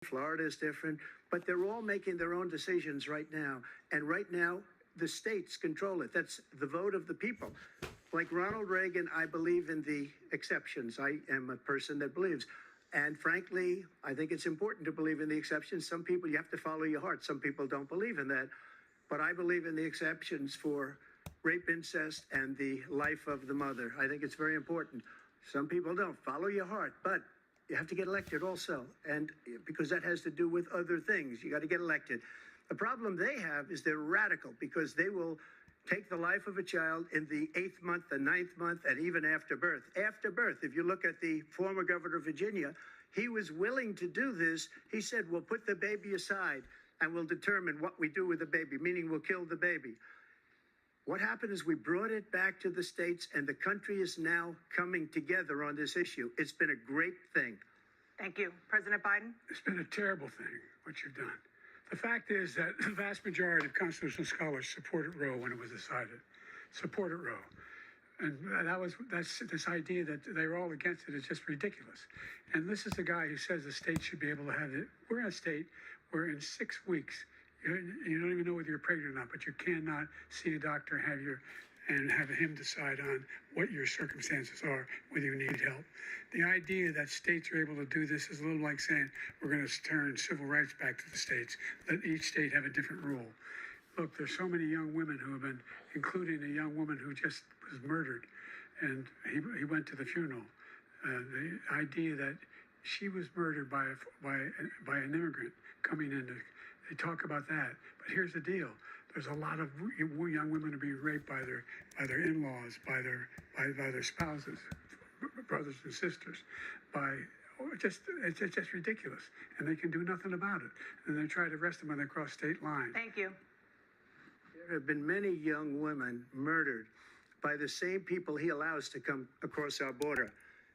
Florida is different, but they're all making their own decisions right now. And right now, the states control it. That's the vote of the people. Like Ronald Reagan, I believe in the exceptions. I am a person that believes. And frankly, I think it's important to believe in the exceptions. Some people, you have to follow your heart. Some people don't believe in that. But I believe in the exceptions for rape, incest, and the life of the mother. I think it's very important. Some people don't. Follow your heart. But you have to get elected also. And because that has to do with other things. You got to get elected. The problem they have is they're radical because they will take the life of a child in the 8th month, the 9th month, and even after birth. After birth, if you look at the former governor of Virginia, he was willing to do this. He said, we'll put the baby aside and we'll determine what we do with the baby, meaning we'll kill the baby. What happened is we brought it back to the states, and the country is now coming together on this issue. It's been a great thing. Thank you. President Biden? It's been a terrible thing, what you've done. The fact is that the vast majority of constitutional scholars supported Roe when it was decided. Supported Roe. And that's this idea that they're all against it is just ridiculous. And this is the guy who says the state should be able to have it. We're in a state where in 6 weeks, you don't even know whether you're pregnant or not, but you cannot see a doctor and have him decide on what your circumstances are, whether you need help. The idea that states are able to do this is a little like saying we're going to turn civil rights back to the states, let each state have a different rule. Look, there's so many young women who have been, including a young woman who just was murdered, and he went to the funeral. The idea that she was murdered by an immigrant coming in, they talk about that. But here's the deal. There's a lot of young women are being raped by their in-laws, by their spouses, brothers and sisters, it's just ridiculous. And they can do nothing about it. And they try to arrest them when they cross state lines. Thank you. There have been many young women murdered by the same people he allows to come across our border.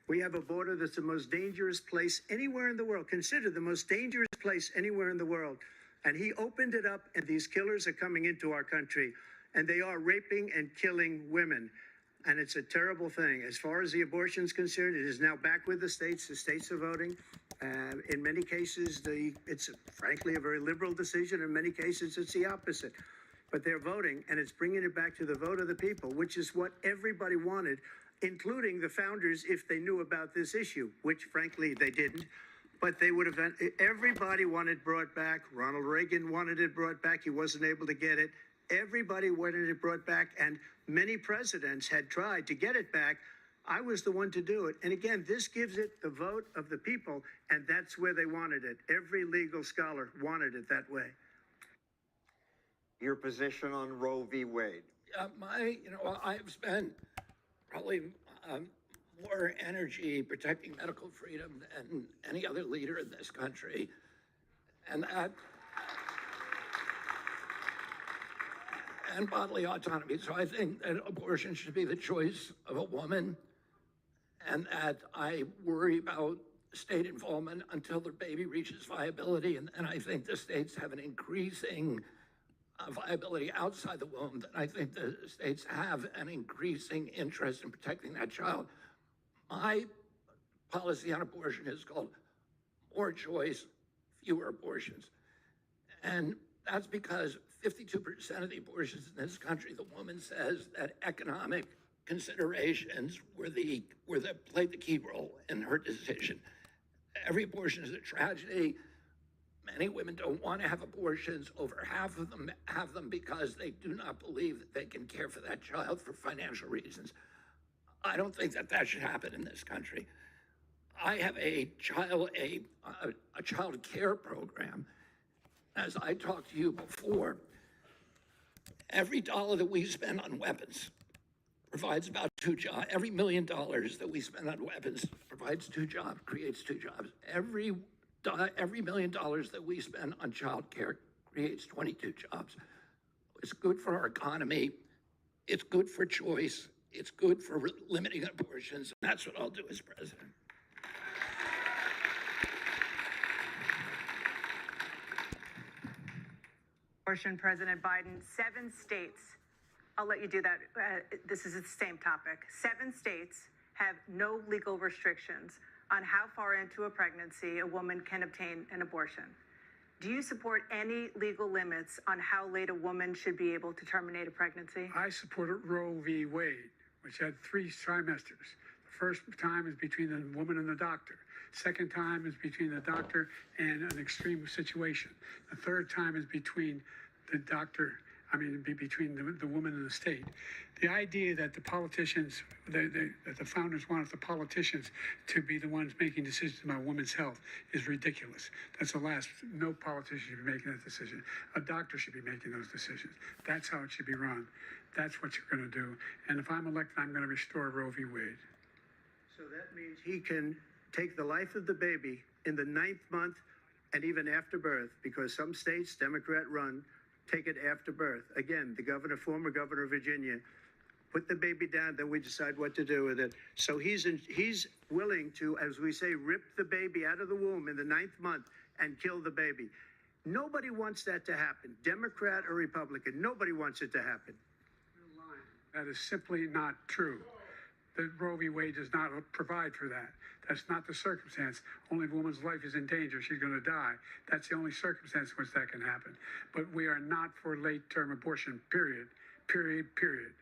We have a border that's the most dangerous place anywhere in the world, considered the most dangerous place anywhere in the world. And he opened it up, and these killers are coming into our country, and they are raping and killing women. And it's a terrible thing. As far as the abortion is concerned, it is now back with the states. The states are voting. In many cases, it's frankly a very liberal decision. In many cases, it's the opposite. But they're voting, and it's bringing it back to the vote of the people, which is what everybody wanted, including the founders, if they knew about this issue, which frankly they didn't. But they would have, everybody wanted brought back. Ronald Reagan wanted it brought back. He wasn't able to get it. Everybody wanted it brought back, and many presidents had tried to get it back. I was the one to do it. And again, this gives it the vote of the people, and that's where they wanted it. Every legal scholar wanted it that way. Your position on Roe v. Wade? I've spent probably more energy protecting medical freedom than any other leader in this country. And bodily autonomy. So I think that abortion should be the choice of a woman, and that I worry about state involvement until the baby reaches viability. And I think the states have an increasing viability outside the womb. And I think the states have an increasing interest in protecting that child. My policy on abortion is called more choice, fewer abortions. And that's because 52% of the abortions in this country, the woman says that economic considerations played the key role in her decision. Every abortion is a tragedy. Many women don't want to have abortions. Over half of them have them because they do not believe that they can care for that child for financial reasons. I don't think that should happen in this country. I have a child care program. As I talked to you before, every dollar that we spend on weapons provides about 2 jobs. Every $1 million that we spend on weapons provides 2 jobs, creates 2 jobs. Every $1 million that we spend on child care creates 22 jobs. It's good for our economy. It's good for choice. It's good for limiting abortions. And that's what I'll do as president. Abortion, President Biden, 7 states, I'll let you do that. This is the same topic. 7 states have no legal restrictions on how far into a pregnancy a woman can obtain an abortion. Do you support any legal limits on how late a woman should be able to terminate a pregnancy? I supported Roe v. Wade, which had 3 trimesters. The first time is between the woman and the doctor. Second time is between the doctor and an extreme situation. The third time is between the doctor, between the woman and the state. The idea that the politicians, that the founders wanted the politicians to be the ones making decisions about women's health is ridiculous. That's the last. No politician should be making that decision. A doctor should be making those decisions. That's how it should be run. That's what you're going to do. And if I'm elected, I'm going to restore Roe v. Wade. So that means he can take the life of the baby in the 9th month and even after birth, because some states, Democrat run, take it after birth. Again, the former governor of Virginia, put the baby down, then we decide what to do with it. So he's willing to, as we say, rip the baby out of the womb in the 9th month and kill the baby. Nobody wants that to happen, Democrat or Republican. Nobody wants it to happen. That is simply not true. The Roe v. Wade does not provide for that. That's not the circumstance. Only if a woman's life is in danger, she's going to die. That's the only circumstance in which that can happen. But we are not for late-term abortion, period. Period, period.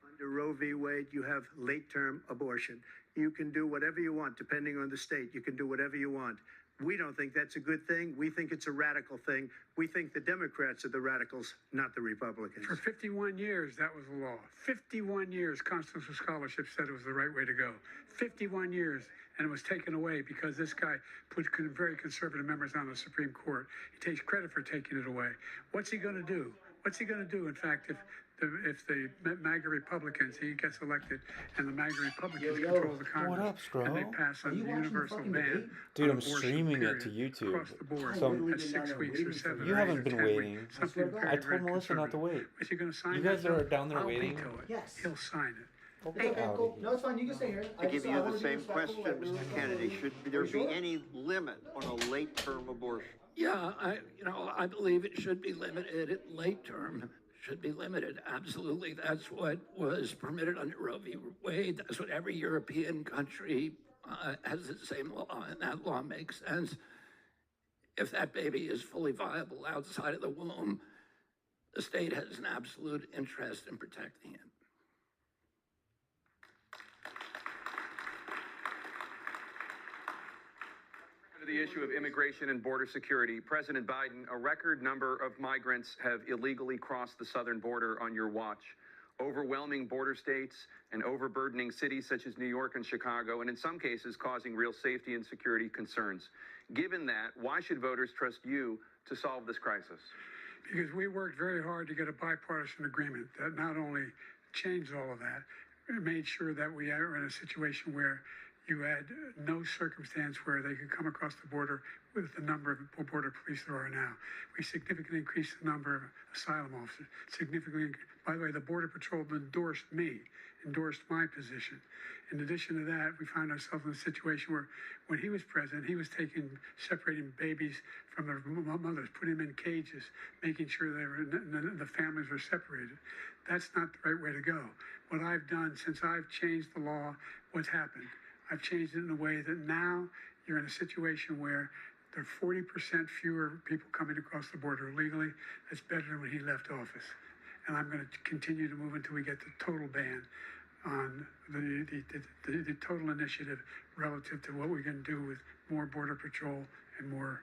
Under Roe v. Wade, you have late-term abortion. You can do whatever you want, depending on the state. You can do whatever you want. We don't think that's a good thing. We think it's a radical thing. We think the Democrats are the radicals, not the Republicans. For 51 years, that was the law. 51 years, constitutional scholarship said it was the right way to go. 51 years, and it was taken away because this guy put very conservative members on the Supreme Court. He takes credit for taking it away. What's he going to do? What's he going to do, in fact, if the MAGA Republicans, he gets elected, and the MAGA Republicans control the Congress, What up, Scro? and they pass a universal ban Dude, on I'm abortion, streaming it to period, YouTube. across the board. So- At 6 weeks or 7 You or 8 haven't or been 10 weeks, waiting. something very, I told very Melissa not to conservative. wait. Is he going to sign You that guys are bill? down there I'll waiting? veto it. Yes. He'll sign it. Okay, cool. No, it's fine. You can stay here. To give you wanna the be same respectful, question, like, we were Mr. Kennedy, talking- should there Are be you sure? any limit on a late-term abortion? Yeah, I believe it should be limited. Late term should be limited. Absolutely. That's what was permitted under Roe v. Wade. That's what every European country has the same law, and that law makes sense. If that baby is fully viable outside of the womb, the state has an absolute interest in protecting it. To the issue of immigration and border security, President Biden, a record number of migrants have illegally crossed the southern border on your watch. Overwhelming border states and overburdening cities such as New York and Chicago, and in some cases causing real safety and security concerns. Given that, why should voters trust you to solve this crisis? Because we worked very hard to get a bipartisan agreement that not only changed all of that, it made sure that we are in a situation where you had no circumstance where they could come across the border with the number of border police there are now. We significantly increased the number of asylum officers. By the way, the Border Patrol endorsed my position. In addition to that, we found ourselves in a situation where when he was president, he was separating babies from their mothers, putting them in cages, making sure the families were separated. That's not the right way to go. What I've done since I've changed the law, what's happened? I've changed it in a way that now you're in a situation where there are 40% fewer people coming across the border illegally. That's better than when he left office. And I'm going to continue to move until we get the total ban on the total initiative relative to what we can do with more Border Patrol and more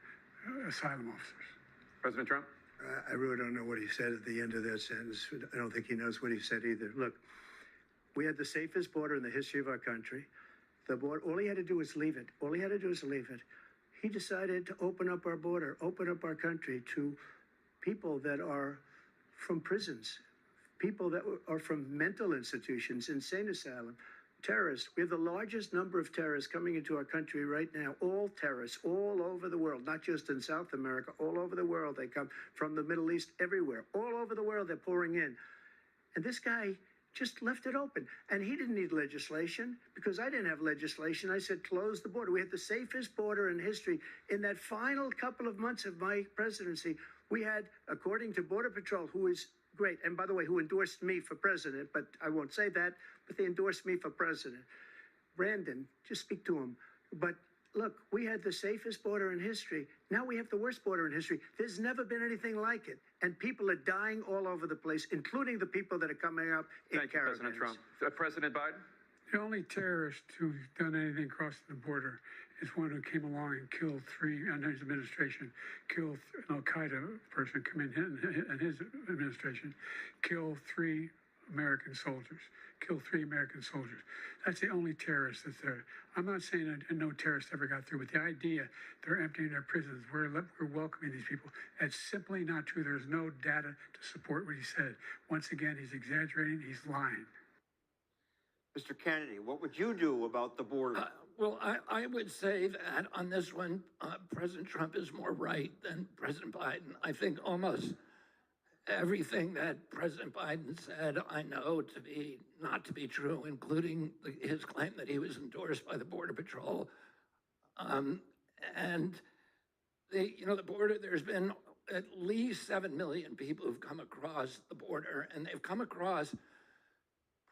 asylum officers. President Trump? I really don't know what he said at the end of that sentence. I don't think he knows what he said either. Look, we had the safest border in the history of our country. The border, all he had to do was leave it. All he had to do was leave it. He decided to open up our border, open up our country to people that are from prisons, people that are from mental institutions, insane asylum, terrorists. We have the largest number of terrorists coming into our country right now, all terrorists, all over the world, not just in South America, all over the world. They come from the Middle East, everywhere. All over the world, they're pouring in. And this guy just left it open. And he didn't need legislation because I didn't have legislation. I said, close the border. We had the safest border in history. In that final couple of months of my presidency, we had, according to Border Patrol, who is great, and by the way, who endorsed me for president, but I won't say that, but they endorsed me for president. Brandon, just speak to him. But look, we had the safest border in history. Now we have the worst border in history. There's never been anything like it. And people are dying all over the place, including the people that are coming up in Thank you, caravans. President Trump. President Biden? The only terrorist who's done anything crossing the border is one who came along and killed three, under his administration, killed an Al-Qaeda person come in his administration, killed three American soldiers, That's the only terrorist that's there. I'm not saying that no terrorist ever got through, but the idea they're emptying their prisons, we're welcoming these people, that's simply not true. There's no data to support what he said. Once again, he's exaggerating, he's lying. Mr. Kennedy, what would you do about the border? Well, I would say that on this one, President Trump is more right than President Biden. I think almost everything that President Biden said, I know to be not to be true, including his claim that he was endorsed by the Border Patrol. And the border, there's been at least 7 million people who've come across the border, and they've come across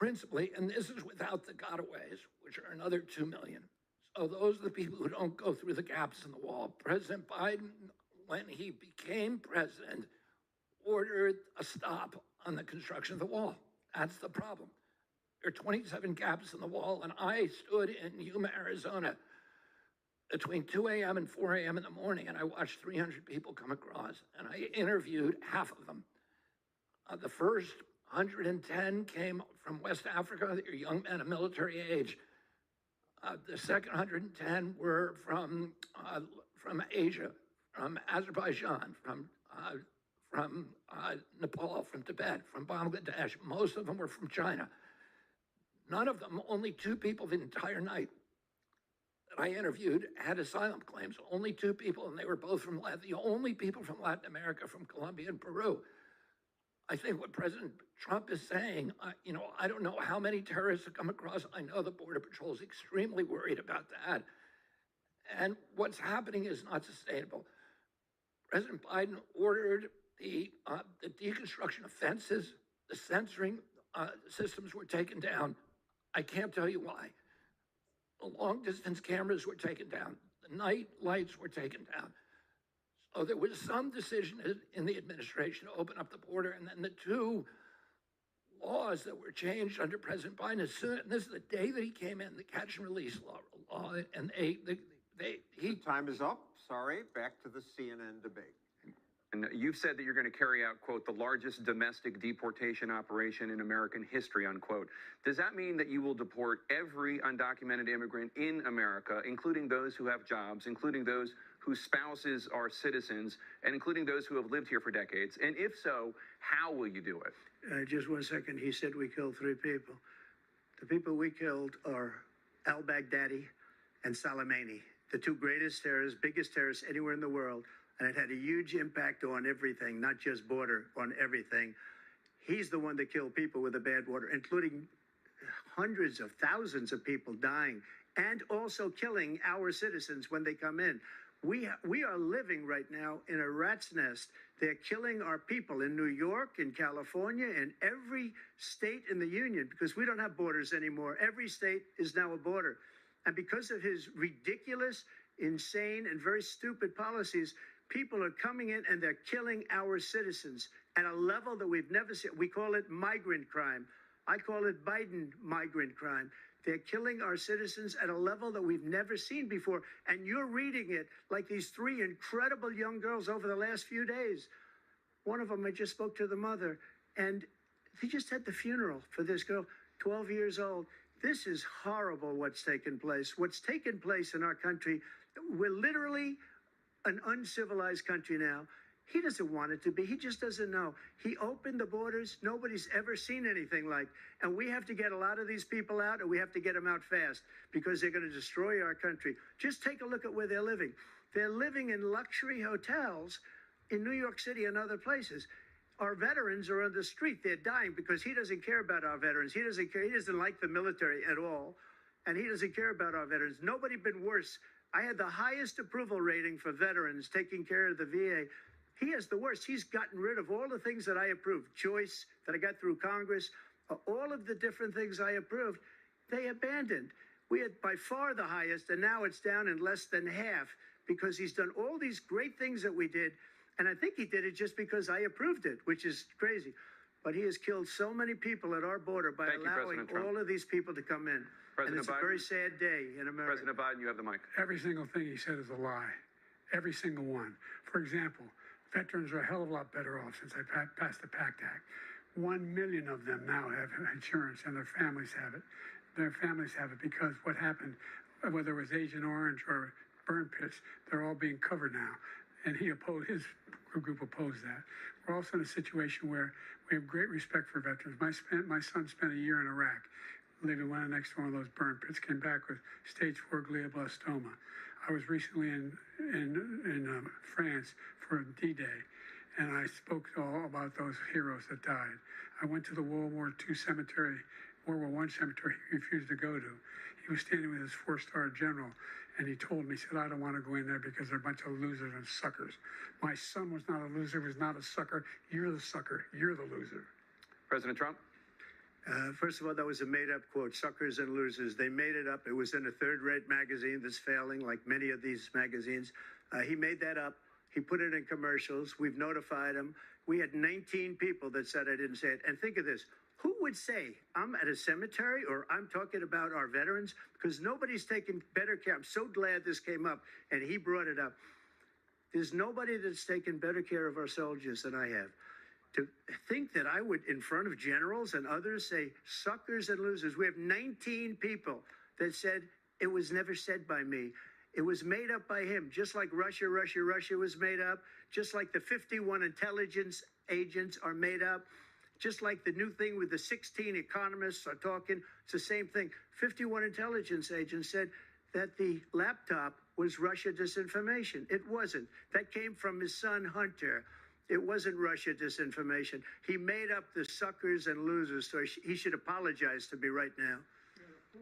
principally, and this is without the gotaways, which are another 2 million. So those are the people who don't go through the gaps in the wall. President Biden, when he became president, ordered a stop on the construction of the wall. That's the problem. There are 27 gaps in the wall, and I stood in Yuma, Arizona between 2 a.m. and 4 a.m. in the morning, and I watched 300 people come across, and I interviewed half of them. The first 110 came from West Africa. They're young men of military age. The second 110 were from Asia, from Azerbaijan, from Nepal, from Tibet, from Bangladesh. Most of them were from China. None of them, only 2 people the entire night that I interviewed had asylum claims. Only 2 people, and they were both from the only people from Latin America, from Colombia and Peru. I think what President Trump is saying, I don't know how many terrorists have come across. I know the Border Patrol is extremely worried about that. And what's happening is not sustainable. President Biden ordered the deconstruction of fences, the censoring systems were taken down. I can't tell you why. The long distance cameras were taken down. The night lights were taken down. So there was some decision in the administration to open up the border, and then the 2 laws that were changed under President Biden, and this is the day that he came in, the catch and release law, and Time is up. Sorry. Back to the CNN debate. And you've said that you're going to carry out, quote, the largest domestic deportation operation in American history, unquote. Does that mean that you will deport every undocumented immigrant in America, including those who have jobs, including those whose spouses are citizens, and including those who have lived here for decades? And if so, how will you do it? Just 1 second. He said we killed 3 people. The people we killed are al-Baghdadi and Soleimani, the 2 greatest terrorists, biggest terrorists anywhere in the world. And it had a huge impact on everything, not just border, on everything. He's the one that killed people with a bad border, including hundreds of thousands of people dying, and also killing our citizens when they come in. We are living right now in a rat's nest. They're killing our people in New York, in California, in every state in the union, because we don't have borders anymore. Every state is now a border. And because of his ridiculous, insane, and very stupid policies, people are coming in and they're killing our citizens at a level that we've never seen. We call it migrant crime. I call it Biden migrant crime. They're killing our citizens at a level that we've never seen before. And you're reading it like these 3 incredible young girls over the last few days. One of them, I just spoke to the mother, and they just had the funeral for this girl, 12 years old. This is horrible what's taken place. What's taken place in our country, we're literally an uncivilized country now. He doesn't want it to be. He just doesn't know. He opened the borders. Nobody's ever seen anything like. And we have to get a lot of these people out, and we have to get them out fast, because they're going to destroy our country. Just take a look at where they're living. They're living in luxury hotels in New York City and other places. Our veterans are on the street. They're dying because he doesn't care about our veterans. He doesn't care. He doesn't like the military at all. And he doesn't care about our veterans. Nobody been worse. I had the highest approval rating for veterans taking care of the VA. He has the worst. He's gotten rid of all the things that I approved. Choice that I got through Congress, all of the different things I approved, they abandoned. We had by far the highest, and now it's down in less than half because he's done all these great things that we did. And I think he did it just because I approved it, which is crazy. But he has killed so many people at our border by Thank you, allowing President Trump. all of these people to come in. President And it's Biden. a very sad day in America. President Biden, you have the mic. Every single thing he said is a lie. Every single one. For example, veterans are a hell of a lot better off since I passed the PACT Act. 1 million of them now have insurance and their families have it. Their families have it because what happened, whether it was Agent Orange or burn pits, they're all being covered now. And his group opposed that. We're also in a situation where we have great respect for veterans. My son spent a year in Iraq, living next to one of those burn pits, came back with stage 4 glioblastoma. I was recently in France for D-Day, and I spoke all about those heroes that died. I went to the World War I cemetery he refused to go to. He was standing with his 4-star general, and he told me, he said, I don't want to go in there because they're a bunch of losers and suckers. My son was not a loser, was not a sucker. You're the sucker. You're the loser. President Trump. First of all, that was a made-up quote, suckers and losers. They made it up. It was in a third-rate magazine that's failing, like many of these magazines. He made that up. He put it in commercials. We've notified him. We had 19 people that said I didn't say it. And think of this. Who would say I'm at a cemetery or I'm talking about our veterans? Because nobody's taken better care. I'm so glad this came up and he brought it up. There's nobody that's taken better care of our soldiers than I have. To think that I would, in front of generals and others, say suckers and losers. We have 19 people that said it was never said by me. It was made up by him, just like Russia was made up, just like the 51 intelligence agents are made up, just like the new thing with the 16 economists are talking. It's the same thing. 51 intelligence agents said that the laptop was Russia disinformation. It wasn't. That came from his son, Hunter. It wasn't Russia disinformation. He made up the suckers and losers, so he should apologize to me right now.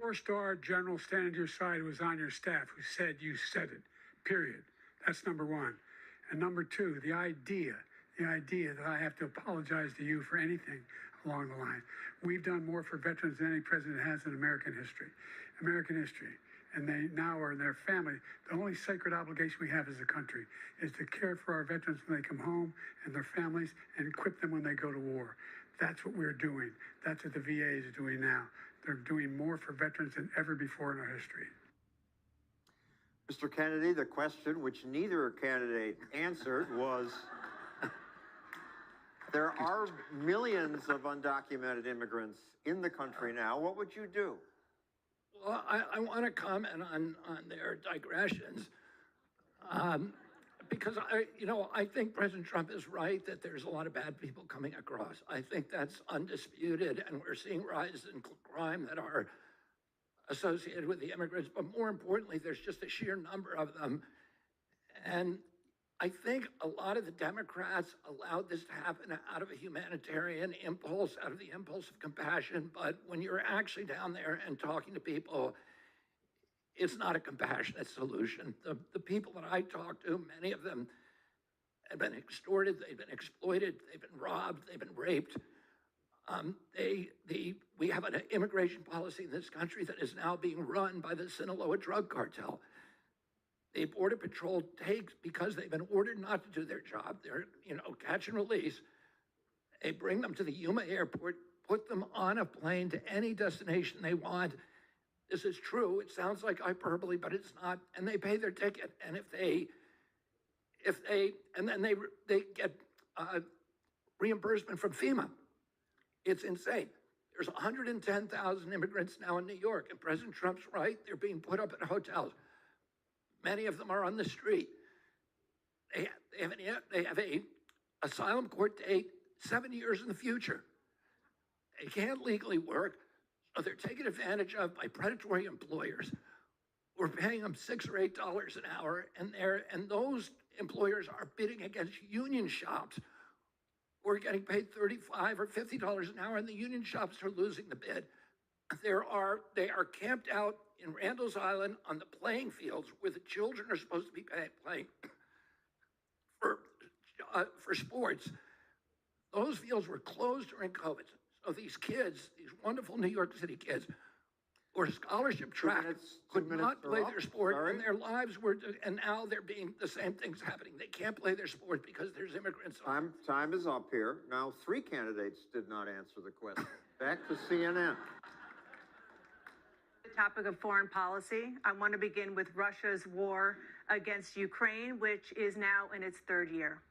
4-star general standing to your side who was on your staff who said you said it, period. That's number one. And number two, the idea that I have to apologize to you for anything along the line. We've done more for veterans than any president has in American history. And they now are in their family. The only sacred obligation we have as a country is to care for our veterans when they come home and their families and equip them when they go to war. That's what we're doing. That's what the VA is doing now. They're doing more for veterans than ever before in our history. Mr. Kennedy, the question which neither candidate answered was, there are millions of undocumented immigrants in the country now. What would you do? Well, I want to comment on their digressions because I think President Trump is right that there's a lot of bad people coming across. I think that's undisputed, and we're seeing rises in crime that are associated with the immigrants. But more importantly, there's just a sheer number of them, and I think a lot of the Democrats allowed this to happen out of a humanitarian impulse, out of the impulse of compassion. But when you're actually down there and talking to people, it's not a compassionate solution. The people that I talked to, many of them have been extorted, they've been exploited, they've been robbed, they've been raped. We have an immigration policy in this country that is now being run by the Sinaloa drug cartel. The Border Patrol takes, because they've been ordered not to do their job, they're, catch and release. They bring them to the Yuma airport, put them on a plane to any destination they want. This is true. It sounds like hyperbole, but it's not. And they pay their ticket. And then they get reimbursement from FEMA. It's insane. There's 110,000 immigrants now in New York, and President Trump's right. They're being put up in hotels. Many of them are on the street. They have a asylum court date 7 years in the future. They can't legally work, so they're taken advantage of by predatory employers. We're paying them $6 or $8 an hour, and those employers are bidding against union shops. We're getting paid $35 or $50 an hour, and the union shops are losing the bid. They are camped out in Randall's Island on the playing fields where the children are supposed to be playing for sports. Those fields were closed during COVID. So these kids, these wonderful New York City kids, or scholarship track minutes- could 2 not minutes are play up. their sport, Sorry. and their lives were, and now they're being, the same thing's happening. They can't play their sport because there's immigrants. Time is up here. Now, 3 candidates did not answer the question. Back to CNN. The topic of foreign policy. I want to begin with Russia's war against Ukraine, which is now in its 3rd year.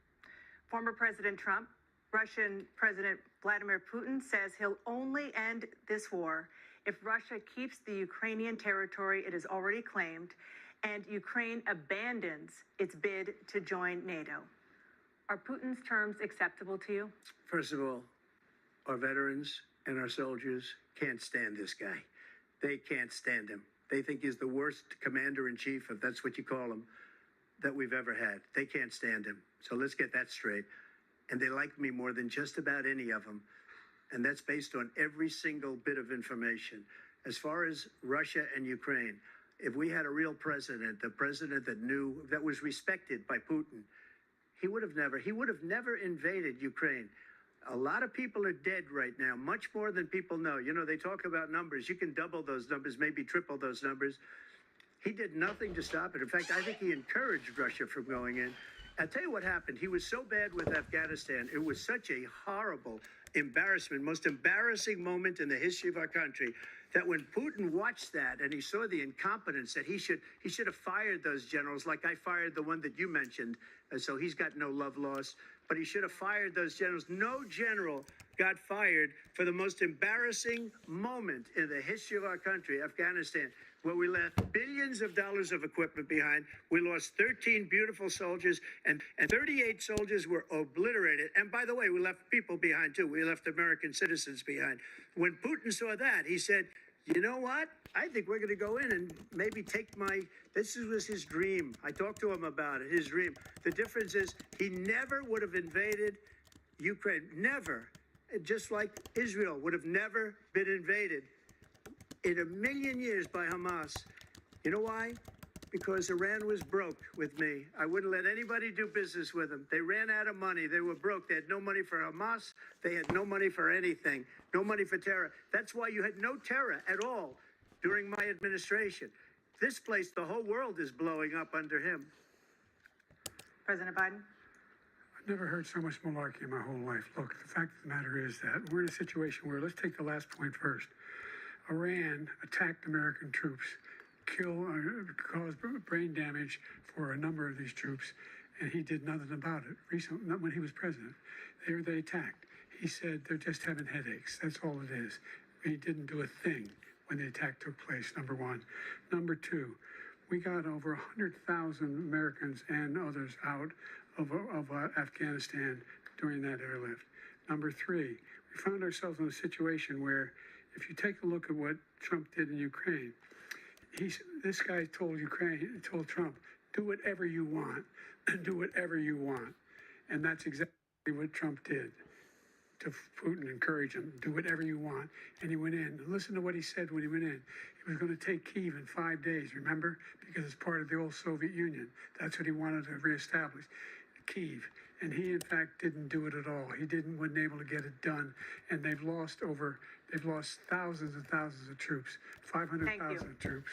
Former President Trump, Russian President Vladimir Putin says he'll only end this war if Russia keeps the Ukrainian territory it has already claimed and Ukraine abandons its bid to join NATO. Are Putin's terms acceptable to you? First of all, our veterans and our soldiers can't stand this guy. They can't stand him. They think he's the worst commander-in-chief, if that's what you call him, that we've ever had. They can't stand him. So let's get that straight. And they like me more than just about any of them. And that's based on every single bit of information. As far as Russia and Ukraine, if we had a real president, the president that knew, that was respected by Putin, he would have never invaded Ukraine. A lot of people are dead right now, much more than people know. You know, they talk about numbers. You can double those numbers, maybe triple those numbers. He did nothing to stop it. In fact, I think he encouraged Russia from going in. I'll tell you what happened. He was so bad with Afghanistan. It was such a horrible embarrassment, most embarrassing moment in the history of our country, that when Putin watched that and he saw the incompetence, that he should have fired those generals, like I fired the one that you mentioned. And so he's got no love lost, but he should have fired those generals. No general got fired for the most embarrassing moment in the history of our country, Afghanistan, where we left billions of dollars of equipment behind. We lost 13 beautiful soldiers, and 38 soldiers were obliterated. And by the way, we left people behind too. We left American citizens behind. When Putin saw that, he said, you know what? I think we're going to go in and maybe take this was his dream. I talked to him about it, his dream. The difference is he never would have invaded Ukraine. Never. Just like Israel would have never been invaded in a million years by Hamas. You know why? Because Iran was broke with me. I wouldn't let anybody do business with them. They ran out of money. They were broke. They had no money for Hamas. They had no money for anything. No money for terror. That's why you had no terror at all during my administration. This place, the whole world is blowing up under him. President Biden? I've never heard so much malarkey in my whole life. Look, the fact of the matter is that we're in a situation where, let's take the last point first. Iran attacked American troops, caused brain damage for a number of these troops, and he did nothing about it. Recently, not when he was president, they attacked. He said they're just having headaches. That's all it is. He didn't do a thing when the attack took place, number one. Number two, we got over 100,000 Americans and others out of Afghanistan during that airlift. Number three, we found ourselves in a situation where, if you take a look at what Trump did in Ukraine, this guy told Trump, do whatever you want, do whatever you want. And that's exactly what Trump did to Putin, encourage him, do whatever you want. And he went in. Listen to what he said when he went in. He was going to take Kyiv in 5 days, remember? Because it's part of the old Soviet Union. That's what he wanted to reestablish, Kyiv. And he, in fact, didn't do it at all. He wasn't able to get it done. And they've lost thousands and thousands of troops, 500,000 troops.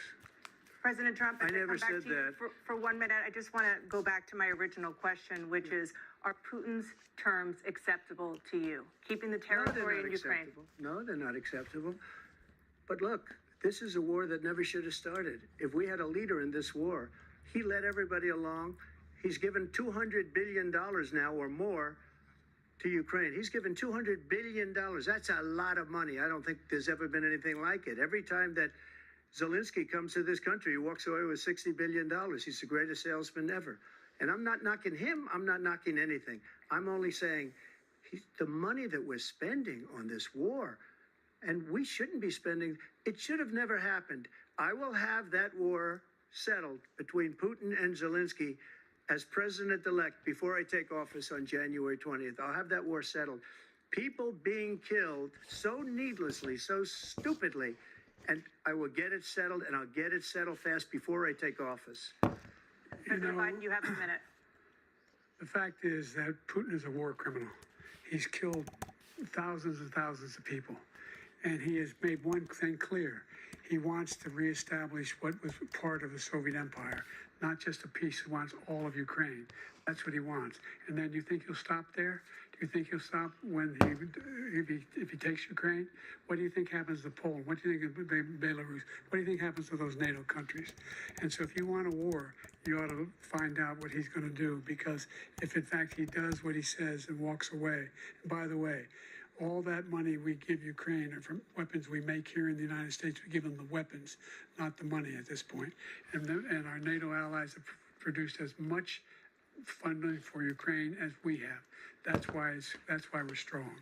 President Trump, I as never come back said to you that. For 1 minute, I just want to go back to my original question, which is, are Putin's terms acceptable to you? Keeping the territory in Ukraine? No, they're not acceptable. But look, this is a war that never should have started. If we had a leader in this war, he led everybody along. He's given $200 billion now or more to Ukraine. He's given $200 billion. That's a lot of money. I don't think there's ever been anything like it. Every time that Zelensky comes to this country, he walks away with $60 billion. He's the greatest salesman ever. And I'm not knocking him. I'm not knocking anything. I'm only saying the money that we're spending on this war, and we shouldn't be spending, it should have never happened. I will have that war settled between Putin and Zelensky as president-elect before I take office on January 20th. I'll have that war settled. People being killed so needlessly, so stupidly, and I will get it settled, and I'll get it settled fast before I take office. President Biden, you have a minute. The fact is that Putin is a war criminal. He's killed thousands and thousands of people. And he has made one thing clear. He wants to reestablish what was part of the Soviet Empire, not just a piece. He wants all of Ukraine. That's what he wants. And then you think he'll stop there? Do you think he'll stop when if he takes Ukraine? What do you think happens to Poland? What do you think of Belarus? What do you think happens to those NATO countries? And so if you want a war, you ought to find out what he's going to do, because if in fact he does what he says and walks away, and by the way, all that money we give Ukraine are from weapons we make here in the United States. We give them the weapons, not the money at this point. And our NATO allies have produced as much funding for Ukraine as we have. That's why we're strong.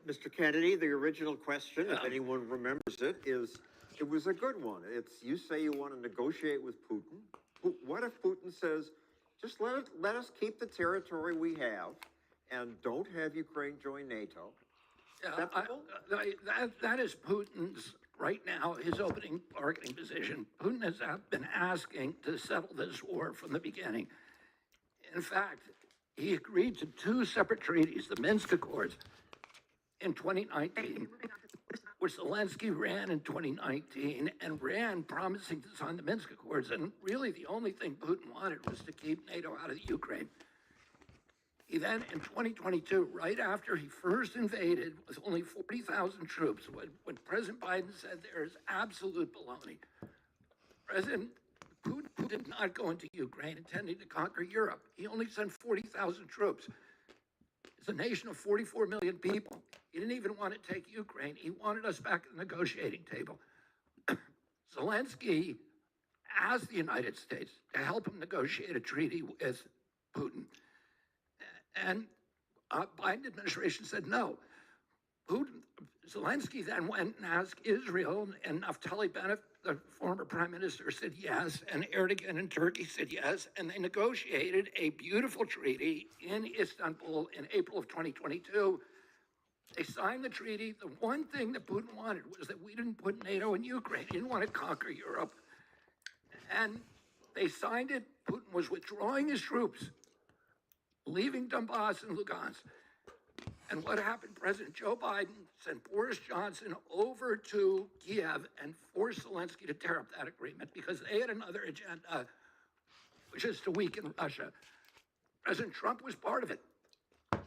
Mr. Kennedy, the original question, if anyone remembers it, it was a good one. You say you want to negotiate with Putin. What if Putin says, just let us keep the territory we have and don't have Ukraine join NATO? That is Putin's, right now, his opening bargaining position. Putin has been asking to settle this war from the beginning. In fact, he agreed to 2 separate treaties, the Minsk Accords, in 2019, which Zelensky ran in 2019 and ran promising to sign the Minsk Accords. And really the only thing Putin wanted was to keep NATO out of the Ukraine. He then, in 2022, right after he first invaded with only 40,000 troops, when President Biden said there is absolute baloney, President Putin did not go into Ukraine intending to conquer Europe. He only sent 40,000 troops. It's a nation of 44 million people. He didn't even want to take Ukraine. He wanted us back at the negotiating table. Zelensky asked the United States to help him negotiate a treaty with Putin. And Biden administration said no. Zelensky then went and asked Israel, and Naftali Bennett, the former prime minister, said yes, and Erdogan in Turkey said yes, and they negotiated a beautiful treaty in Istanbul in April of 2022. They signed the treaty. The one thing that Putin wanted was that we didn't put NATO in Ukraine. He didn't want to conquer Europe. And they signed it. Putin was withdrawing his troops, leaving Donbass and Lugansk. And what happened? President Joe Biden sent Boris Johnson over to Kiev and forced Zelensky to tear up that agreement because they had another agenda, which is to weaken Russia. President Trump was part of it.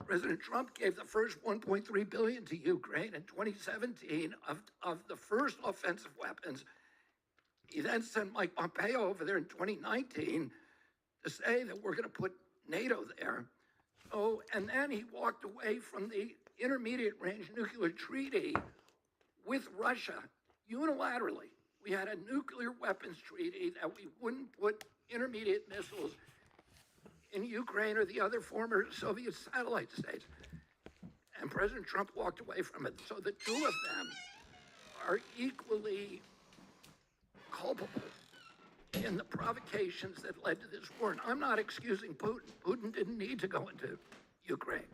President Trump gave the first $1.3 billion to Ukraine in 2017 of the first offensive weapons. He then sent Mike Pompeo over there in 2019 to say that we're going to put NATO there. Oh, and then he walked away from the intermediate range nuclear treaty with Russia unilaterally. We had a nuclear weapons treaty that we wouldn't put intermediate missiles in Ukraine or the other former Soviet satellite states. And President Trump walked away from it. So the two of them are equally culpable in the provocations that led to this war. And I'm not excusing Putin. Putin didn't need to go into Ukraine.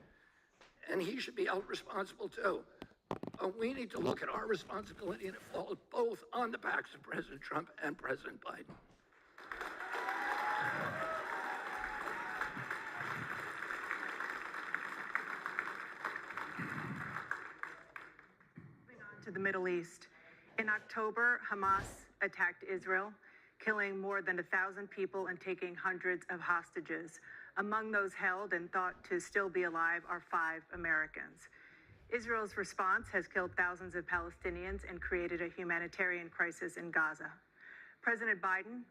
And he should be held responsible too. We need to look at our responsibility, and it falls both on the backs of President Trump and President Biden. Moving on to the Middle East. In October, Hamas attacked Israel, killing more than 1,000 people and taking hundreds of hostages. Among those held and thought to still be alive are 5 Americans. Israel's response has killed thousands of Palestinians and created a humanitarian crisis in Gaza. President Biden,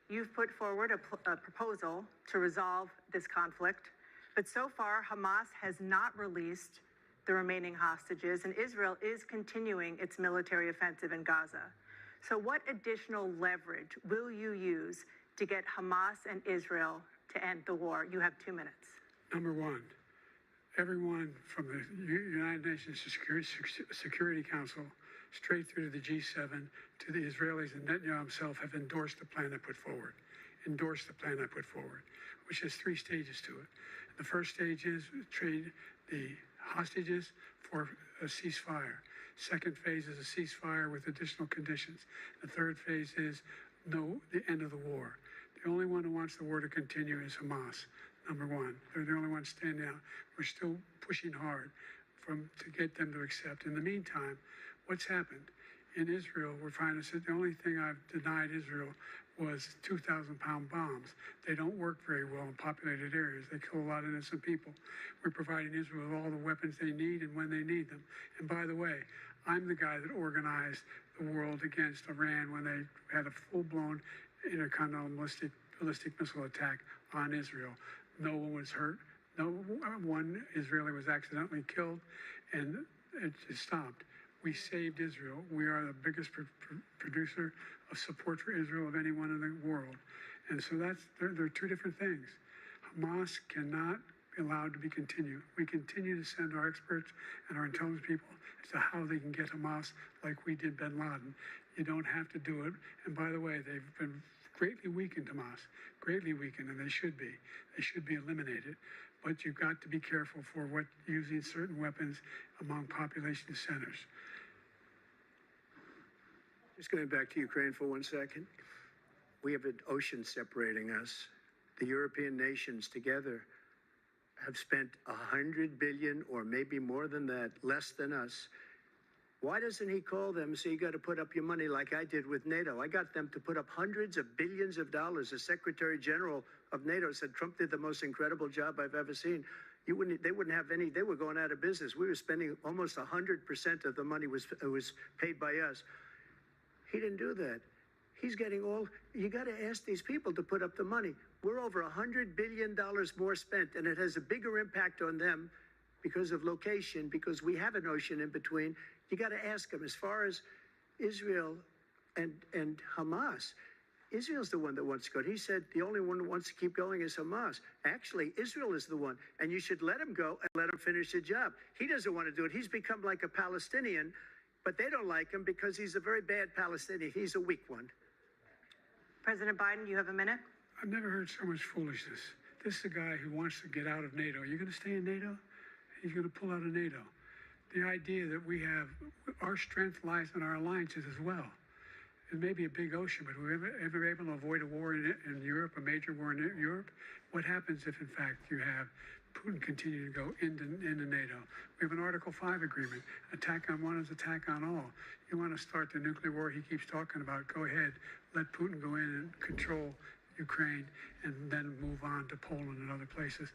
you've put forward a proposal to resolve this conflict, but so far Hamas has not released the remaining hostages, and Israel is continuing its military offensive in Gaza. So what additional leverage will you use to get Hamas and Israel to end the war? You have 2 minutes. Number one, everyone from the United Nations Security Council straight through to the G7 to the Israelis and Netanyahu himself have endorsed the plan I put forward. Which has 3 stages to it. The first stage is trade the hostages for a ceasefire. Second phase is a ceasefire with additional conditions. The third phase is the end of the war. The only one who wants the war to continue is Hamas, number one. They're the only ones standing out. We're still pushing hard to get them to accept. In the meantime, what's happened in Israel, we're finding that the only thing I've denied Israel was 2,000-pound bombs. They don't work very well in populated areas. They kill a lot of innocent people. We're providing Israel with all the weapons they need and when they need them. And by the way, I'm the guy that organized the world against Iran when they had a full-blown intercontinental ballistic missile attack on Israel. No one was hurt. No one Israeli was accidentally killed, and it just stopped. We saved Israel. We are the biggest producer of support for Israel of anyone in the world. And so there are two different things. Hamas cannot be allowed to be continued. We continue to send our experts and our intelligence people as to how they can get Hamas like we did bin Laden. You don't have to do it. And by the way, they've been greatly weakened, Hamas, greatly weakened, and they should be. They should be eliminated. But you've got to be careful for using certain weapons among population centers. Just going back to Ukraine for 1 second. We have an ocean separating us. The European nations together have spent 100 billion, or maybe more than that, less than us. Why doesn't he call them and say, you got to put up your money like I did with NATO? I got them to put up hundreds of billions of dollars. The Secretary General of NATO said Trump did the most incredible job I've ever seen. They wouldn't have any, they were going out of business. We were spending almost 100% of the money was paid by us. He didn't do that. He's getting you got to ask these people to put up the money. We're over $100 billion more spent, and it has a bigger impact on them because of location, because we have an ocean in between. You got to ask them. As far as Israel and Hamas, Israel's the one that wants to go. He said the only one that wants to keep going is Hamas. Actually, Israel is the one, and you should let him go and let him finish the job. He doesn't want to do it. He's become like a Palestinian, but they don't like him because he's a very bad Palestinian. He's a weak one. President Biden, you have a minute. I've never heard so much foolishness. This is a guy who wants to get out of NATO. You're going to stay in NATO? He's going to pull out of NATO. The idea that we have, our strength lies in our alliances as well. It may be a big ocean, but we're ever able to avoid a war in Europe, a major war in Europe? What happens if, in fact, you have Putin continue to go into NATO? We have an Article 5 agreement. Attack on one is attack on all. You want to start the nuclear war he keeps talking about, go ahead. Let Putin go in and control Ukraine and then move on to Poland and other places.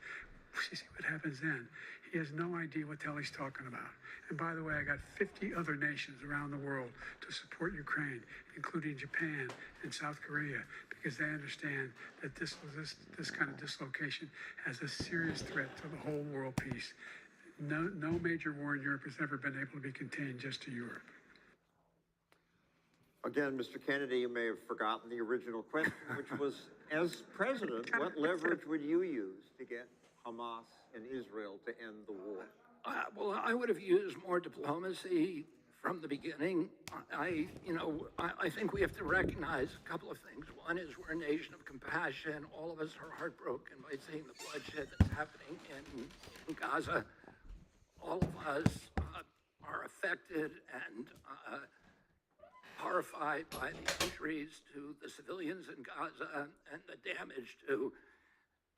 You see what happens then. He has no idea what the hell he's talking about. And by the way, I got 50 other nations around the world to support Ukraine, including Japan and South Korea, because they understand that this kind of dislocation has a serious threat to the whole world peace. No major war in Europe has ever been able to be contained just to Europe. Again, Mr. Kennedy, you may have forgotten the original question, which was, as president, what leverage would you use to get Hamas and Israel to end the war? Well, I would have used more diplomacy from the beginning. I think we have to recognize a couple of things. One is we're a nation of compassion. All of us are heartbroken by seeing the bloodshed that's happening in Gaza. All of us are affected and horrified by the injuries to the civilians in Gaza and the damage to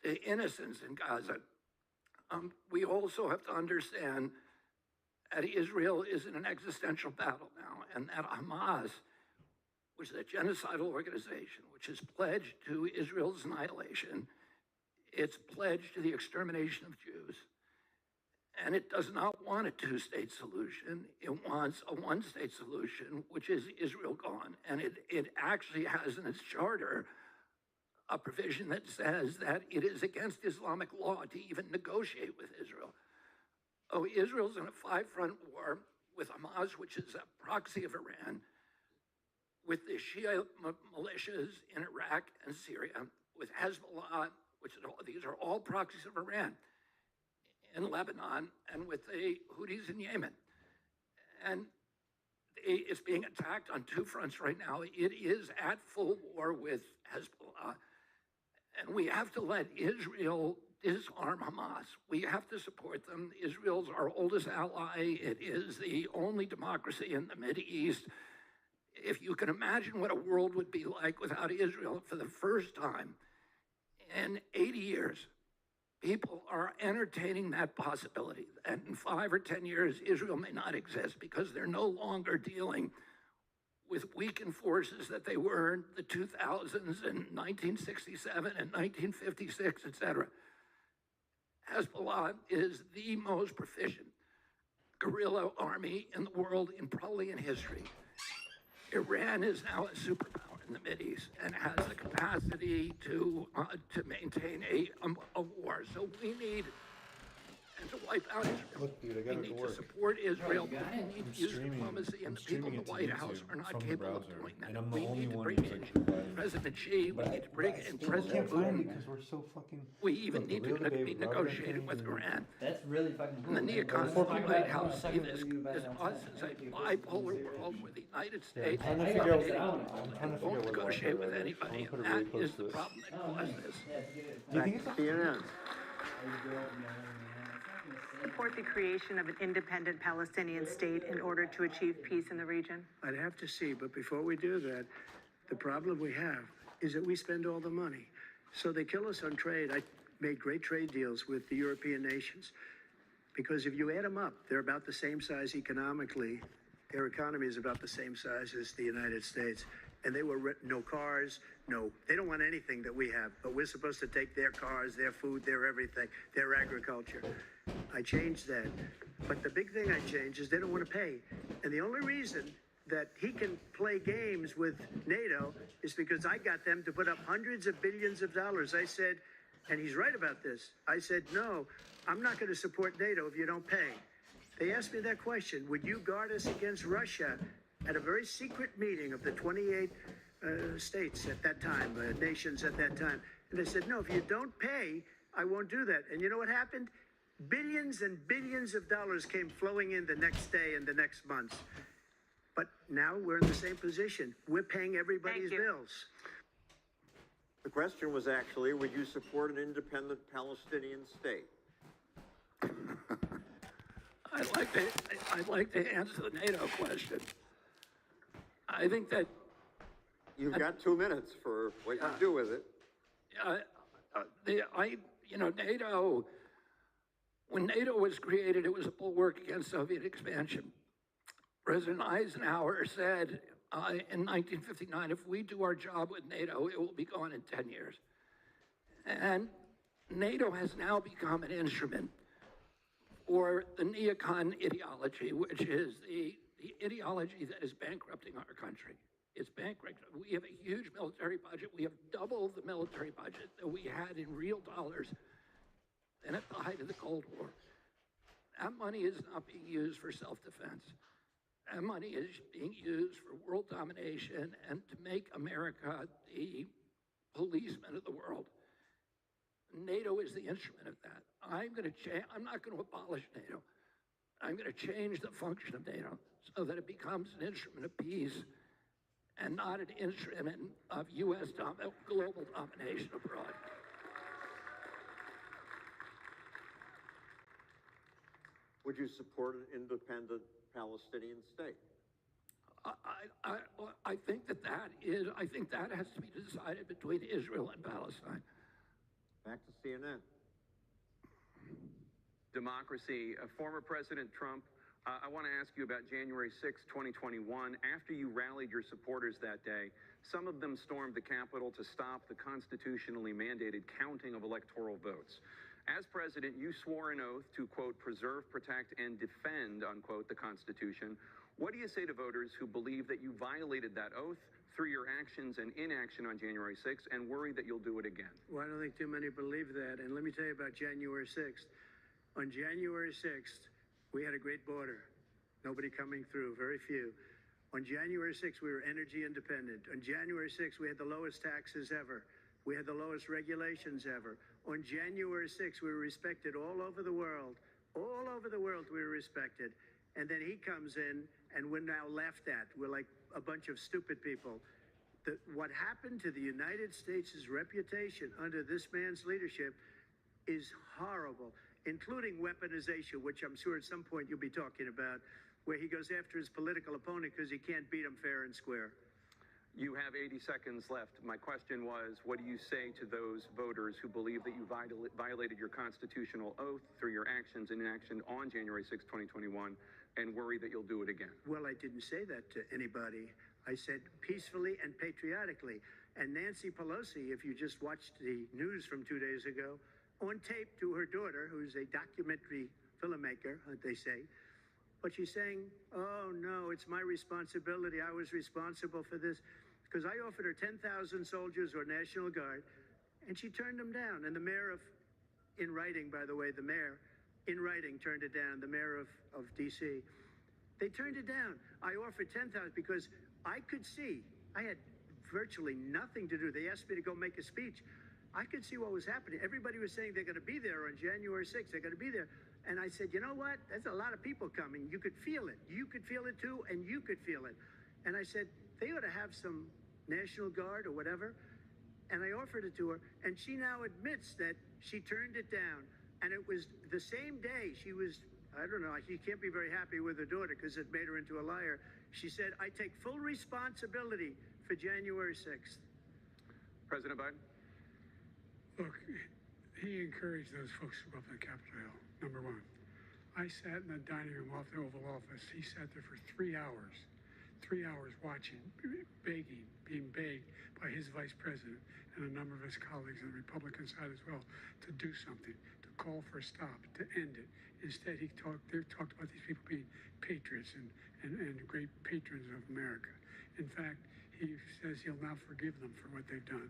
the innocents in Gaza. We also have to understand that Israel is in an existential battle now, and that Hamas, which is a genocidal organization, which is pledged to Israel's annihilation, it's pledged to the extermination of Jews, and it does not want a two-state solution. It wants a one-state solution, which is Israel gone. And it actually has in its charter a provision that says that it is against Islamic law to even negotiate with Israel. Oh, Israel's in a five-front war with Hamas, which is a proxy of Iran, with the Shia militias in Iraq and Syria, with Hezbollah, these are all proxies of Iran, in Lebanon, and with the Houthis in Yemen. And it's being attacked on two fronts right now. It is at full war with Hezbollah. And we have to let Israel disarm Hamas. We have to support them. Israel's our oldest ally. It is the only democracy in the Mideast. If you can imagine what a world would be like without Israel, for the first time in 80 years, people are entertaining that possibility. And in 5 or 10 years, Israel may not exist because they're no longer dealing with weakened forces that they were in the 2000s and 1967 and 1956, etc. Hezbollah is the most proficient guerrilla army in the world and probably in history. Iran is now a superpower in the Mideast and has the capacity to maintain a war. So we need and to wipe out Israel. Look, dude, I We gotta need go to work. support Israel, you got but it? we need to use diplomacy, and the people in the White House are not capable of doing that. And I'm the We only need to one bring who's in like providing. President Xi, we need to bring in I President can't find it Putin. because we're so fucking. We even Look, the need real to debate be with Robert negotiating F. with Kennedy. Iran. That's really fucking cool. And the man. neocons Let's in the talk White about House it. see this We'll do as that us outside. as a Thank you. bipolar world where the United States I'm trying to is figure out dominating what- the world I'm trying to and figure won't out what negotiate with last word is. anybody. I wanna put it And really that close is the to it. problem that Oh, caused man. this. Yeah, it's good. Do you think it's CNN. Support the creation of an independent Palestinian state in order to achieve peace in the region. I'd have to see, but before we do that, the problem we have is that we spend all the money. So they kill us on trade. I made great trade deals with the European nations because if you add them up, they're about the same size economically. Their economy is about the same size as the United States. And they were no cars, they don't want anything that we have, but we're supposed to take their cars, their food, their everything, their agriculture. I changed that. But the big thing I changed is they don't want to pay. And the only reason that he can play games with NATO is because I got them to put up hundreds of billions of dollars. I said, and he's right about this, I said, no, I'm not going to support NATO if you don't pay. They asked me that question, would you guard us against Russia at a very secret meeting of the 28 states at that time, nations at that time. And they said, no, if you don't pay, I won't do that. And you know what happened? Billions and billions of dollars came flowing in the next day and the next months. But now we're in the same position. We're paying everybody's Thank you. bills. The question was actually, would you support an independent Palestinian state? I'd like to answer the NATO question. I think that You've got 2 minutes for what you do with it. NATO, when NATO was created, it was a bulwark against Soviet expansion. President Eisenhower said in 1959, if we do our job with NATO, it will be gone in 10 years. And NATO has now become an instrument for the neocon ideology, which is the ideology that is bankrupting our country. It's bankrupt. We have a huge military budget. We have double the military budget that we had in real dollars than at the height of the Cold War. That money is not being used for self-defense. That money is being used for world domination and to make America the policeman of the world. NATO is the instrument of that. I'm not going to abolish NATO. I'm going to change the function of NATO so that it becomes an instrument of peace and not an instrument of U.S. global domination abroad. Would you support an independent Palestinian state? I think that has to be decided between Israel and Palestine. Back to CNN. Democracy. Former President Trump, I want to ask you about January 6, 2021. After you rallied your supporters that day, some of them stormed the Capitol to stop the constitutionally mandated counting of electoral votes. As president, you swore an oath to, quote, preserve, protect, and defend, unquote, the Constitution. What do you say to voters who believe that you violated that oath through your actions and inaction on January 6th and worry that you'll do it again? Well, I don't think too many believe that. And let me tell you about January 6th. On January 6th, we had a great border. Nobody coming through, very few. On January 6th, we were energy independent. On January 6th, we had the lowest taxes ever. We had the lowest regulations ever. On January 6th, we were respected all over the world. All over the world, we were respected. And then he comes in, and we're now laughed at. We're like a bunch of stupid people. What happened to the United States' reputation under this man's leadership is horrible, including weaponization, which I'm sure at some point you'll be talking about, where he goes after his political opponent because he can't beat him fair and square. You have 80 seconds left. My question was, what do you say to those voters who believe that you violated your constitutional oath through your actions and inaction on January 6, 2021, and worry that you'll do it again? Well, I didn't say that to anybody. I said peacefully and patriotically. And Nancy Pelosi, if you just watched the news from 2 days ago, on tape to her daughter, who's a documentary filmmaker, they say, but she's saying, oh no, it's my responsibility. I was responsible for this. Because I offered her 10,000 soldiers or National Guard, and she turned them down. And the mayor of, in writing, by the way, the mayor, in writing, turned it down, the mayor of D.C. They turned it down. I offered 10,000 because I could see, I had virtually nothing to do. They asked me to go make a speech. I could see what was happening. Everybody was saying they're going to be there on January 6th. They're going to be there. And I said, you know what? There's a lot of people coming. You could feel it. You could feel it too, and you could feel it. And I said, they ought to have some National Guard or whatever. And I offered it to her. And she now admits that she turned it down. And it was the same day she was, I don't know, she can't be very happy with her daughter because it made her into a liar. She said, I take full responsibility for January 6th. President Biden? Look, he encouraged those folks to go up to Capitol Hill, number one. I sat in the dining room off the Oval Office. He sat there for 3 hours watching, begging, being begged by his vice president and a number of his colleagues on the Republican side as well to do something, to call for a stop, to end it. Instead, they talked about these people being patriots and great patrons of America. In fact, he says he'll now forgive them for what they've done.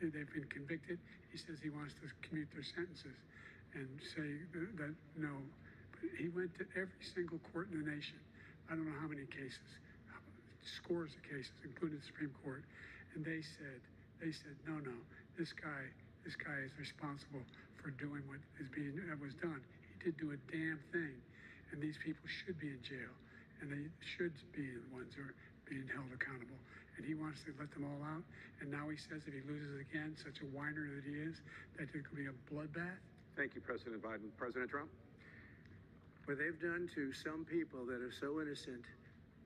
They've been convicted. He says he wants to commute their sentences and say that no. But he went to every single court in the nation. I don't know how many cases, scores of cases, including the Supreme Court, and they said, no, this guy is responsible for doing what was done. He did do a damn thing, and these people should be in jail, and they should be the ones who are being held accountable. And he wants to let them all out, and now he says if he loses again, such a whiner that he is, that there could be a bloodbath. Thank you, President Biden. President Trump? What they've done to some people that are so innocent,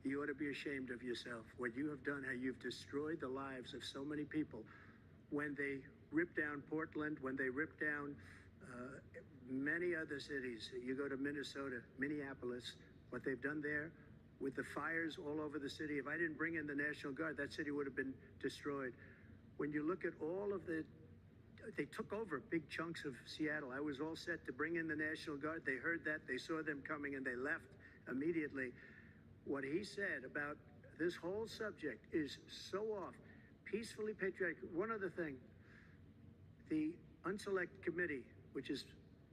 you ought to be ashamed of yourself. What you have done, how you've destroyed the lives of so many people. When they ripped down Portland, when they ripped down many other cities, you go to Minnesota, Minneapolis, what they've done there with the fires all over the city. If I didn't bring in the National Guard, that city would have been destroyed. When you look at all of they took over big chunks of Seattle. I was all set to bring in the National Guard. They heard that, they saw them coming, and they left immediately. What he said about this whole subject is so off. Peacefully patriotic. One other thing, the Unselect Committee, which is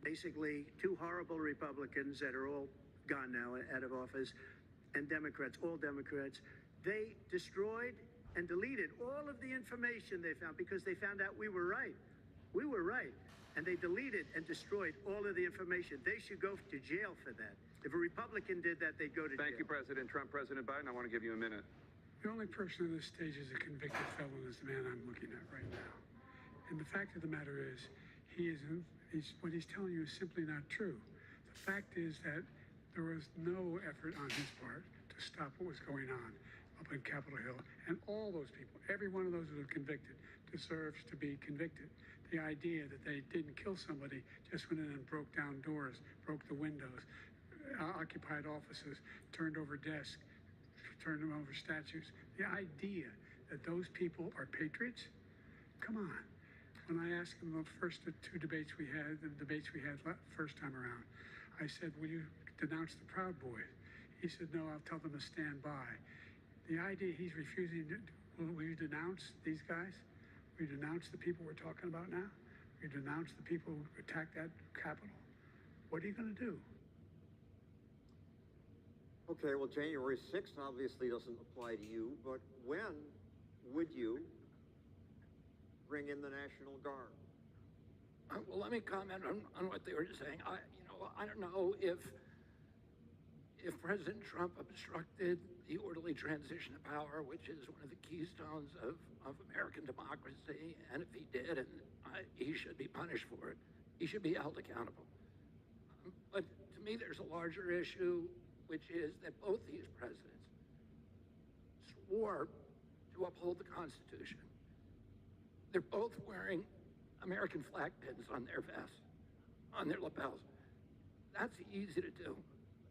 basically two horrible Republicans that are all gone now out of office, and Democrats, all Democrats, they destroyed and deleted all of the information they found because they found out we were right. We were right. And they deleted and destroyed all of the information. They should go to jail for that. If a Republican did that, they'd go to jail. Thank you, President Trump. President Biden, I want to give you a minute. The only person on this stage is a convicted felon is the man I'm looking at right now. And the fact of the matter is, what he's telling you is simply not true. The fact is that there was no effort on his part to stop what was going on up in Capitol Hill. And all those people, every one of those who were convicted, deserves to be convicted. The idea that they didn't kill somebody, just went in and broke down doors, broke the windows, occupied offices, turned over desks, turned them over statues. The idea that those people are patriots? Come on. When I asked him the first two debates we had, first time around, I said, will you denounce the Proud Boys? He said, no, I'll tell them to stand by. The idea he's refusing to, will you denounce these guys? Will you denounce the people we're talking about now? Will you denounce the people who attacked that Capitol? What are you going to do? Okay, well, January 6th obviously doesn't apply to you, but when would you bring in the National Guard? Well, let me comment on what they were saying. I don't know if President Trump obstructed the orderly transition of power, which is one of the keystones of American democracy, and if he did, and he should be punished for it. He should be held accountable. But to me, there's a larger issue, which is that both these presidents swore to uphold the Constitution. They're both wearing American flag pins on their vests, on their lapels. That's easy to do.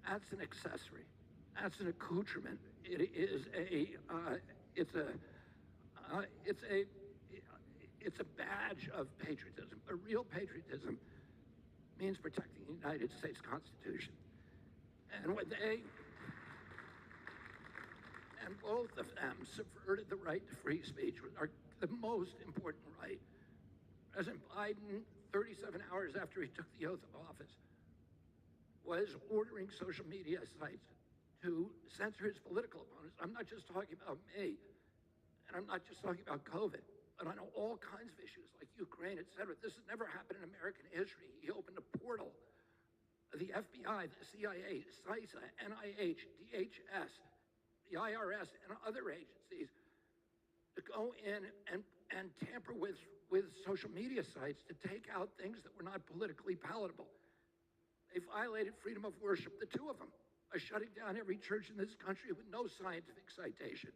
That's an accessory. That's an accoutrement. It is it's a badge of patriotism. A real patriotism means protecting the United States Constitution. And when and both of them subverted the right to free speech, the most important right. President Biden, 37 hours after he took the oath of office, was ordering social media sites to censor his political opponents. I'm not just talking about me, and I'm not just talking about COVID, but on all kinds of issues like Ukraine, et cetera. This has never happened in American history. He opened a portal. The FBI, the CIA, CISA, NIH, DHS, the IRS, and other agencies to go in and tamper with social media sites to take out things that were not politically palatable. They violated freedom of worship, the two of them, by shutting down every church in this country with no scientific citation.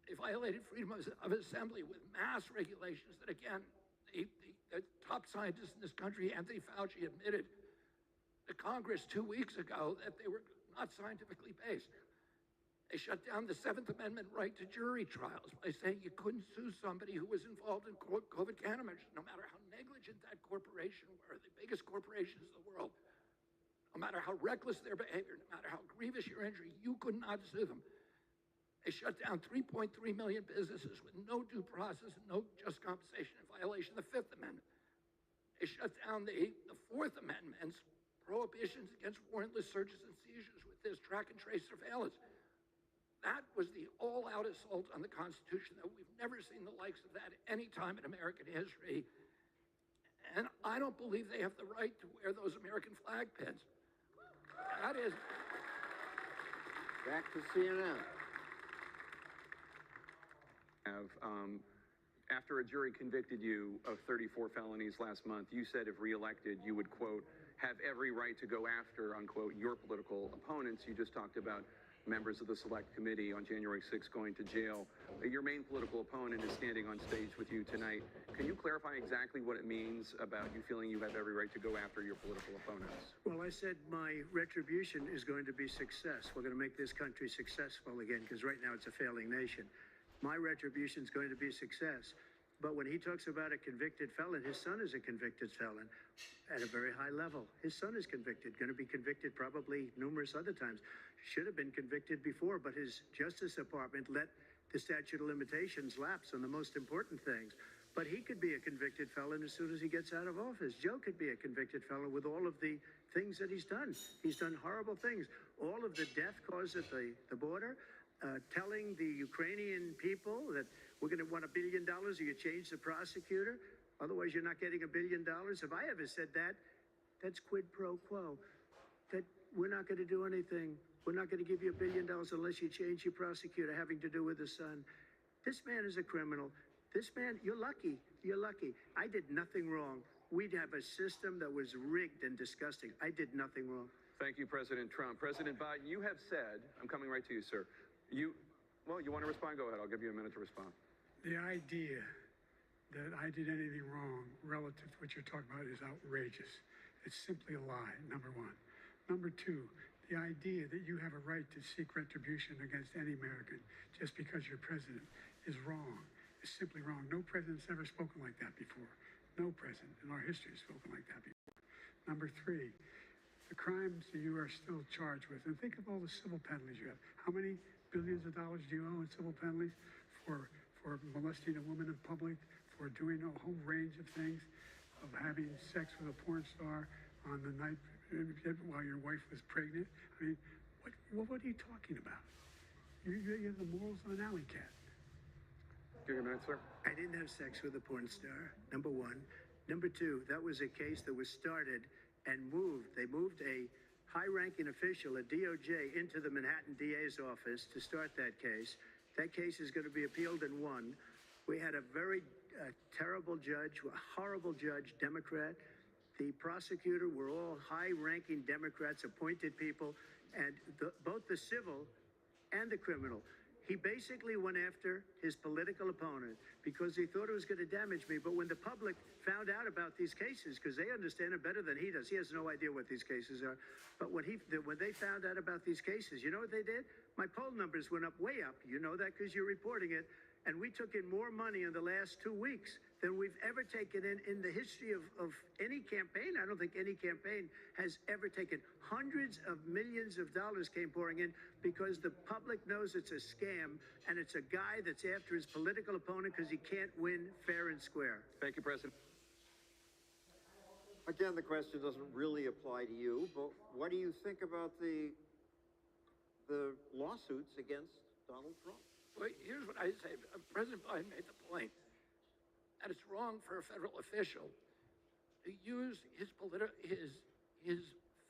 They violated freedom of assembly with mass regulations that, again, the top scientists in this country, Anthony Fauci, admitted to Congress 2 weeks ago that they were not scientifically based. They shut down the Seventh Amendment right to jury trials by saying you couldn't sue somebody who was involved in COVID countermeasures, no matter how negligent that corporation were, the biggest corporations in the world. No matter how reckless their behavior, no matter how grievous your injury, you could not sue them. They shut down 3.3 million businesses with no due process and no just compensation in violation of the Fifth Amendment. They shut down the Fourth Amendment's prohibitions against warrantless searches and seizures with this track and trace surveillance. That was the all-out assault on the Constitution that we've never seen the likes of that at any time in American history. And I don't believe they have the right to wear those American flag pins. That is... Back to CNN. After a jury convicted you of 34 felonies last month, you said if reelected, you would, quote, have every right to go after, unquote, your political opponents. You just talked about members of the Select Committee on January 6th going to jail. Your main political opponent is standing on stage with you tonight. Can you clarify exactly what it means about you feeling you have every right to go after your political opponents? Well, I said my retribution is going to be success. We're going to make this country successful again, because right now it's a failing nation. My retribution is going to be success. But when he talks about a convicted felon, his son is a convicted felon at a very high level. His son is convicted, going to be convicted probably numerous other times. Should have been convicted before, but his Justice Department let the statute of limitations lapse on the most important things. But he could be a convicted felon as soon as he gets out of office. Joe could be a convicted felon with all of the things that he's done. He's done horrible things. All of the death caused at the border, telling the Ukrainian people that we're going to want $1 billion or you change the prosecutor. Otherwise, you're not getting $1 billion. If I ever said that, that's quid pro quo. That we're not going to do anything. We're not going to give you $1 billion unless you change your prosecutor, having to do with the son. This man is a criminal. This man, you're lucky. You're lucky. I did nothing wrong. We'd have a system that was rigged and disgusting. I did nothing wrong. Thank you, President Trump. President Biden, you have said, I'm coming right to you, sir. You want to respond? Go ahead. I'll give you a minute to respond. The idea that I did anything wrong relative to what you're talking about is outrageous. It's simply a lie, number one. Number two, the idea that you have a right to seek retribution against any American just because you're president is wrong. It's simply wrong. No president's ever spoken like that before. No president in our history has spoken like that before. Number three, the crimes that you are still charged with, and think of all the civil penalties you have. How many billions of dollars do you owe in civil penalties for molesting a woman in public, for doing a whole range of things, of having sex with a porn star on the night while your wife was pregnant? I mean, what are you talking about? You have the morals of an alley cat. Give your minute, sir. I didn't have sex with a porn star, number one. Number two, that was a case that was started and moved. They moved a high-ranking official at DOJ into the Manhattan DA's office to start that case. That case is going to be appealed and won. We had a very terrible judge, a horrible judge, Democrat. The prosecutor were all high-ranking Democrats, appointed people, and both the civil and the criminal. He basically went after his political opponent because he thought it was going to damage me. But when the public found out about these cases, because they understand it better than he does, he has no idea what these cases are. But when they found out about these cases, you know what they did? My poll numbers went up, way up. You know that because you're reporting it. And we took in more money in the last 2 weeks than we've ever taken in the history of any campaign. I don't think any campaign has ever taken. Hundreds of millions of dollars came pouring in because the public knows it's a scam and it's a guy that's after his political opponent because he can't win fair and square. Thank you, President. Again, the question doesn't really apply to you, but what do you think about the lawsuits against Donald Trump? Well, here's what I say. President Biden made the point that it's wrong for a federal official to use his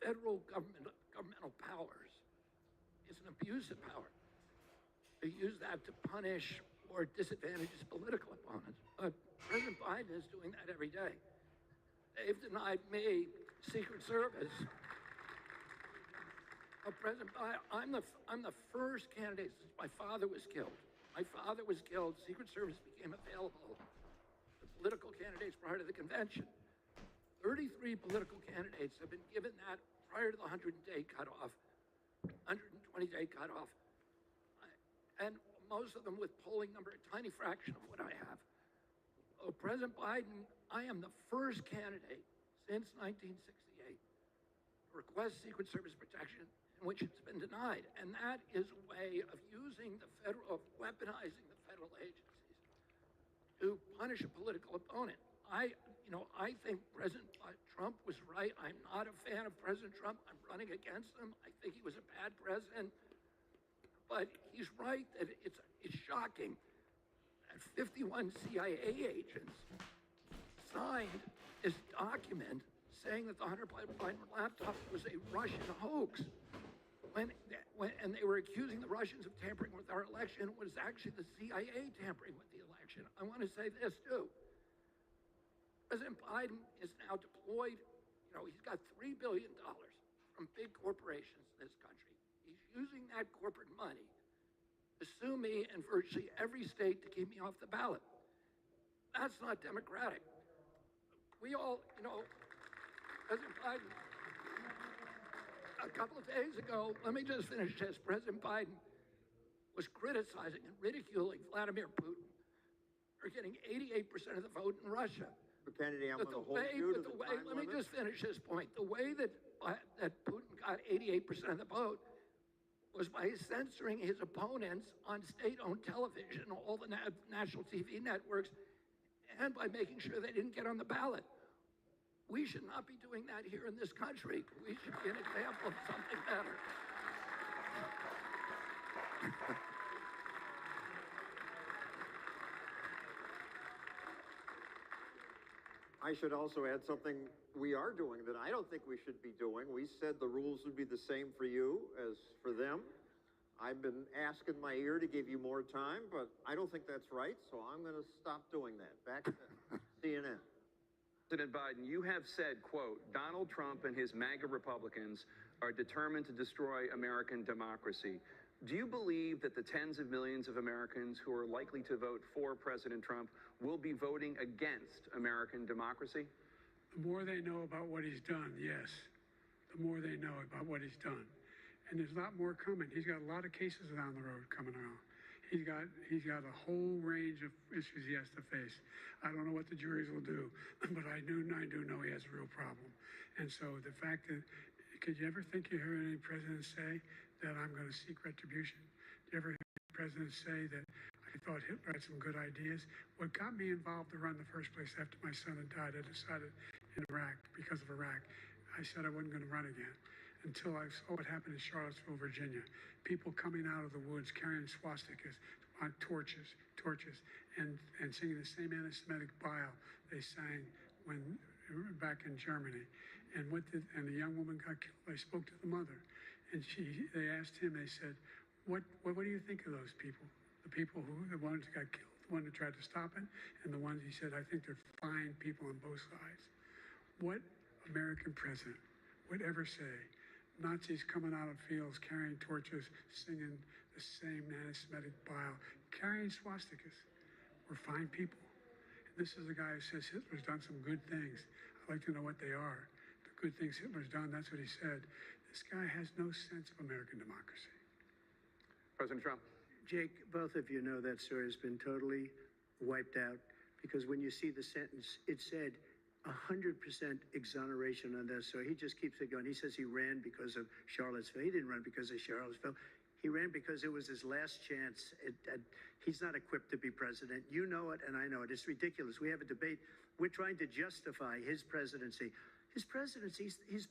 federal governmental powers. It's an abuse of power to use that to punish or disadvantage his political opponents. But President Biden is doing that every day. They've denied me Secret Service. President Biden, I'm the first candidate since my father was killed. My father was killed. Secret Service became available to political candidates prior to the convention. 33 political candidates have been given that prior to the 100-day cutoff, 120-day cutoff, and most of them with polling number a tiny fraction of what I have. President Biden, I am the first candidate since 1968 to request Secret Service protection in which it's been denied. And that is a way of using weaponizing the federal agencies to punish a political opponent. I think President Trump was right. I'm not a fan of President Trump. I'm running against him. I think he was a bad president. But he's right that it's shocking that 51 CIA agents signed this document saying that the Hunter Biden laptop was a Russian hoax. And they were accusing the Russians of tampering with our election. It was actually the CIA tampering with the election. I want to say this too. President Biden is now deployed, he's got $3 billion from big corporations in this country. He's using that corporate money to sue me in virtually every state to keep me off the ballot. That's not democratic. We all, President Biden, a couple of days ago, let me just finish this. President Biden was criticizing and ridiculing Vladimir Putin for getting 88% of the vote in Russia. But Kennedy, I'm going to hold you to the time Let me limit. just finish this point. The way that Putin got 88% of the vote was by censoring his opponents on state-owned television, all the national TV networks, and by making sure they didn't get on the ballot. We should not be doing that here in this country. We should be an example of something better. I should also add something we are doing that I don't think we should be doing. We said the rules would be the same for you as for them. I've been asking my ear to give you more time, but I don't think that's right, so I'm going to stop doing that. Back to CNN. President Biden, you have said, quote, Donald Trump and his MAGA Republicans are determined to destroy American democracy. Do you believe that the tens of millions of Americans who are likely to vote for President Trump will be voting against American democracy? The more they know about what he's done, yes. The more they know about what he's done. And there's a lot more coming. He's got a lot of cases down the road coming around. He's got a whole range of issues he has to face. I don't know what the juries will do, but I do know he has a real problem. And so the fact that, could you ever think you heard any president say that I'm going to seek retribution? Did you ever hear any president say that I thought Hitler had some good ideas? What got me involved to run in the first place after my son had died, I decided in Iraq, because of Iraq, I said I wasn't going to run again until I saw what happened in Charlottesville, Virginia. People coming out of the woods carrying swastikas on torches, and singing the same anti-Semitic bile they sang when back in Germany. And the young woman got killed. I spoke to the mother, and they asked him. They said, "What do you think of those people? The people the ones that got killed, the one that tried to stop it, and the ones," he said, "I think they're fine people on both sides." What American president would ever say Nazis coming out of fields carrying torches, singing the same anti-Semitic bile, carrying swastikas. We're fine people. And this is a guy who says Hitler's done some good things. I'd like to know what they are. The good things Hitler's done, that's what he said. This guy has no sense of American democracy. President Trump. Jake, both of you know that story has been totally wiped out because when you see the sentence, it said 100% exoneration on this. So he just keeps it going. He says he ran because of Charlottesville. He didn't run because of Charlottesville. He ran because it was his last chance. He's not equipped to be president. You know it, and I know it. It's ridiculous. We have a debate. We're trying to justify his presidency. His presidency, he's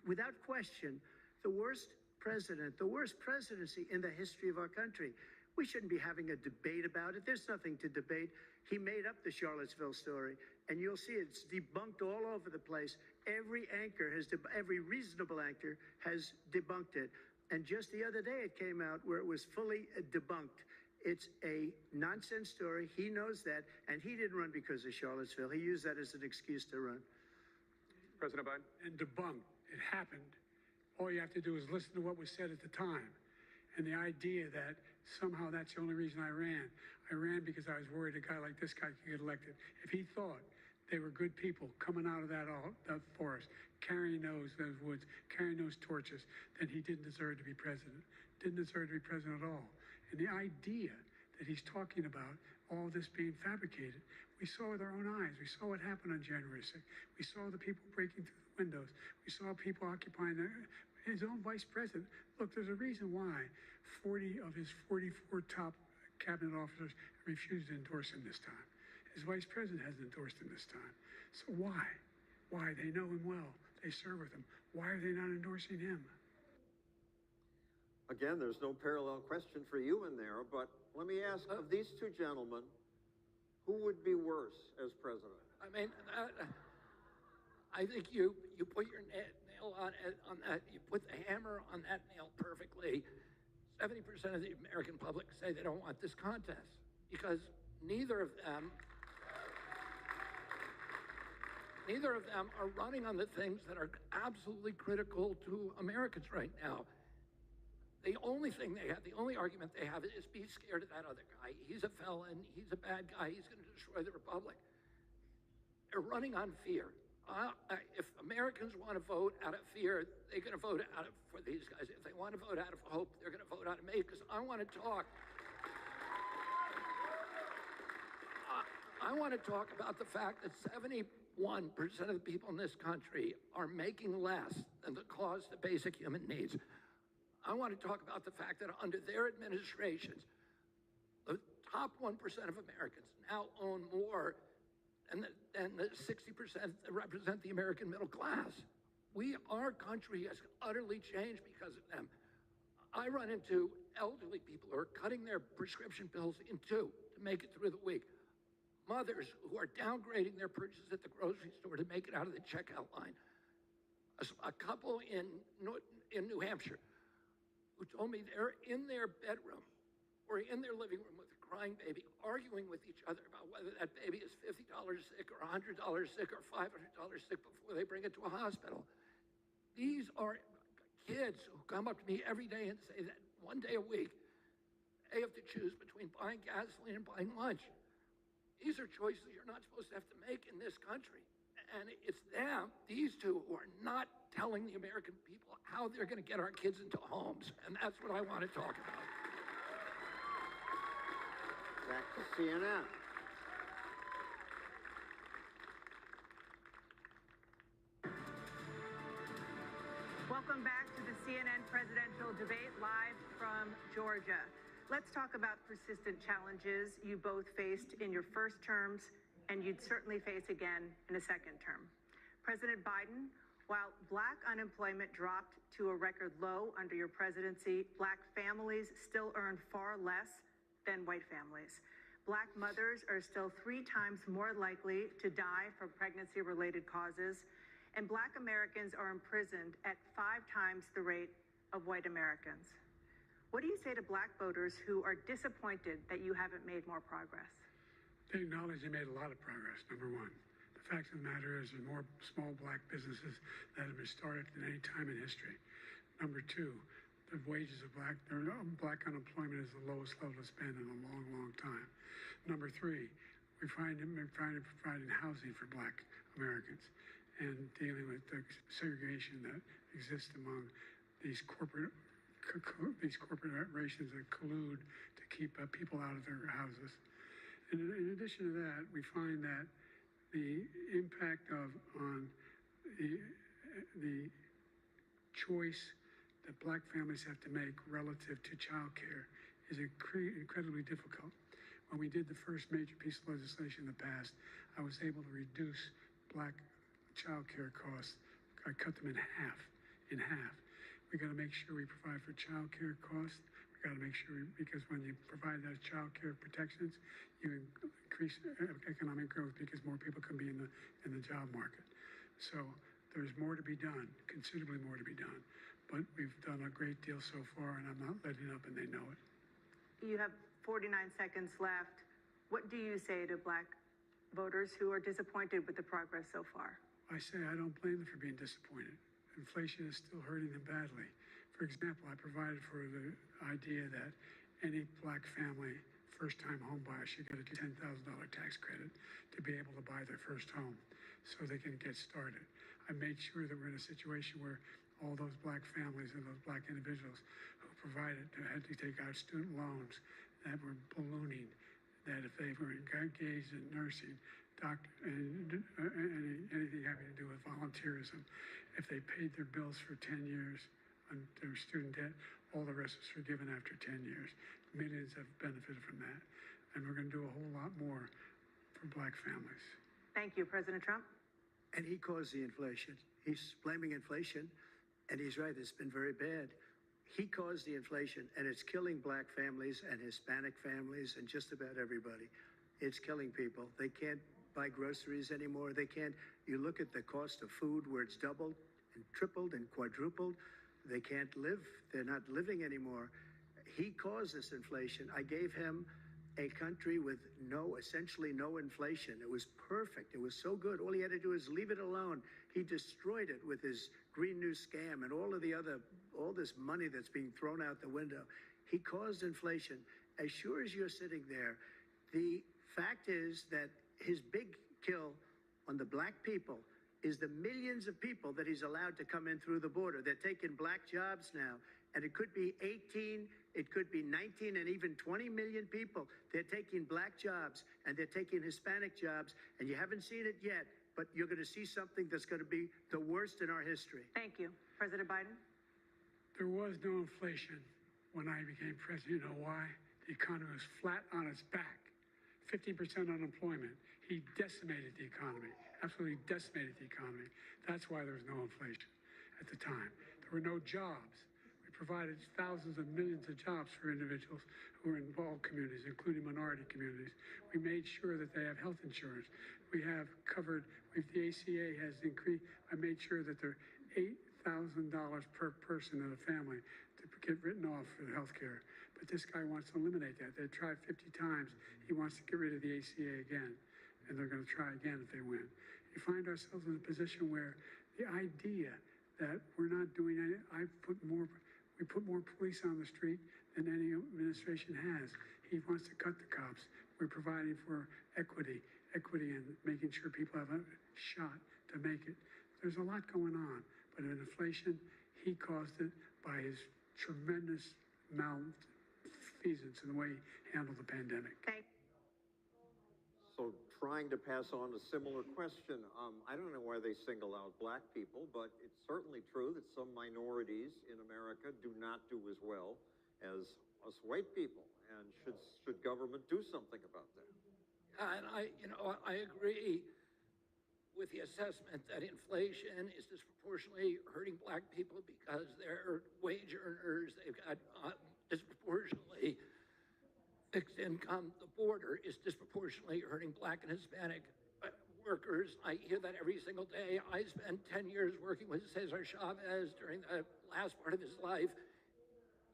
without question the worst president, the worst presidency in the history of our country. We shouldn't be having a debate about it. There's nothing to debate. He made up the Charlottesville story, and you'll see it's debunked all over the place. Every anchor every reasonable anchor has debunked it. And just the other day, it came out where it was fully debunked. It's a nonsense story. He knows that, and he didn't run because of Charlottesville. He used that as an excuse to run. President Biden. And debunked. It happened. All you have to do is listen to what was said at the time. And the idea that somehow that's the only reason I ran. I ran because I was worried a guy like this guy could get elected. If he thought they were good people coming out of that forest, carrying those woods, carrying those torches, then he didn't deserve to be president. Didn't deserve to be president at all. And the idea that he's talking about all this being fabricated, we saw with our own eyes. We saw what happened on January 6th. We saw the people breaking through the windows. We saw people occupying his own vice president. Look, there's a reason why 40 of his 44 top cabinet officers refused to endorse him this time. His vice president hasn't endorsed him this time. So why? Why? They know him well. They serve with him. Why are they not endorsing him? Again, there's no parallel question for you in there, but let me ask, of these two gentlemen, who would be worse as president? I mean, I think you put your nail on that. You put the hammer on that nail perfectly. 70% of the American public say they don't want this contest because neither of them are running on the things that are absolutely critical to Americans right now. The only thing they have, the only argument they have is be scared of that other guy. He's a felon. He's a bad guy. He's going to destroy the republic. They're running on fear. If Americans want to vote out of fear, they're going to vote for these guys. If they want to vote out of hope, they're going to vote out of me because I want to talk. I want to talk about the fact that 71% of the people in this country are making less than the cost of basic human needs. I want to talk about the fact that under their administrations, the top 1% of Americans now own more than the 60% that represent the American middle class. Our country has utterly changed because of them. I run into elderly people who are cutting their prescription pills in two to make it through the week. Mothers who are downgrading their purchases at the grocery store to make it out of the checkout line. A couple in New Hampshire who told me they're in their bedroom or in their living room with a crying baby, arguing with each other about whether that baby is $50 sick or $100 sick or $500 sick before they bring it to a hospital. These are kids who come up to me every day and say that one day a week, they have to choose between buying gasoline and buying lunch. These are choices you're not supposed to have to make in this country. And it's them, these two, who are not telling the American people how they're going to get our kids into homes. And that's what I want to talk about. Back to CNN. Welcome back to the CNN presidential debate live from Georgia. Let's talk about persistent challenges you both faced in your first terms and you'd certainly face again in a second term. President Biden, while Black unemployment dropped to a record low under your presidency, Black families still earn far less than white families. Black mothers are still 3 times more likely to die from pregnancy-related causes, and Black Americans are imprisoned at 5 times the rate of white Americans. What do you say to Black voters who are disappointed that you haven't made more progress? They acknowledge they made a lot of progress, number one. The fact of the matter is there's more small Black businesses that have been started than any time in history. Number two, the wages of black unemployment is the lowest level it's been in a long, long time. Number three, we're trying to provide housing for black Americans and dealing with the segregation that exists among these corporations that collude to keep people out of their houses. And in addition to that, we find that the impact on the choice that black families have to make relative to childcare is incredibly difficult. When we did the first major piece of legislation in the past, I was able to reduce black childcare costs. I cut them in half. We got to make sure we provide for childcare costs. We got to make sure because when you provide those childcare protections, you increase economic growth because more people can be in the job market. So there's more to be done, considerably more to be done. But we've done a great deal so far, and I'm not letting up, and they know it. You have 49 seconds left. What do you say to black voters who are disappointed with the progress so far? I say I don't blame them for being disappointed. Inflation is still hurting them badly. For example, I provided for the idea that any black family, first-time home buyer should get a $10,000 tax credit to be able to buy their first home so they can get started. I made sure that we're in a situation where all those black families and those black individuals who had to take out student loans that were ballooning, that if they were engaged in nursing, anything having to do with volunteerism, if they paid their bills for 10 years on their student debt, all the rest is forgiven after 10 years. Millions have benefited from that. And we're going to do a whole lot more for black families. Thank you, President Trump. And he caused the inflation. He's blaming inflation, and he's right, it's been very bad. He caused the inflation, and it's killing black families and Hispanic families and just about everybody. It's killing people. They can't buy groceries anymore. They can't. You look at the cost of food where it's doubled and tripled and quadrupled. They can't live. They're not living anymore. He caused this inflation. I gave him a country with essentially no inflation. It was perfect. It was so good. All he had to do is leave it alone. He destroyed it with his Green New Scam and all this money that's being thrown out the window. He caused inflation. As sure as you're sitting there, the fact is that his big kill on the black people is the millions of people that he's allowed to come in through the border. They're taking black jobs now, and it could be 18, it could be 19, and even 20 million people. They're taking black jobs, and they're taking Hispanic jobs, and you haven't seen it yet, but you're going to see something that's going to be the worst in our history. Thank you. President Biden? There was no inflation when I became president. You know why? The economy was flat on its back. 50% unemployment. He decimated the economy, absolutely decimated the economy. That's why there was no inflation at the time. There were no jobs. We provided thousands of millions of jobs for individuals who were in all communities, including minority communities. We made sure that they have health insurance. We have covered, the ACA has increased. I made sure that there are $8,000 per person in a family to get written off for health care. But this guy wants to eliminate that. They tried 50 times. He wants to get rid of the ACA again, and they're going to try again if they win. You find ourselves in a position where the idea that we're not doing any, we put more police on the street than any administration has. He wants to cut the cops. We're providing for equity and making sure people have a shot to make it. There's a lot going on, but in inflation, he caused it by his tremendous malfeasance in the way he handled the pandemic. So trying to pass on a similar question, I don't know why they single out black people, but it's certainly true that some minorities in America do not do as well as us white people. And should government do something about that? And I agree with the assessment that inflation is disproportionately hurting black people because they're wage earners. They've got disproportionately fixed income. The border is disproportionately hurting black and Hispanic workers. I hear that every single day. I spent 10 years working with Cesar Chavez during the last part of his life.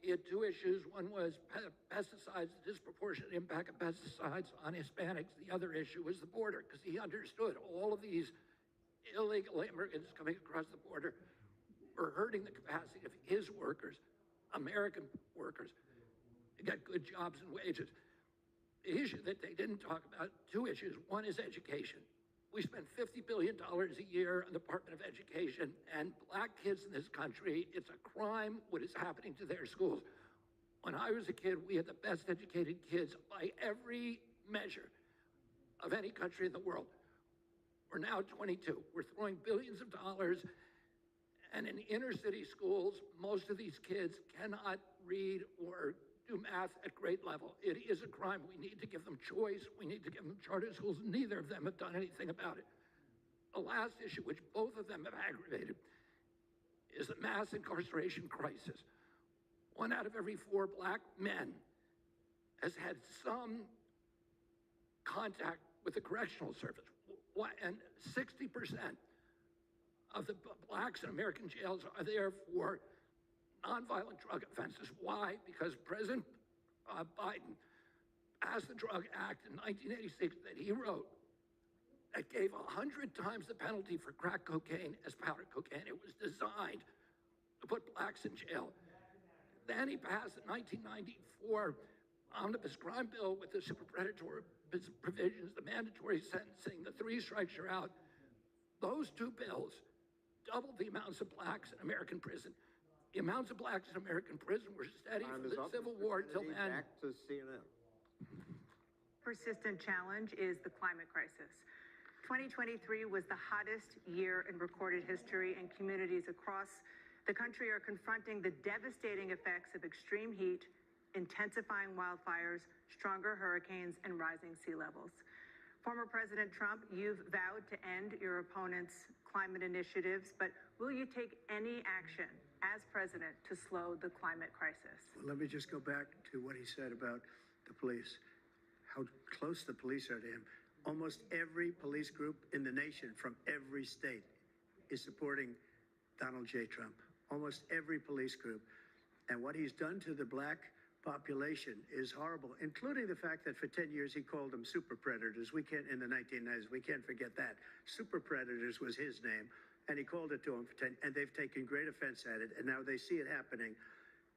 He had two issues. One was pesticides, the disproportionate impact of pesticides on Hispanics. The other issue was the border, because he understood all of these illegal immigrants coming across the border were hurting the capacity of his workers. American workers to get good jobs and wages. The issue that they didn't talk about, two issues. One is education. We spend $50 billion a year on the Department of Education, and black kids in this country, it's a crime what is happening to their schools. When I was a kid, we had the best educated kids by every measure of any country in the world. We're now 22. We're throwing billions of dollars, and in inner city schools, most of these kids cannot read or do math at grade level. It is a crime. We need to give them choice. We need to give them charter schools. Neither of them have done anything about it. The last issue, which both of them have aggravated, is the mass incarceration crisis. 1 out of every 4 black men has had some contact with the correctional service. And 60% of the blacks in American jails are there for nonviolent drug offenses. Why? Because President Biden passed the Drug Act in 1986 that he wrote that gave 100 times the penalty for crack cocaine as powder cocaine. It was designed to put blacks in jail. Then he passed in 1994 omnibus crime bill with the super predatory provisions, the mandatory sentencing, the 3 strikes you're out. Those 2 bills doubled the amounts of blacks in American prison. The amounts of blacks in American prison were steady from the Civil War till then. Back to CNN. Persistent challenge is the climate crisis. 2023 was the hottest year in recorded history, and communities across the country are confronting the devastating effects of extreme heat, intensifying wildfires, stronger hurricanes, and rising sea levels. Former President Trump, you've vowed to end your opponent's climate initiatives, but will you take any action as president to slow the climate crisis? Well, let me just go back to what he said about the police, how close the police are to him. Almost every police group in the nation from every state is supporting Donald J. Trump. Almost every police group. And what he's done to the black population is horrible, including the fact that for 10 years he called them super predators. We can't, in the 1990s, we can't forget that. Super predators was his name, and he called it to them for 10, and they've taken great offense at it, and now they see it happening.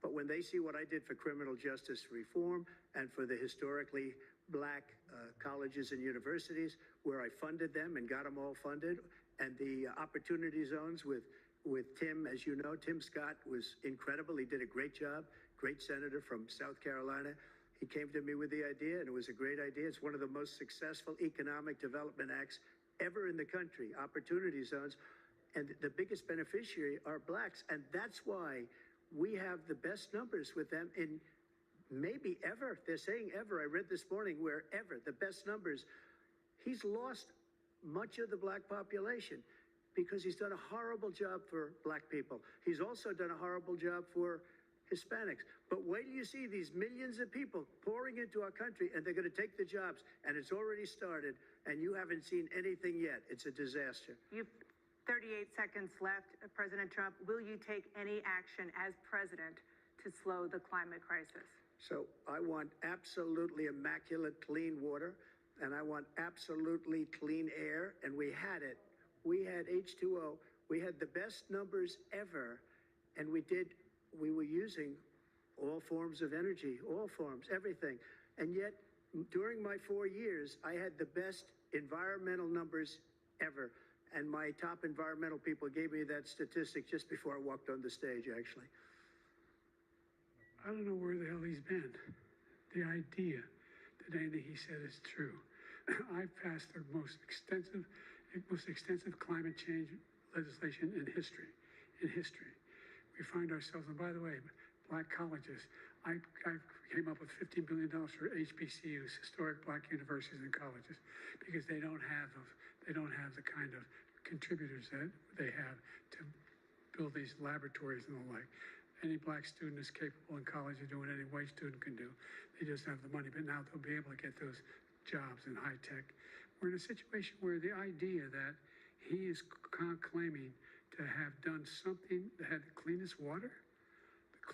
But when they see what I did for criminal justice reform and for the historically black colleges and universities, where I funded them and got them all funded, and the opportunity zones with Tim, as you know, Tim Scott was incredible. He did a great job. Great senator from South Carolina. He came to me with the idea, and it was a great idea. It's one of the most successful economic development acts ever in the country, opportunity zones. And the biggest beneficiary are blacks. And that's why we have the best numbers with them in maybe ever. They're saying ever. I read this morning where ever, the best numbers. He's lost much of the black population because he's done a horrible job for black people. He's also done a horrible job for Hispanics. But wait till you see these millions of people pouring into our country, and they're going to take the jobs, and it's already started, and you haven't seen anything yet. It's a disaster. You've 38 seconds left. President Trump, will you take any action as president to slow the climate crisis? So I want absolutely immaculate clean water, and I want absolutely clean air, and we had it. We had H2O. We had the best numbers ever, and we were using all forms of energy, all forms, everything. And yet, during my 4 years, I had the best environmental numbers ever. And my top environmental people gave me that statistic just before I walked on the stage, actually. I don't know where the hell he's been. The idea that anything he said is true. I passed the most extensive climate change legislation in history. We find ourselves, and by the way, black colleges, I came up with $15 billion for HBCUs, historic black universities and colleges, because they don't have the kind of contributors that they have to build these laboratories and the like. Any black student is capable in college of doing what any white student can do. They just have the money, but now they'll be able to get those jobs in high tech. We're in a situation where the idea that he is claiming to have done something that had the cleanest water,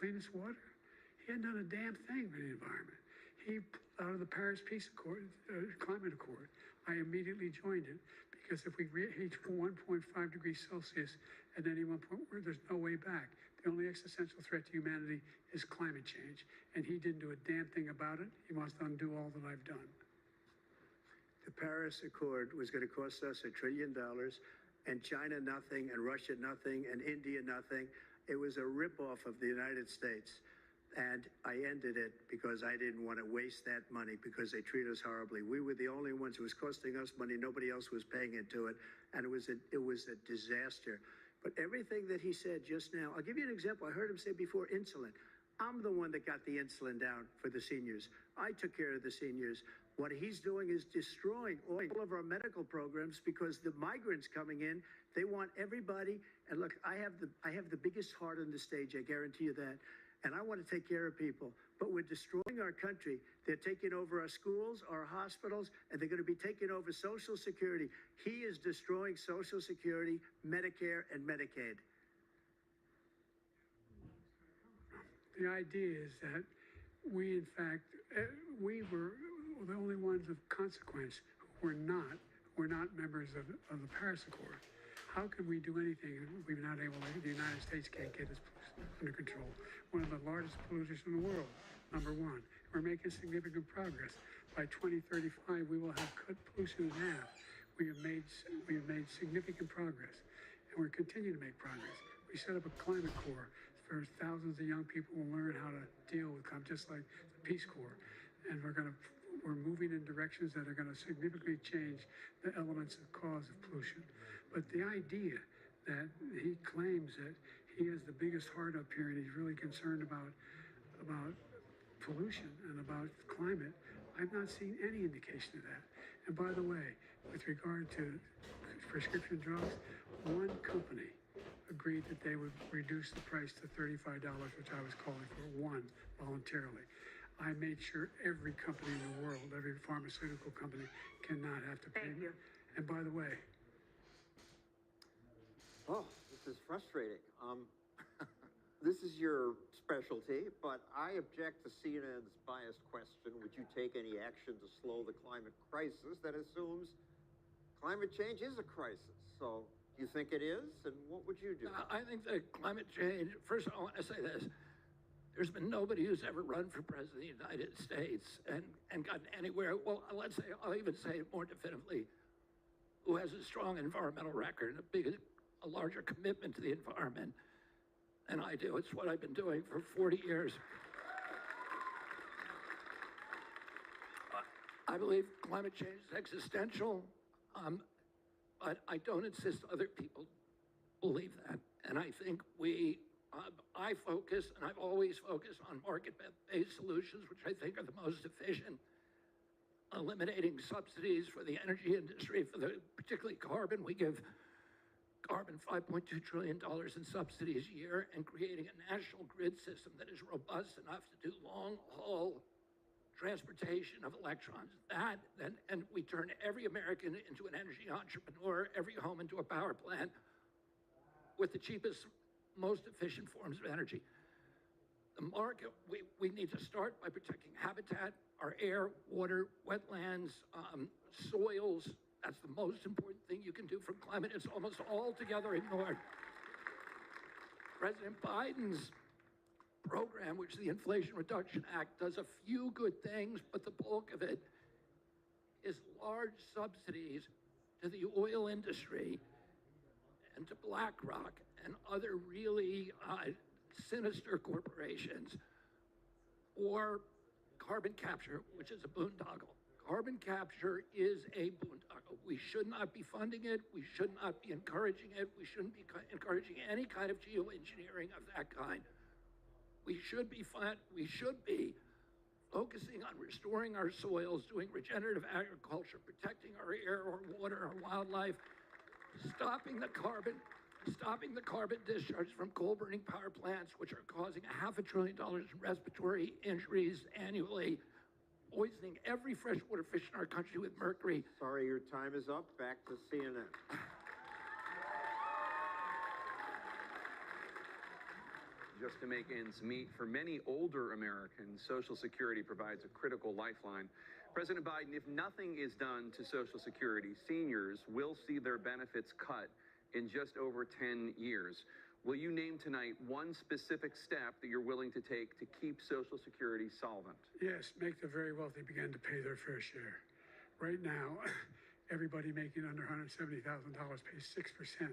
he hadn't done a damn thing for the environment. He pulled out of the Paris Peace Accord, Climate Accord. I immediately joined it because if we reach 1.5 degrees Celsius at any one point, there's no way back. The only existential threat to humanity is climate change, and he didn't do a damn thing about it. He wants to undo all that I've done. The Paris Accord was going to cost us $1 trillion, and China nothing, and Russia nothing, and India nothing. It was a ripoff of the United States. And I ended it because I didn't want to waste that money because they treat us horribly. We were the only ones. It was costing us money. Nobody else was paying into it. And it was a disaster. But everything that he said just now, I'll give you an example. I heard him say before insulin. I'm the one that got the insulin down for the seniors. I took care of the seniors. What he's doing is destroying all of our medical programs because the migrants coming in, they want everybody. And look, I have the biggest heart on the stage. I guarantee you that. And I want to take care of people. But we're destroying our country. They're taking over our schools, our hospitals, and they're going to be taking over Social Security. He is destroying Social Security, Medicare, and Medicaid. The idea is that we, in fact, we were the only ones of consequence who were not members of the Paris Accord. How can we do anything if we're not able to? The United States can't get us under control. One of the largest polluters in the world, number one. We're making significant progress. By 2035, we will have cut pollution in half. We have made significant progress, and we're continuing to make progress. We set up a climate corps where thousands of young people will learn how to deal with climate, just like the Peace Corps. And we're moving in directions that are going to significantly change the elements that cause of pollution. But the idea that he claims that he has the biggest heart up here and he's really concerned about pollution and about climate, I've not seen any indication of that. And by the way, with regard to prescription drugs, one company agreed that they would reduce the price to $35, which I was calling for, one, voluntarily. I made sure every company in the world, every pharmaceutical company, cannot have to pay. Thank you. And by the way, Oh, this is frustrating. This is your specialty, but I object to CNN's biased question. Would you take any action to slow the climate crisis? That assumes climate change is a crisis. So do you think it is? And what would you do? I think that climate change, first of all, I want to say this. There's been nobody who's ever run for president of the United States and gotten anywhere. Well, let's say, I'll even say it more definitively, who has a strong environmental record and a larger commitment to the environment than I do. It's what I've been doing for 40 years. I believe climate change is existential, but I don't insist other people believe that. And I think I focus, and I've always focused on market-based solutions, which I think are the most efficient, eliminating subsidies for the energy industry, particularly carbon. We give carbon $5.2 trillion in subsidies a year, and creating a national grid system that is robust enough to do long-haul transportation of electrons. And we turn every American into an energy entrepreneur, every home into a power plant with the cheapest, most efficient forms of energy. The market, we need to start by protecting habitat, our air, water, wetlands, soils. That's the most important thing you can do for climate. It's almost altogether ignored. President Biden's program, which is the Inflation Reduction Act, does a few good things, but the bulk of it is large subsidies to the oil industry and to BlackRock and other really sinister corporations, or carbon capture, which is a boondoggle. Carbon capture is a boondoggle. We should not be funding it. We should not be encouraging it. We shouldn't be encouraging any kind of geoengineering of that kind. We should be focusing on restoring our soils, doing regenerative agriculture, protecting our air, our water, our wildlife, stopping the carbon discharge from coal-burning power plants, which are causing $500 billion in respiratory injuries annually, poisoning every freshwater fish in our country with mercury. Sorry, your time is up. Back to CNN. Just to make ends meet, for many older Americans, Social Security provides a critical lifeline. President Biden, if nothing is done to Social Security, seniors will see their benefits cut in just over 10 years. will you name tonight one specific step that you're willing to take to keep Social Security solvent? Yes, make the very wealthy begin to pay their fair share. Right now, everybody making under $170,000 pays 6%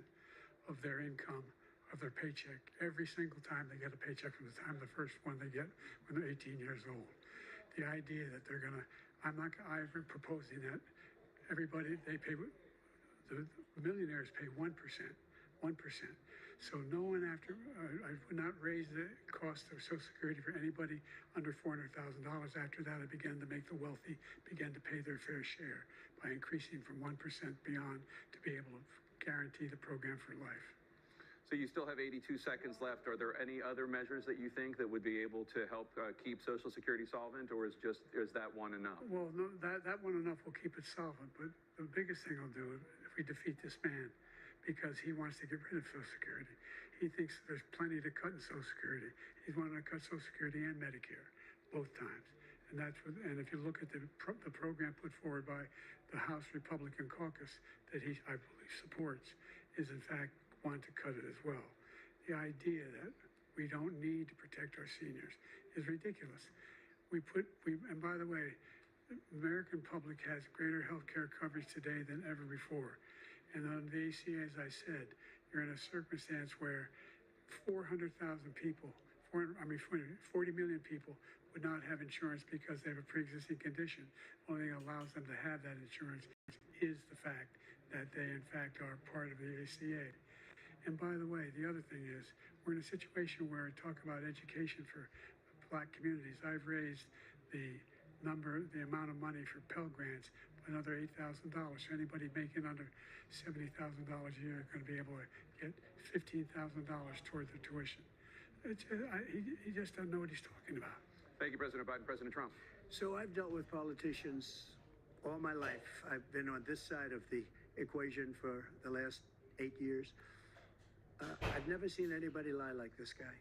of their income, of their paycheck, every single time they get a paycheck from the time the first one they get when they're 18 years old. The idea that they're gonna, I'm proposing that everybody, they pay, the millionaires pay 1%. So no one after, I would not raise the cost of Social Security for anybody under $400,000. After that, I began to make the wealthy begin to pay their fair share by increasing from 1% beyond to be able to guarantee the program for life. So you still have 82 seconds left. Are there any other measures that you think that would be able to help keep Social Security solvent, or is that one enough? Well, no, that one enough will keep it solvent, but the biggest thing I'll do if we defeat this man, because he wants to get rid of Social Security. He thinks there's plenty to cut in Social Security. He's wanting to cut Social Security and Medicare, both times. And and if you look at the program put forward by the House Republican caucus that I believe supports, is in fact want to cut it as well. The idea that we don't need to protect our seniors is ridiculous. And by the way, the American public has greater health care coverage today than ever before. And on the ACA, as I said, you're in a circumstance where 400,000 people, 40 million people would not have insurance because they have a pre-existing condition. Only thing that allows them to have that insurance is the fact that they, in fact, are part of the ACA. And by the way, the other thing is, we're in a situation where I talk about education for Black communities. I've raised the amount of money for Pell Grants by another $8,000. So anybody making under $70,000 a year is going to be able to get $15,000 toward their tuition. He just doesn't know what he's talking about. Thank you, President Biden. President Trump. So I've dealt with politicians all my life. I've been on this side of the equation for the last 8 years. I've never seen anybody lie like this guy.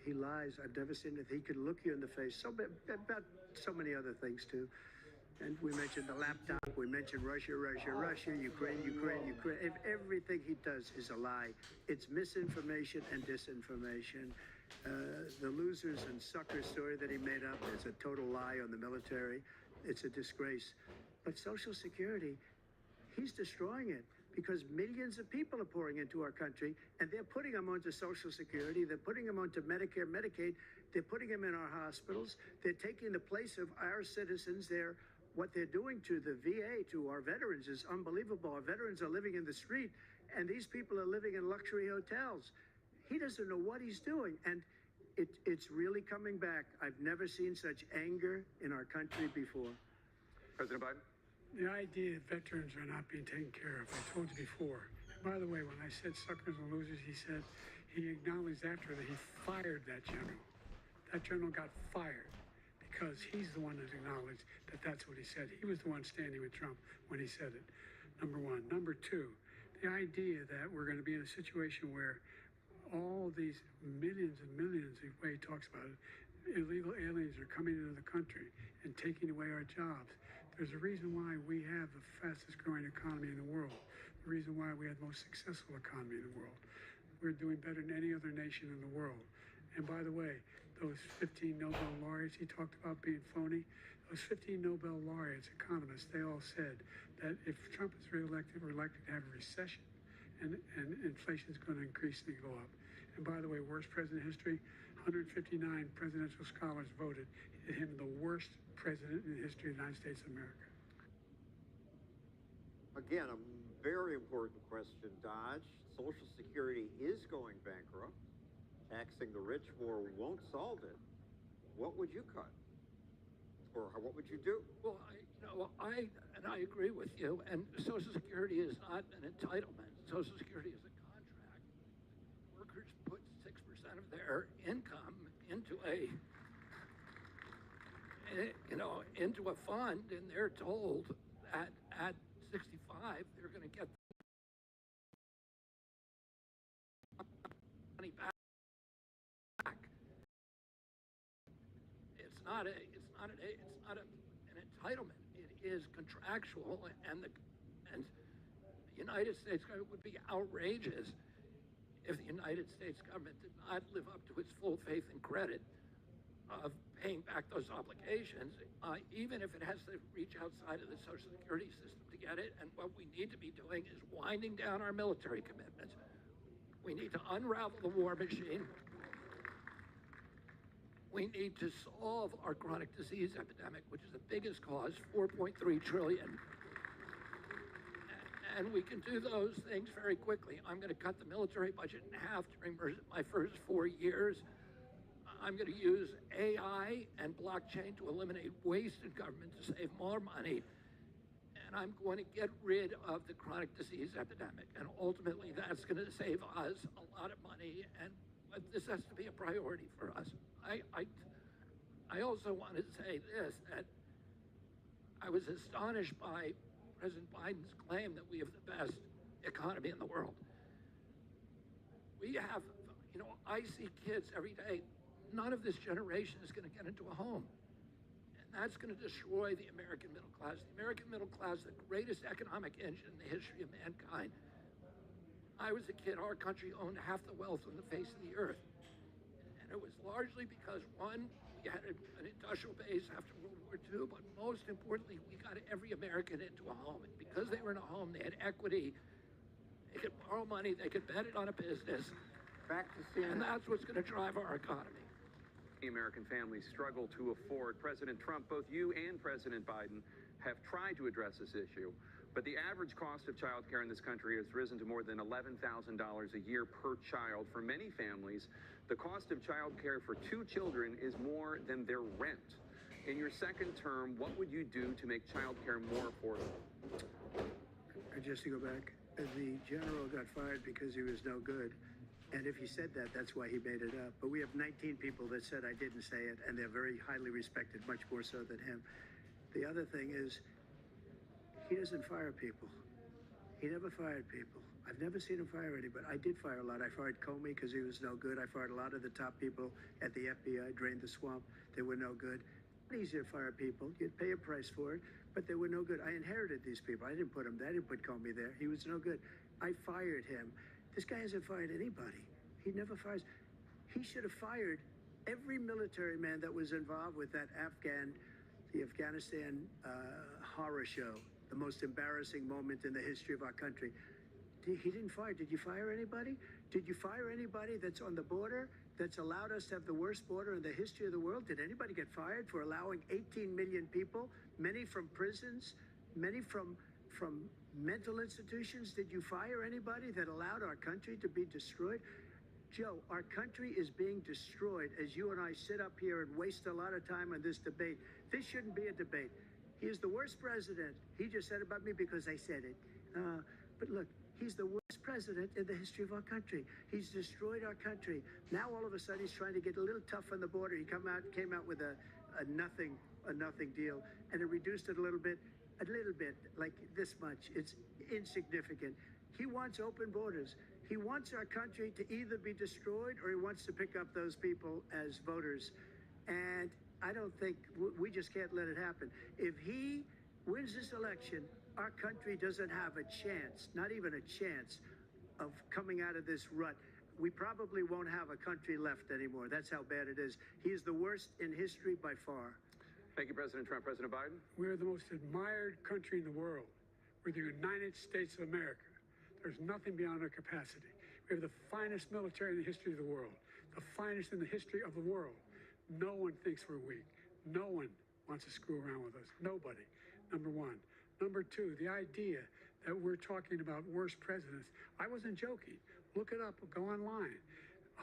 He lies. I've never seen it. He could look you in the face. About so many other things too. And we mentioned the laptop. We mentioned Russia, Ukraine. If everything he does is a lie, it's misinformation and disinformation. The losers and suckers story that he made up is a total lie on the military. It's a disgrace. But Social Security, he's destroying it, because millions of people are pouring into our country, and they're putting them onto Social Security. They're putting them onto Medicare, Medicaid. They're putting them in our hospitals. They're taking the place of our citizens. What they're doing to the VA, to our veterans, is unbelievable. Our veterans are living in the street, and these people are living in luxury hotels. He doesn't know what he's doing, and it's really coming back. I've never seen such anger in our country before. President Biden. The idea that veterans are not being taken care of, I told you before. And by the way, when I said suckers and losers, he acknowledged after that he fired that general. That general got fired because he's the one that acknowledged that that's what he said. He was the one standing with Trump when he said it, number one. Number two, the idea that we're going to be in a situation where all these millions and millions, the way he talks about it, illegal aliens are coming into the country and taking away our jobs. There's a reason why we have the fastest growing economy in the world. The reason why we have the most successful economy in the world. We're doing better than any other nation in the world. And by the way, those 15 Nobel laureates he talked about being phony, those 15 Nobel laureates, economists, they all said that if Trump is reelected, we're likely to have a recession, and inflation is going to increasingly go up. And by the way, worst president in history, 159 presidential scholars voted him the worst president in the history of the United States of America. Again, a very important question, Dodge. Social Security is going bankrupt. Taxing the rich more won't solve it. What would you cut? Or what would you do? Well, I agree with you. And Social Security is not an entitlement. Social Security is a contract. Workers put 6% of their income into a fund, and they're told that at 65 they're going to get money back. It's not an entitlement. It is contractual, and the United States would be outrageous if the United States government did not live up to its full faith and credit of paying back those obligations, even if it has to reach outside of the Social Security system to get it. And what we need to be doing is winding down our military commitments. We need to unravel the war machine. We need to solve our chronic disease epidemic, which is the biggest cause, 4.3 trillion. And we can do those things very quickly. I'm going to cut the military budget in half during my first 4 years. I'm going to use AI and blockchain to eliminate waste in government to save more money. And I'm going to get rid of the chronic disease epidemic. And ultimately, that's going to save us a lot of money. And this has to be a priority for us. I also want to say this, that I was astonished by President Biden's claim that we have the best economy in the world. We have, I see kids every day. None of this generation is going to get into a home. And that's going to destroy the American middle class. The American middle class, the greatest economic engine in the history of mankind. I was a kid, our country owned half the wealth on the face of the earth. And it was largely because, one, we had an industrial base after World War II, but most importantly, we got every American into a home. And because they were in a home, they had equity, they could borrow money, they could bet it on a business. Back to CNN. And that's what's going to drive our economy. The American families struggle to afford. President Trump, both you and President Biden have tried to address this issue, but the average cost of child care in this country has risen to more than $11,000 a year per child. For many families, the cost of child care for 2 children is more than their rent. In your second term, what would you do to make child care more affordable? Just to go back, the general got fired because he was no good. And if he said that, that's why he made it up. But we have 19 people that said I didn't say it, and they're very highly respected, much more so than him. The other thing is, he doesn't fire people. He never fired people. I've never seen him fire anybody. I did fire a lot. I fired Comey because he was no good. I fired a lot of the top people at the FBI, drained the swamp. They were no good. It's easier to fire people. You'd pay a price for it, but they were no good. I inherited these people. I didn't put them there. I didn't put Comey there. He was no good. I fired him. This guy hasn't fired anybody. He never fires. He should have fired every military man that was involved with that the Afghanistan horror show, the most embarrassing moment in the history of our country. He didn't fire. Did you fire anybody? Did you fire anybody that's on the border, that's allowed us to have the worst border in the history of the world? Did anybody get fired for allowing 18 million people, many from prisons, many from mental institutions? Did you fire anybody that allowed our country to be destroyed? Joe, our country is being destroyed as you and I sit up here and waste a lot of time on this debate. This shouldn't be a debate. He is the worst president. He just said about me because I said it. But look, he's the worst president in the history of our country. He's destroyed our country. Now all of a sudden he's trying to get a little tough on the border. He came out with a nothing deal, and it reduced it a little bit, like this much. It's insignificant. He wants open borders. He wants our country to either be destroyed or he wants to pick up those people as voters. And I don't think, we just can't let it happen. If he wins this election, our country doesn't have a chance, not even a chance, of coming out of this rut. We probably won't have a country left anymore. That's how bad it is. He is the worst in history by far. Thank you, President Trump. President Biden? We're the most admired country in the world. We're the United States of America. There's nothing beyond our capacity. We have the finest military in the history of the world, the finest in the history of the world. No one thinks we're weak. No one wants to screw around with us. Nobody, number one. Number two, the idea that we're talking about worst presidents. I wasn't joking. Look it up, go online.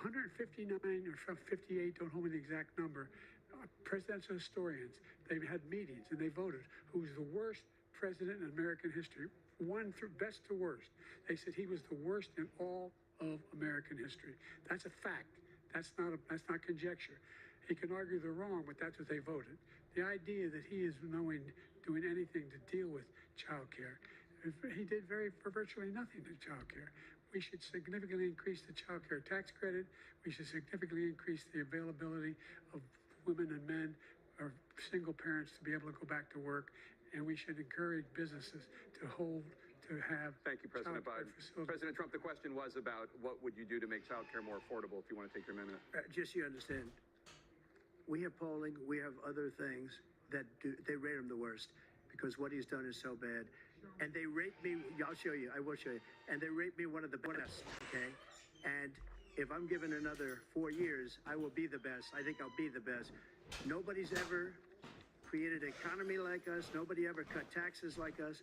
159 or 58, don't hold me the exact number, presidential historians, they've had meetings and they voted who's the worst president in American history. One through best to worst. They said he was the worst in all of American history. That's a fact. That's not conjecture. He can argue they're wrong, but that's what they voted. The idea that he is doing anything to deal with child care, he did for virtually nothing to child care. We should significantly increase the child care tax credit. We should significantly increase the availability of women and men or single parents to be able to go back to work. And we should encourage businesses to hold to have. Thank you, President childcare Biden. facilities. President Trump, the question was about what would you do to make childcare more affordable, if you want to take your minute. Just so you understand, we have polling, we have other things that they rate him the worst because what he's done is so bad. And they rate me, I'll show you, I will show you. And they rate me one of the best, okay? And if I'm given another 4 years, I will be the best. I think I'll be the best. Nobody's ever created an economy like us. Nobody ever cut taxes like us.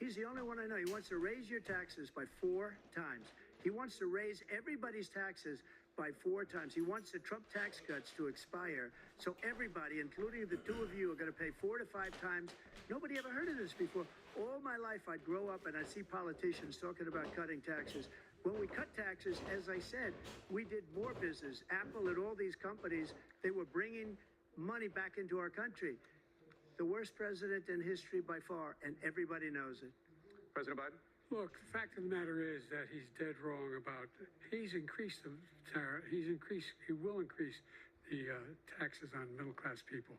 He's the only one I know. He wants to raise your taxes by 4 times. He wants to raise everybody's taxes by 4 times. He wants the Trump tax cuts to expire. So everybody, including the two of you, are going to pay 4 to 5 times. Nobody ever heard of this before. All my life, I'd grow up and I'd see politicians talking about cutting taxes. When we cut taxes, as I said, we did more business. Apple and all these companies, they were bringing money back into our country. The worst president in history by far, and everybody knows it. President Biden? Look, the fact of the matter is that he's dead wrong about, he's increased the tariff, he will increase the taxes on middle-class people.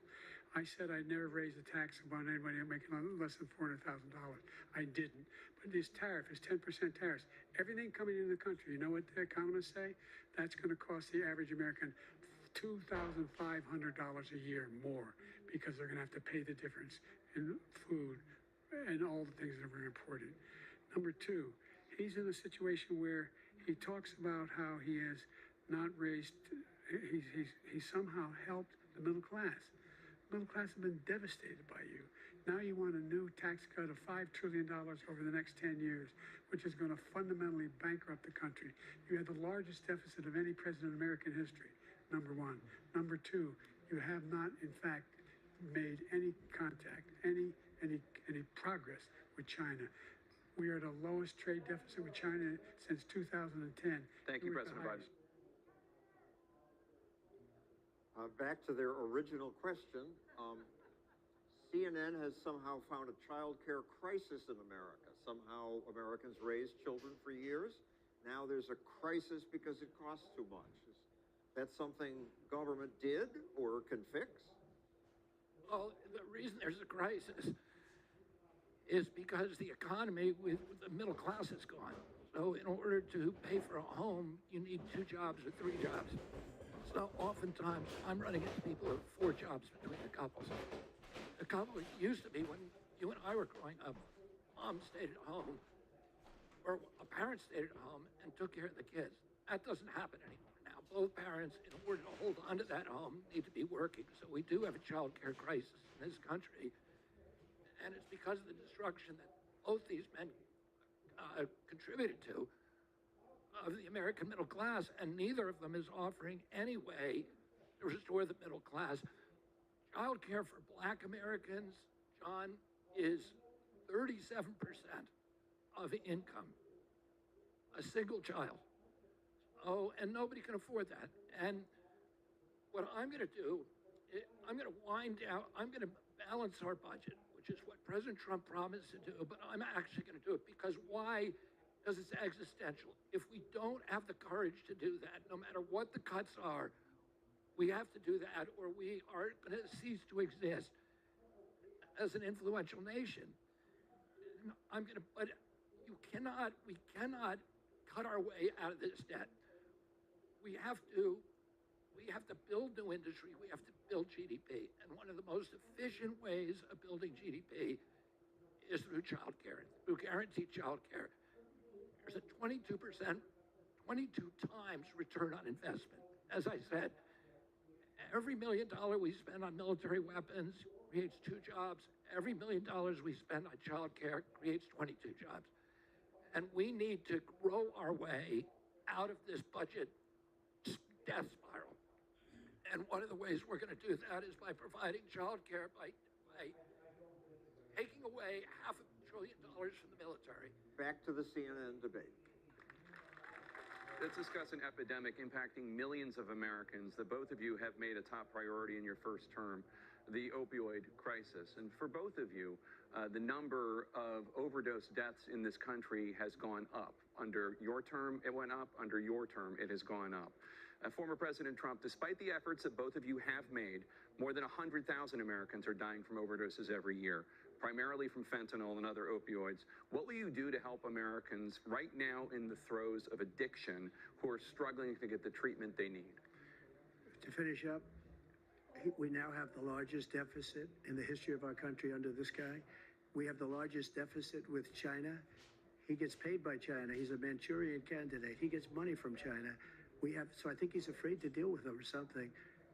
I said I'd never raise the tax on anybody making less than $400,000. I didn't. But this tariff is 10% tariffs. Everything coming into the country, you know what the economists say? That's going to cost the average American $2,500 a year more because they're going to have to pay the difference in food and all the things that we're importing. Number two, he's in a situation where he talks about how he has not raised, he's somehow helped the middle class. Middle class have been devastated by you. Now you want a new tax cut of $5 trillion over the next 10 years, which is going to fundamentally bankrupt the country. You had the largest deficit of any president in American history, number one. Number two, you have not, in fact, made any contact, any progress with China. We are the lowest trade deficit with China since 2010. Thank you, President Biden. Back to their original question, CNN has somehow found a child care crisis in America. Somehow Americans raised children for years. Now there's a crisis because it costs too much. Is that something government did or can fix? Well, the reason there's a crisis is because the economy with the middle class is gone. So in order to pay for a home, you need 2 jobs or 3 jobs. So oftentimes I'm running into people who have 4 jobs between the couples. The couple used to be when you and I were growing up, mom stayed at home or a parent stayed at home and took care of the kids. That doesn't happen anymore now. Both parents, in order to hold on to that home, need to be working. So we do have a child care crisis in this country. And it's because of the destruction that both these men contributed to of the American middle class, and neither of them is offering any way to restore the middle class. Child care for Black Americans, John, is 37% of income, a single child. Oh, and nobody can afford that. And what I'm going to do, I'm going to wind down, I'm going to balance our budget, which is what President Trump promised to do, but I'm actually going to do it because why? Because it's existential. If we don't have the courage to do that, no matter what the cuts are, we have to do that or we are going to cease to exist as an influential nation. But we cannot cut our way out of this debt. We have to build new industry. We have to build GDP. And one of the most efficient ways of building GDP is through child care, through guaranteed child care. There's a 22 times return on investment. As I said, every $1 million we spend on military weapons creates 2 jobs. Every $1 million we spend on child care creates 22 jobs. And we need to grow our way out of this budget death spiral. And one of the ways we're going to do that is by providing child care, by taking away $500 billion from the military. Back to the CNN debate. Let's discuss an epidemic impacting millions of Americans that both of you have made a top priority in your first term, the opioid crisis. And for both of you, the number of overdose deaths in this country has gone up. Under your term, it went up. Under your term, it has gone up. Former President Trump, despite the efforts that both of you have made, more than 100,000 Americans are dying from overdoses every year. primarily from fentanyl and other opioids. What will you do to help Americans right now in the throes of addiction who are struggling to get the treatment they need? To finish up, we now have the largest deficit in the history of our country under this guy. We have the largest deficit with China. He gets paid by China. He's a Manchurian candidate. He gets money from China. So I think he's afraid to deal with them or something.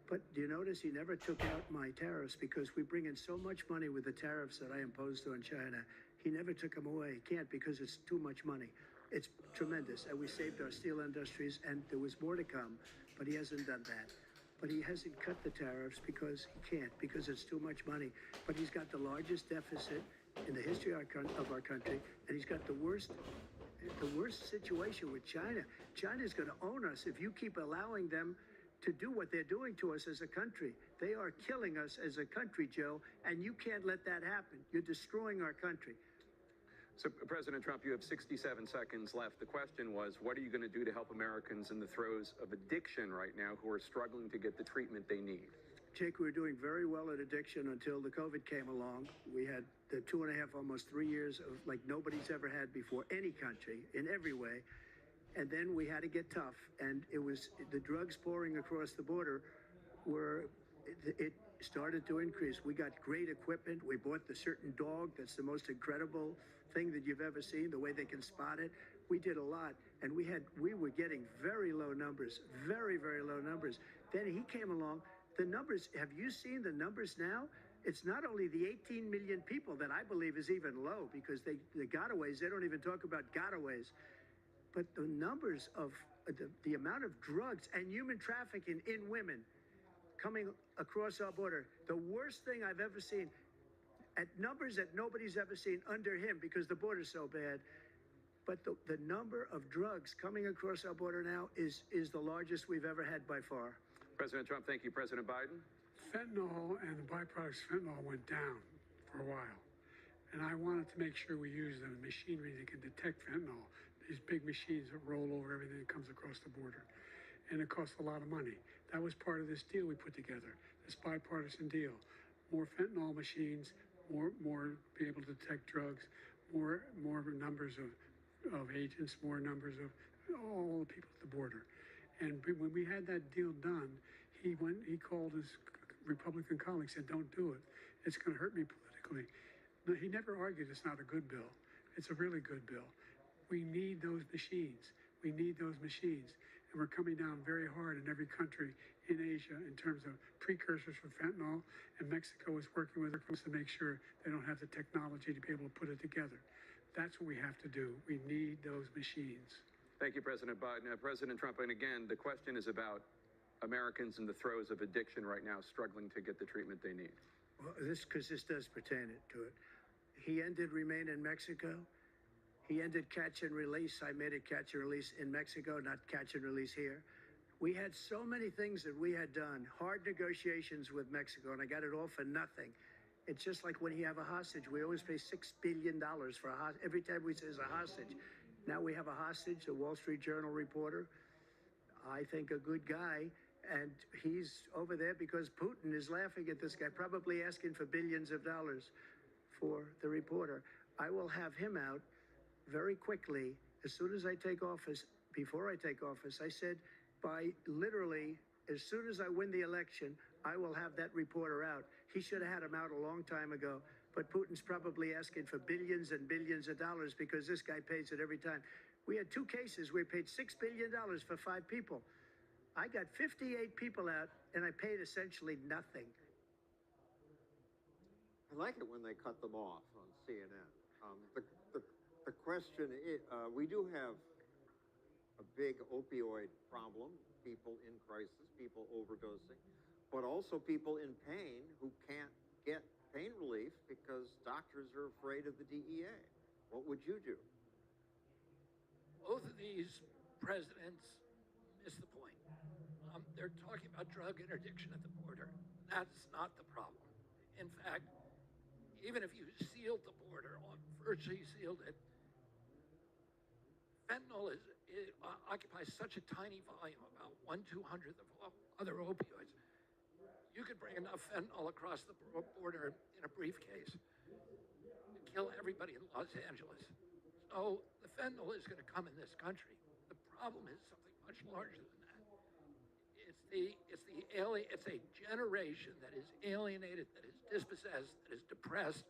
But do you notice he never took out my tariffs because we bring in so much money with the tariffs that I imposed on China. He never took them away. He can't because it's too much money. It's tremendous. And we saved our steel industries and there was more to come, but he hasn't done that. But he hasn't cut the tariffs because he can't, because it's too much money. But he's got the largest deficit in the history of our country, and he's got the worst situation with China. China's going to own us if you keep allowing them to do what they're doing to us as a country. They are killing us as a country, Joe, and you can't let that happen. You're destroying our country. So, President Trump, you have 67 seconds left. The question was, what are you going to do to help Americans in the throes of addiction right now who are struggling to get the treatment they need? Jake, we were doing very well at addiction until the COVID came along. We had the 2.5, almost 3 years of like nobody's ever had before, any country, in every way. And then we had to get tough. And it was the drugs pouring across the border it started to increase. We got great equipment. We bought the certain dog that's the most incredible thing that you've ever seen, the way they can spot it. We did a lot. And we were getting very low numbers, very, very low numbers. Then he came along. The numbers, have you seen the numbers now? It's not only the 18 million people that I believe is even low because the gotaways, they don't even talk about gotaways. But the numbers of the amount of drugs and human trafficking in women coming across our border, the worst thing I've ever seen, at numbers that nobody's ever seen under him because the border's so bad. But the number of drugs coming across our border now is the largest we've ever had by far. President Trump, thank you. President Biden? Fentanyl and the byproducts of fentanyl went down for a while. And I wanted to make sure we use the machinery that can detect fentanyl, these big machines that roll over everything that comes across the border. And it costs a lot of money. That was part of this deal we put together, this bipartisan deal. More fentanyl machines, more be able to detect drugs, more numbers of agents, more numbers of all the people at the border. And when we had that deal done, he called his Republican colleagues, said, don't do it. It's going to hurt me politically. No, he never argued it's not a good bill. It's a really good bill. We need those machines. We need those machines. And we're coming down very hard in every country in Asia in terms of precursors for fentanyl. And Mexico is working with us to make sure they don't have the technology to be able to put it together. That's what we have to do. We need those machines. Thank you, President Biden. President Trump, and again, the question is about Americans in the throes of addiction right now struggling to get the treatment they need. Well, this does pertain to it. He ended Remain in Mexico. He ended catch and release. I made it catch and release in Mexico, not catch and release here. We had so many things that we had done, hard negotiations with Mexico, and I got it all for nothing. It's just like when you have a hostage. We always pay $6 billion for a hostage. Every time we say a hostage. Now we have a hostage, a Wall Street Journal reporter. I think a good guy. And he's over there because Putin is laughing at this guy, probably asking for billions of dollars for the reporter. I will have him out very quickly as soon as I take office. Before I take office, I said by literally as soon as I win the election, I will have that reporter out. He should have had him out a long time ago. But Putin's probably asking for billions and billions of dollars because this guy pays it every time. We had 2 cases where we paid $6 billion for 5 people. I got 58 people out, and I paid essentially nothing. I like it when they cut them off on CNN. The question is, we do have a big opioid problem, people in crisis, people overdosing, but also people in pain who can't get pain relief because doctors are afraid of the DEA. What would you do? Both of these presidents miss the point. They're talking about drug interdiction at the border. That's not the problem. In fact, even if you sealed the border, or virtually sealed it, fentanyl occupies such a tiny volume, about 1/200th of other opioids. You could bring enough fentanyl across the border in a briefcase. kill everybody in Los Angeles. So the fentanyl is going to come in this country. The problem is something much larger than that. It's a generation that is alienated, that is dispossessed, that is depressed,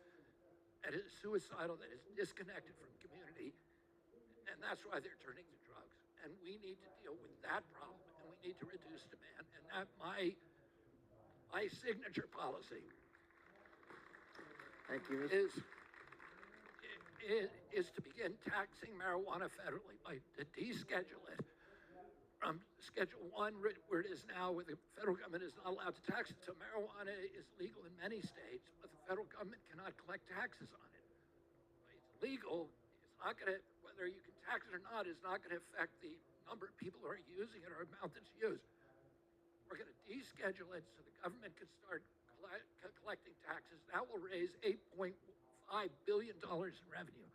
that is suicidal, that is disconnected from community, and that's why they're turning to drugs. And we need to deal with that problem, and we need to reduce demand. And that my signature policy Thank you. is to begin taxing marijuana federally, to deschedule it from Schedule 1, where it is now, where the federal government is not allowed to tax it. So marijuana is legal in many states, but the federal government cannot collect taxes on it. It's legal. It's not going to, whether you can tax it or not, is not going to affect the number of people who are using it or amount that's used. We're going to deschedule it so the government can start collecting taxes. That will raise $8.5 billion in revenue.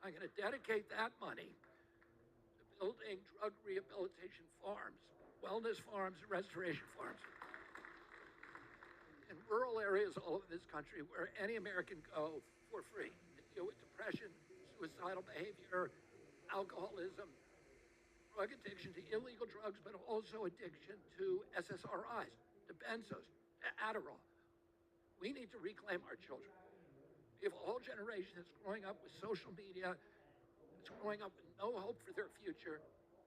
I'm going to dedicate that money to building drug rehabilitation farms, wellness farms, and restoration farms in rural areas all over this country where any American go for free to deal with depression, suicidal behavior, alcoholism, drug addiction to illegal drugs, but also addiction to SSRIs, to benzos, to Adderall. We need to reclaim our children. We have a whole generation that's growing up with social media, that's growing up with no hope for their future.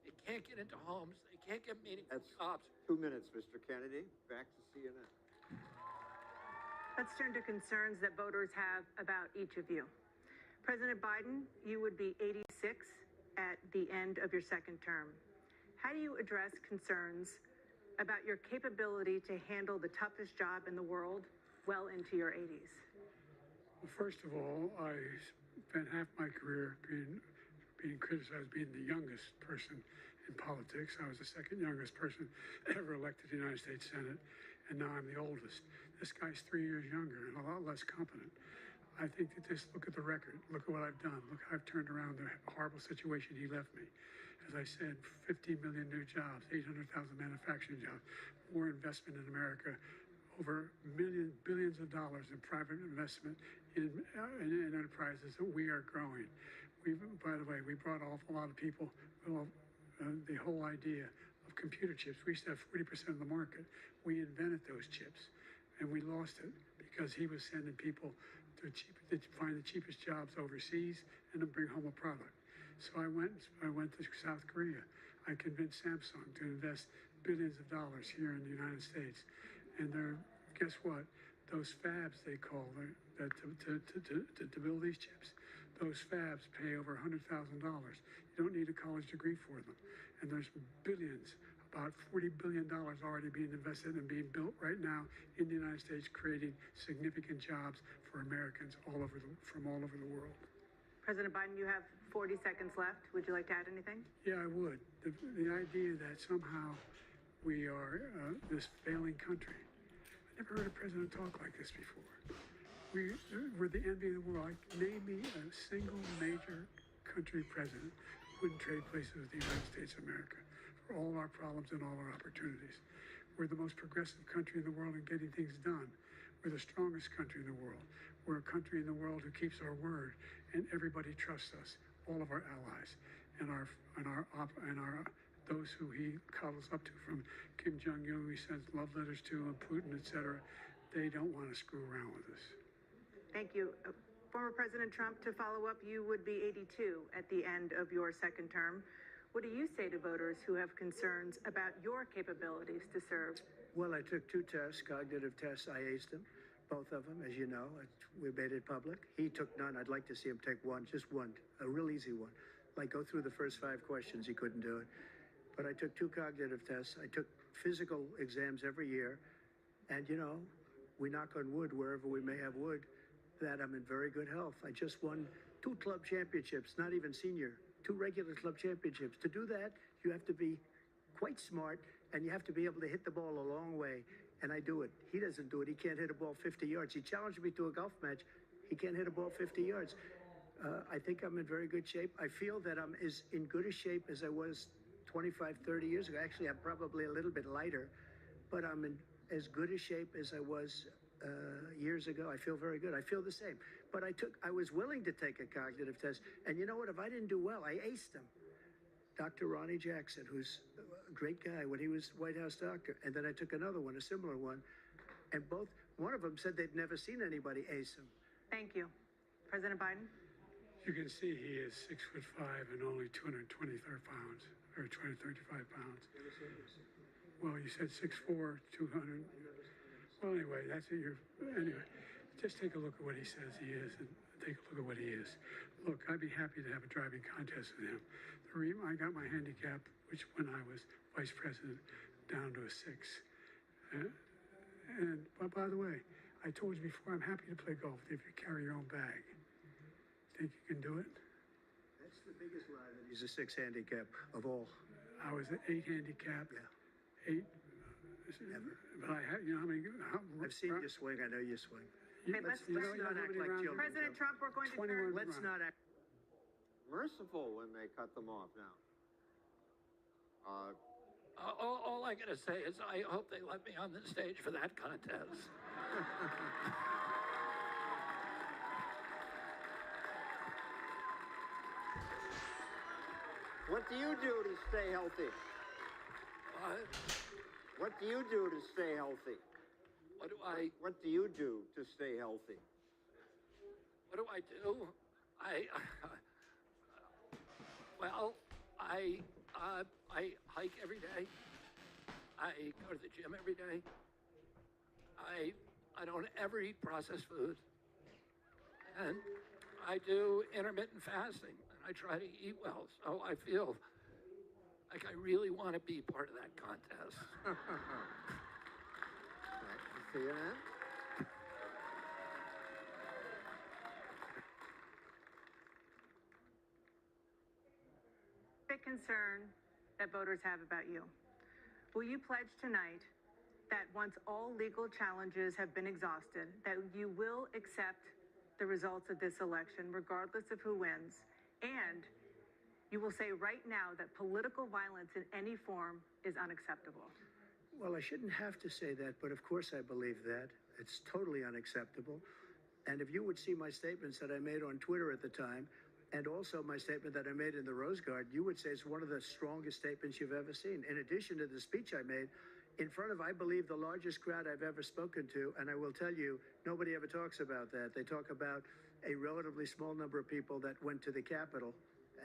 They can't get into homes. They can't get meaningful That's jobs. 2 minutes, Mr. Kennedy. Back to CNN. Let's turn to concerns that voters have about each of you. President Biden, you would be 86 at the end of your second term. How do you address concerns about your capability to handle the toughest job in the world well into your 80s? Well, first of all, I spent half my career being criticized being the youngest person in politics. I was the second youngest person ever elected to the United States Senate, and now I'm the oldest. This guy's 3 years younger and a lot less competent. I think that just look at the record. Look at what I've done. Look how I've turned around the horrible situation he left me. As I said, 50 million new jobs, 800,000 manufacturing jobs, more investment in America, over billions of dollars in private investment in enterprises that we are growing. By the way, we brought off a lot of people. The whole idea of computer chips. We used to have 40% of the market. We invented those chips, and we lost it because he was sending people to find the cheapest jobs overseas and to bring home a product. So I went to South Korea. I convinced Samsung to invest billions of dollars here in the United States. And guess what? Those fabs, they call them, to build these chips, those fabs pay over $100,000. You don't need a college degree for them. And there's billions, about $40 billion already being invested and being built right now in the United States, creating significant jobs for Americans from all over the world. President Biden, you have 40 seconds left. Would you like to add anything? Yeah, I would. The idea that somehow we are this failing country. I never heard a president talk like this before. We're the envy of the world. Name me a single major country president who wouldn't trade places with the United States of America for all our problems and all our opportunities. We're the most progressive country in the world in getting things done. We're the strongest country in the world. We're a country in the world who keeps our word, and everybody trusts us. All of our allies and those who he cuddles up to, from Kim Jong-un, he sends love letters to, and Putin, etc. They don't want to screw around with us. Thank you. Former President Trump, to follow up, you would be 82 at the end of your second term. What do you say to voters who have concerns about your capabilities to serve? Well, I took 2 tests, cognitive tests. I aced them, both of them, as you know. We made it public. He took none. I'd like to see him take one, just one, a real easy one. Like go through the first 5 questions. He couldn't do it. But I took 2 cognitive tests. I took physical exams every year. And, we knock on wood wherever we may have wood, that I'm in very good health. I just won 2 club championships, not even senior, 2 regular club championships. To do that, you have to be quite smart, and you have to be able to hit the ball a long way. And I do it. He doesn't do it. He can't hit a ball 50 yards. He challenged me to a golf match. He can't hit a ball 50 yards. I think I'm in very good shape. I feel that I'm as in good a shape as I was 25, 30 years ago. Actually, I'm probably a little bit lighter, but I'm in as good a shape as I was years ago. I feel very good. I feel the same. But I was willing to take a cognitive test. And you know what? If I didn't do well, I aced them. Dr. Ronnie Jackson, who's a great guy when he was White House doctor. And then I took another one, a similar one. And one of them said they'd never seen anybody ace him. Thank you. President Biden? You can see he is 6'5" and only 223 pounds, or 235 pounds. Well, you said 6'4", 200. Well, anyway, anyway, just take a look at what he says he is and take a look at what he is. Look, I'd be happy to have a driving contest with him. I got my handicap, which when I was vice president, down to a 6. But by the way, I told you before, I'm happy to play golf if you carry your own bag. Think you can do it? That's the biggest lie that he's a 6 handicap of all. I was an 8 handicap. Yeah. 8. But I have, you know how many? I've seen you swing. I know you swing. Okay, let's you know not how act many like rounds- children. President Trump, we're going to 21 turn. Let's not act. Merciful when they cut them off now. All I gotta say is I hope they let me on the stage for that contest. What do you do to stay healthy? What do you do to stay healthy? What do I What do you do to stay healthy? do? Well, I hike every day. I go to the gym every day. I don't ever eat processed food. And I do intermittent fasting. And I try to eat well. So I feel like I really want to be part of that contest. See you then. Big concern that voters have about you. Will you pledge tonight that once all legal challenges have been exhausted, that you will accept the results of this election, regardless of who wins, and you will say right now that political violence in any form is unacceptable? Well, I shouldn't have to say that, but of course I believe that. It's totally unacceptable. And if you would see my statements that I made on Twitter at the time, and also my statement that I made in the Rose Garden, you would say it's one of the strongest statements you've ever seen. In addition to the speech I made in front of, I believe, the largest crowd I've ever spoken to. And I will tell you, nobody ever talks about that. They talk about a relatively small number of people that went to the Capitol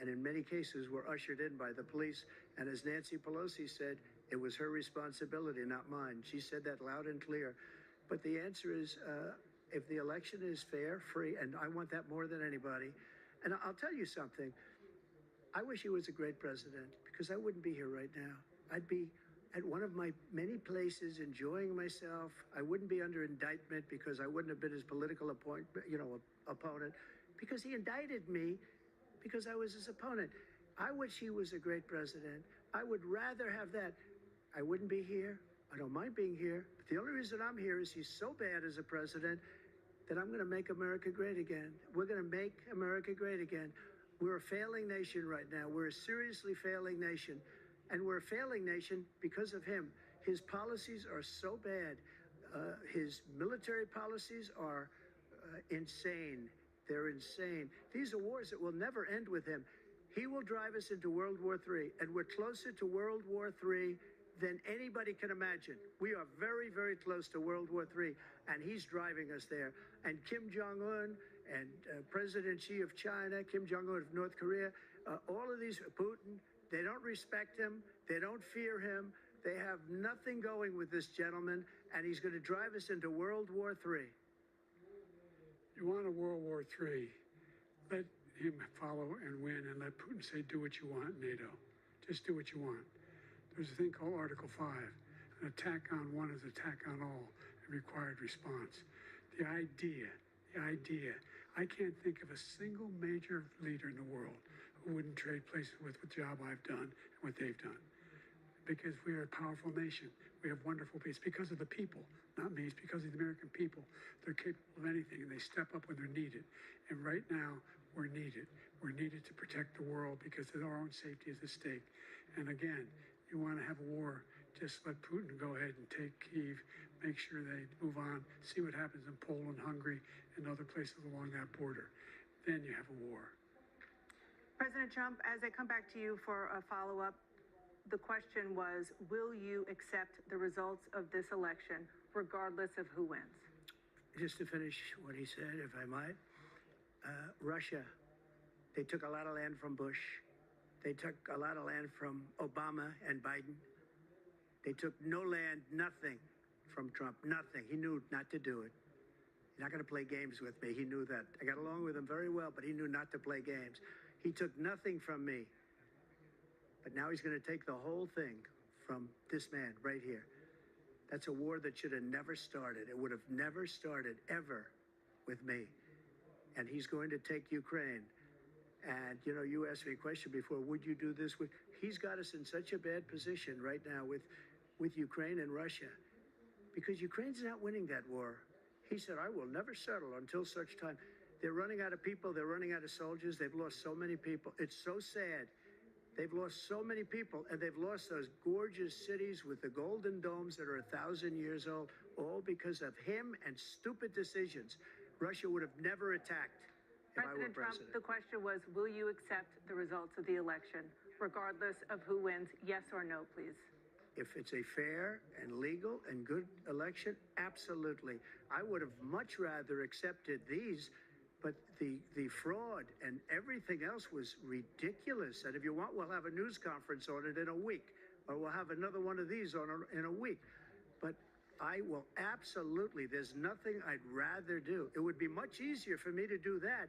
and in many cases were ushered in by the police. And as Nancy Pelosi said, it was her responsibility, not mine. She said that loud and clear. But the answer is, if the election is fair, free, and I want that more than anybody. And I'll tell you something. I wish he was a great president because I wouldn't be here right now. I'd be at one of my many places enjoying myself. I wouldn't be under indictment because I wouldn't have been his political opponent because he indicted me because I was his opponent. I wish he was a great president. I would rather have that. I wouldn't be here. I don't mind being here. But the only reason I'm here is he's so bad as a president that I'm going to make America great again. We're going to make America great again. We're a failing nation right now. We're a seriously failing nation. And we're a failing nation because of him. His policies are so bad. His military policies are insane. They're insane. These are wars that will never end with him. He will drive us into World War III, and we're closer to World War III than anybody can imagine. We are very, very close to World War III, and he's driving us there. And Kim Jong-un and President Xi of China, Kim Jong-un of North Korea, all of these, Putin, they don't respect him. They don't fear him. They have nothing going with this gentleman, and he's going to drive us into World War III. You want a World War III, let him follow and win and let Putin say, do what you want, NATO. Just do what you want. There's a thing called Article 5. An attack on one is attack on all, and required response. The idea, I can't think of a single major leader in the world who wouldn't trade places with the job I've done and what they've done. Because we are a powerful nation. We have wonderful people. It's because of the people, not me. It's because of the American people. They're capable of anything, and they step up when they're needed. And right now, we're needed. We're needed to protect the world because our own safety is at stake. And again, you want to have a war, just let Putin go ahead and take Kyiv, make make sure they move on, see what happens in Poland, Hungary, and other places along that border. Then you have a war. President Trump, as I come back to you for a follow-up, the question was, will you accept the results of this election, regardless of who wins? Just to finish what he said, if I might, Russia, they took a lot of land from Bush. They took a lot of land from Obama and Biden. They took no land, nothing from Trump, nothing. He knew not to do it. He's not going to play games with me. He knew that. I got along with him very well, but he knew not to play games. He took nothing from me. But now he's going to take the whole thing from this man right here. That's a war that should have never started. It would have never started ever with me. And he's going to take Ukraine. And, you know, you asked me a question before, would you do this? He's got us in such a bad position right now with Ukraine and Russia, because Ukraine's not winning that war. He said, I will never settle until such time. They're running out of people. They're running out of soldiers. They've lost so many people. It's so sad. They've lost so many people, and they've lost those gorgeous cities with the golden domes that are 1,000 years old, all because of him and stupid decisions. Russia would have never attacked if I were President Trump, president. the question was, will you accept the results of the election, regardless of who wins? Yes or no, please. If it's a fair and legal and good election, absolutely. I would have much rather accepted these, but the fraud and everything else was ridiculous. And if you want, we'll have a news conference on it in a week, or we'll have another one of these in a week. But I will absolutely, there's nothing I'd rather do. It would be much easier for me to do that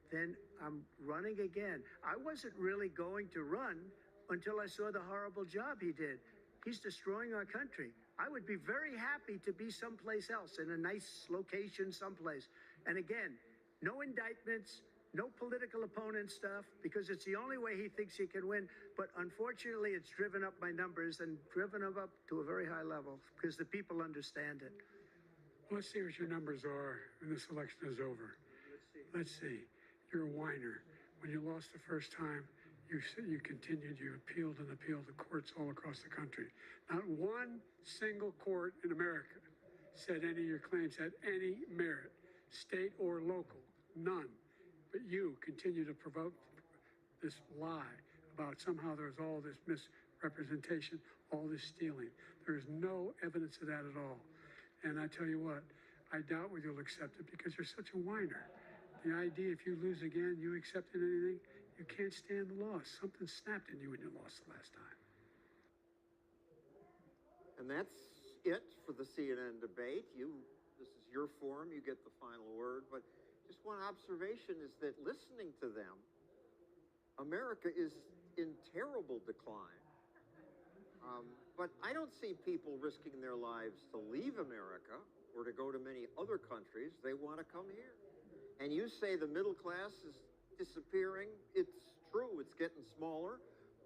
than I'm running again. I wasn't really going to run until I saw the horrible job he did. He's destroying our country. I would be very happy to be someplace else, in a nice location someplace. And again, no indictments, no political opponent stuff, because it's the only way he thinks he can win. But unfortunately, it's driven up my numbers and driven them up to a very high level because the people understand it. Let's see what your numbers are when this election is over. Let's see. You're a whiner. When you lost the first time, you continued, you appealed and appealed to courts all across the country. Not one single court in America said any of your claims had any merit, state or local, none. But you continue to provoke this lie about somehow there's all this misrepresentation, all this stealing. There is no evidence of that at all. And I tell you what, I doubt whether you'll accept it because you're such a whiner. The idea if you lose again, you accepted anything, you can't stand the loss. Something snapped in you when you lost the last time. And that's it for the CNN debate. This is your forum. You get the final word. But just one observation is that listening to them, America is in terrible decline. But I don't see people risking their lives to leave America or to go to many other countries. They want to come here. And you say the middle class is disappearing. It's true, it's getting smaller,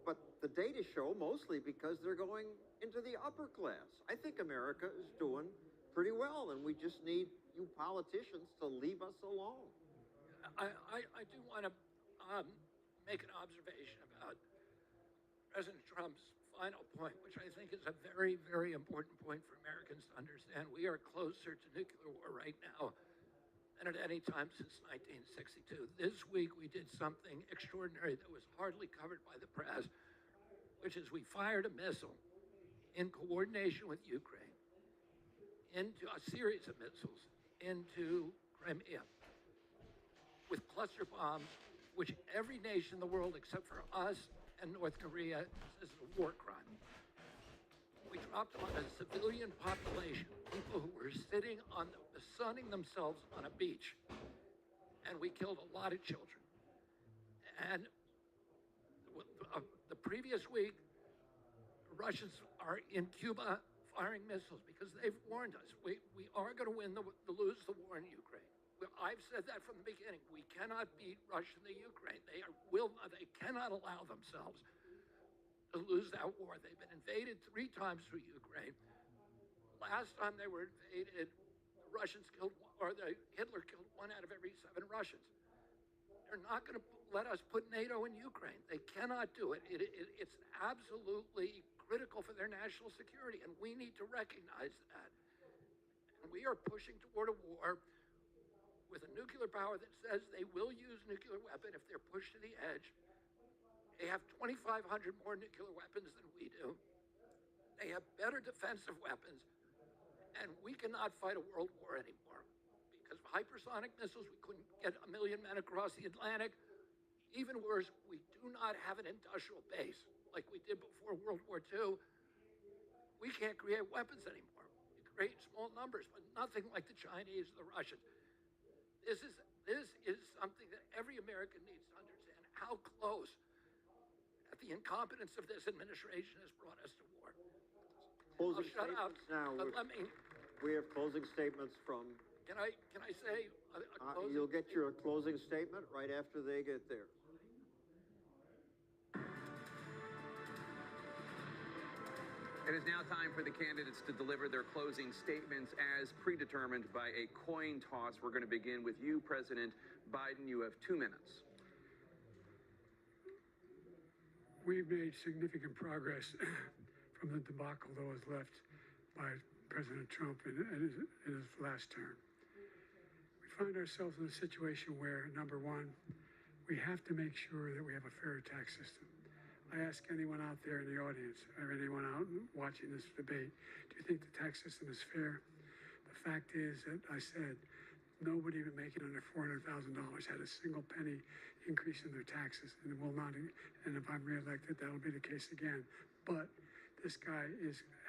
but the data show mostly because they're going into the upper class. I think America is doing pretty well, and we just need you politicians to leave us alone. I do want to make an observation about President Trump's final point, which I think is a very, very important point for Americans to understand. We are closer to nuclear war right now than at any time since 1962. This week, we did something extraordinary that was hardly covered by the press, which is we fired a missile in coordination with Ukraine into a series of missiles into Crimea with cluster bombs, which every nation in the world except for us and North Korea says is a war crime. We dropped them on a civilian population, people who were sunning themselves on a beach, and we killed a lot of children. And the previous week, the Russians are in Cuba firing missiles because they've warned us. We are going to lose the war in Ukraine. I've said that from the beginning. We cannot beat Russia and the Ukraine. They cannot allow themselves to lose that war. They've been invaded 3 times through Ukraine. Last time they were invaded, Hitler killed 1 out of every 7 Russians. They're not going to let us put NATO in Ukraine. They cannot do it. It's absolutely critical for their national security, and we need to recognize that. we are pushing toward a war with a nuclear power that says they will use nuclear weapon if they're pushed to the edge. They have 2,500 more nuclear weapons than we do. They have better defensive weapons. And we cannot fight a world war anymore. Because of hypersonic missiles, we couldn't get 1 million men across the Atlantic. Even worse, we do not have an industrial base like we did before World War II. We can't create weapons anymore. We create small numbers, but nothing like the Chinese or the Russians. This is something that every American needs to understand how close that the incompetence of this administration has brought us to war. Closing I'll shut up, statements now. but let me, We have closing statements from, can I say a closing? you'll get your closing statement right after they get there. It is now time for the candidates to deliver their closing statements as predetermined by a coin toss. We're going to begin with you, President Biden. You have 2 minutes. We've made significant progress from the debacle that was left by President Trump in his last term. We find ourselves in a situation where, number one, we have to make sure that we have a fair tax system. I ask anyone out there in the audience or anyone out watching this debate, do you think the tax system is fair? The fact is that I said nobody even making under $400,000 had a single penny increase in their taxes, and will not. And if I'm reelected, that'll be the case again. But this guy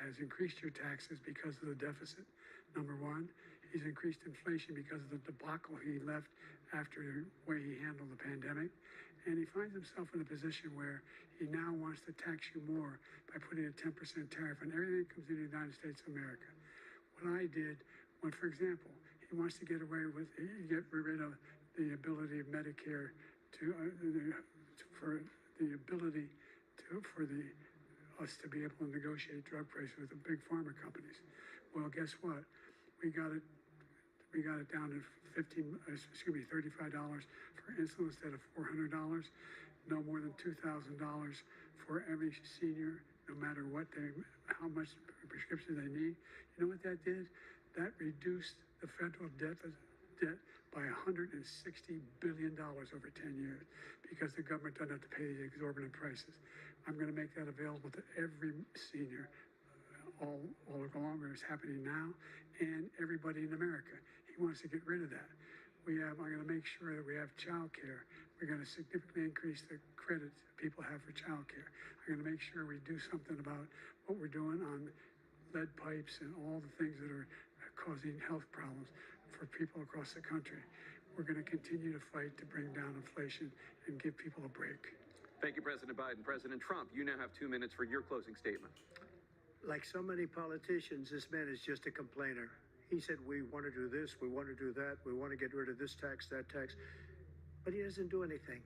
has increased your taxes because of the deficit. Number one, he's increased inflation because of the debacle he left after the way he handled the pandemic. And he finds himself in a position where he now wants to tax you more by putting a 10% tariff on everything that comes into the United States of America. What I did, when, for example, he wants to get rid of the ability of Medicare for us to be able to negotiate drug prices with the big pharma companies. Well, guess what? We got it down to $35 for insulin instead of $400. No more than $2,000 for every senior, no matter how much prescription they need. You know what that did? That reduced the federal debt by $160 billion over 10 years because the government doesn't have to pay the exorbitant prices. I'm going to make that available to every senior all along where it's happening now, and everybody in America. He wants to get rid of that. I'm going to make sure that we have child care. We're going to significantly increase the credits people have for child care. I'm going to make sure we do something about what we're doing on lead pipes and all the things that are causing health problems for people across the country. We're going to continue to fight to bring down inflation and give people a break. Thank you, President Biden. President Trump, you now have 2 minutes for your closing statement. Like so many politicians, this man is just a complainer. He said, we want to do this, we want to do that, we want to get rid of this tax, that tax. But he doesn't do anything.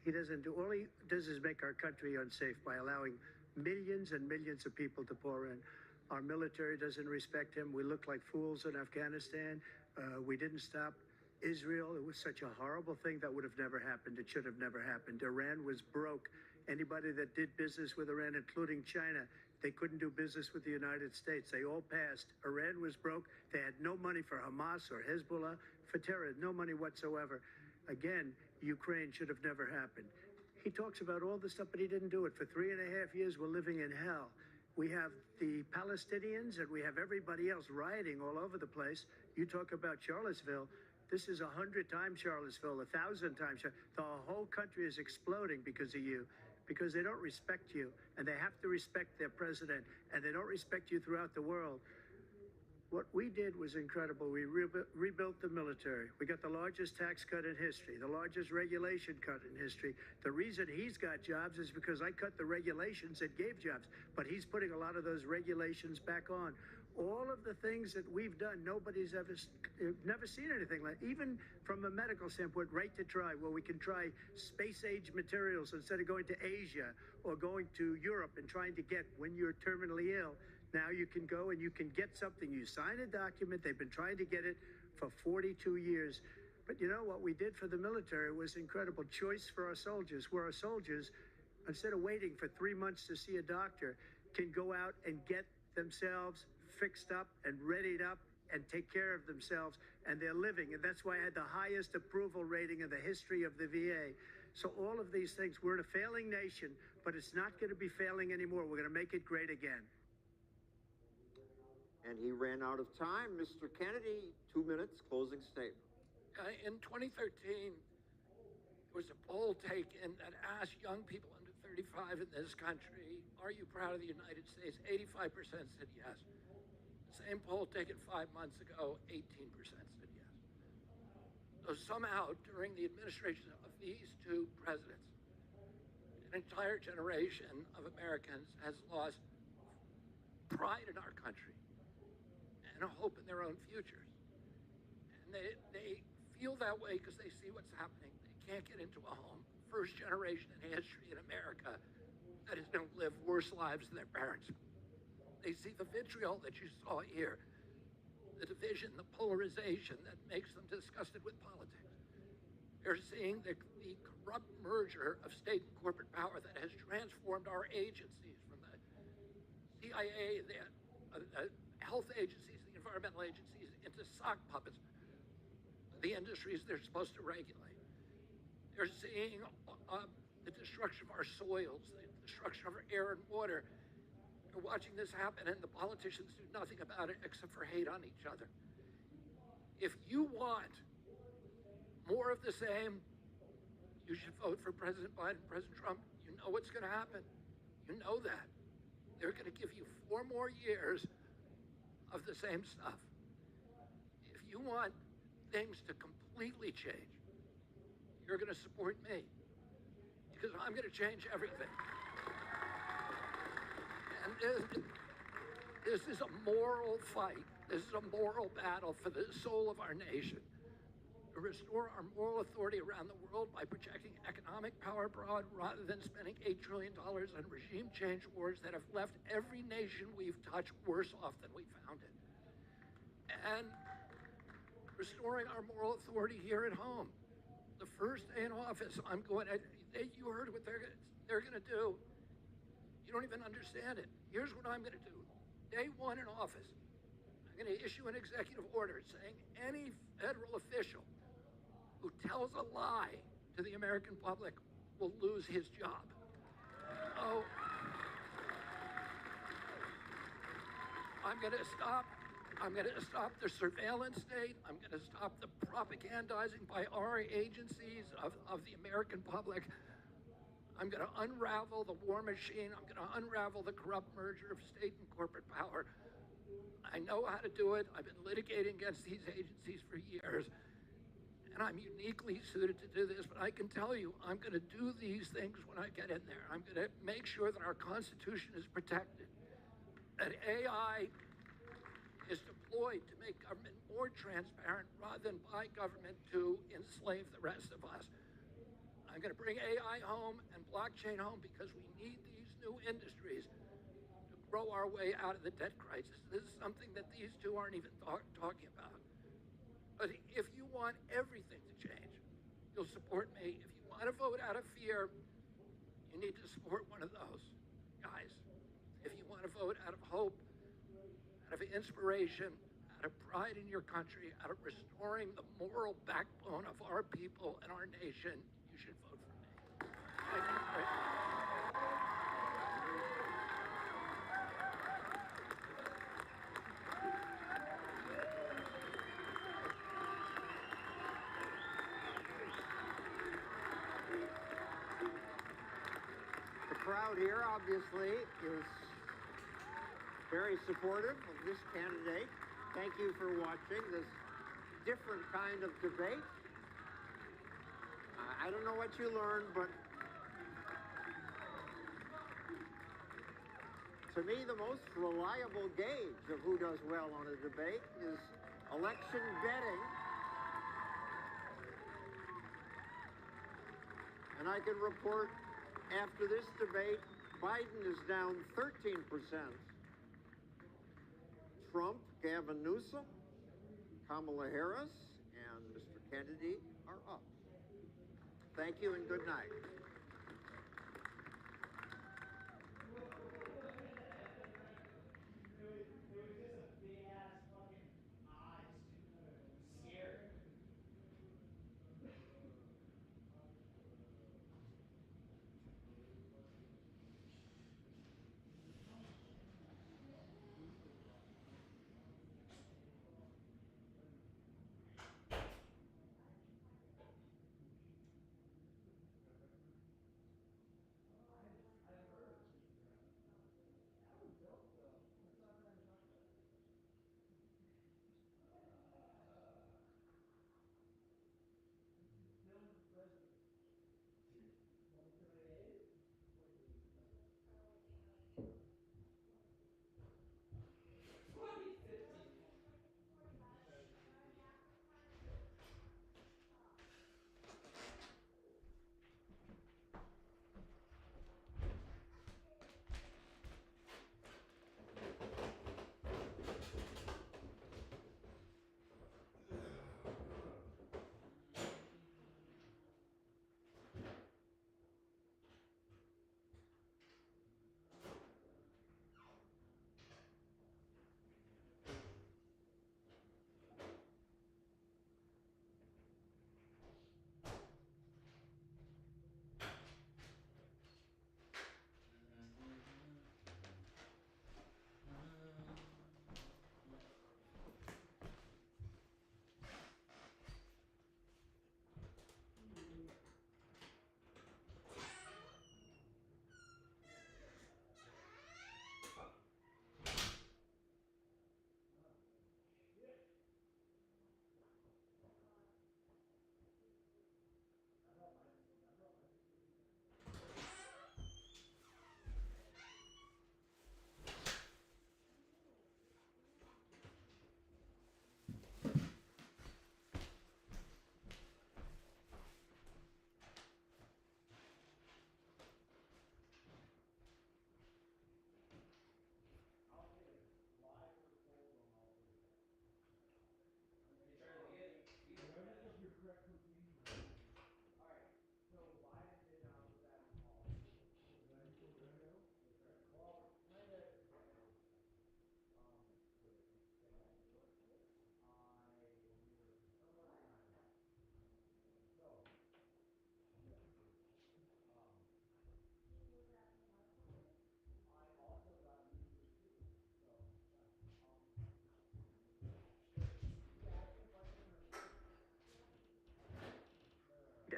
All he does is make our country unsafe by allowing millions and millions of people to pour in. Our military doesn't respect him. We look like fools in Afghanistan. We didn't stop Israel. It was such a horrible thing that would have never happened. It should have never happened. Iran was broke. Anybody that did business with Iran, including China, they couldn't do business with the United States. They all passed. Iran was broke. They had no money for Hamas or Hezbollah, for terror, no money whatsoever. Again, Ukraine should have never happened. He talks about all this stuff, but he didn't do it. For 3.5 years, we're living in hell. We have the Palestinians and we have everybody else rioting all over the place. You talk about Charlottesville. This is 100 times Charlottesville, 1,000 times. The whole country is exploding because of you, because they don't respect you, and they have to respect their president, and they don't respect you throughout the world. What we did was incredible. We rebuilt the military. We got the largest tax cut in history, the largest regulation cut in history. The reason he's got jobs is because I cut the regulations that gave jobs, but he's putting a lot of those regulations back on. All of the things that we've done, nobody's never seen anything like. Even from a medical standpoint, right to try, where we can try space-age materials instead of going to Asia or going to Europe and trying to get when you're terminally ill. Now you can go and you can get something. You sign a document. They've been trying to get it for 42 years. But you know what we did for the military was incredible. Choice for our soldiers, where our soldiers, instead of waiting for 3 months to see a doctor, can go out and get themselves fixed up and readied up and take care of themselves, and they're living. And that's why I had the highest approval rating in the history of the VA. So all of these things, we're in a failing nation, but it's not going to be failing anymore. We're going to make it great again. And he ran out of time. Mr. Kennedy, 2 minutes, closing statement. In 2013, there was a poll taken that asked young people under 35 in this country, are you proud of the United States? 85% said yes. The same poll taken 5 months ago, 18% said yes. So somehow, during the administration of these two presidents, an entire generation of Americans has lost pride in our country and a hope in their own futures. And they feel that way because they see what's happening. They can't get into a home. First generation in history in America that is going to live worse lives than their parents. They see the vitriol that you saw here, the division, the polarization that makes them disgusted with politics. They're seeing the corrupt merger of state and corporate power that has transformed our agencies from the CIA, the health agencies, the environmental agencies, into sock puppets, the industries they're supposed to regulate. They're seeing the destruction of our soils, the destruction of our air and water. They're watching this happen, and the politicians do nothing about it except for hate on each other. If you want more of the same, you should vote for President Biden, President Trump. You know what's going to happen. You know that. They're going to give you 4 more years of the same stuff. If you want things to completely change, you're going to support me, because I'm going to change everything. And this is a moral fight. This is a moral battle for the soul of our nation. To restore our moral authority around the world by projecting economic power abroad rather than spending $8 trillion on regime change wars that have left every nation we've touched worse off than we found it. And restoring our moral authority here at home. The first day in office, I'm going to, you heard what they're going to do. You don't even understand it. Here's what I'm going to do. Day 1 in office, I'm going to issue an executive order saying any federal official who tells a lie to the American public will lose his job. Oh, I'm going to stop the surveillance state. I'm going to stop the propagandizing by our agencies of the American public. I'm going to unravel the war machine. I'm going to unravel the corrupt merger of state and corporate power. I know how to do it. I've been litigating against these agencies for years, and I'm uniquely suited to do this, but I can tell you, I'm going to do these things when I get in there. I'm going to make sure that our Constitution is protected, that AI is deployed to make government more transparent rather than by government to enslave the rest of us. I'm going to bring AI home and blockchain home because we need these new industries to grow our way out of the debt crisis. This is something that these two aren't even talking about. But if you want everything to change, you'll support me. If you want to vote out of fear, you need to support one of those guys. If you want to vote out of hope, out of inspiration, out of pride in your country, out of restoring the moral backbone of our people and our nation, you should vote for me. Thank you very much. The crowd here obviously is very supportive of this candidate. Thank you for watching this different kind of debate. I don't know what you learned, but to me, the most reliable gauge of who does well on a debate is election betting. And I can report after this debate, Biden is down 13%. Trump, Gavin Newsom, Kamala Harris, and Mr. Kennedy are up. Thank you and good night.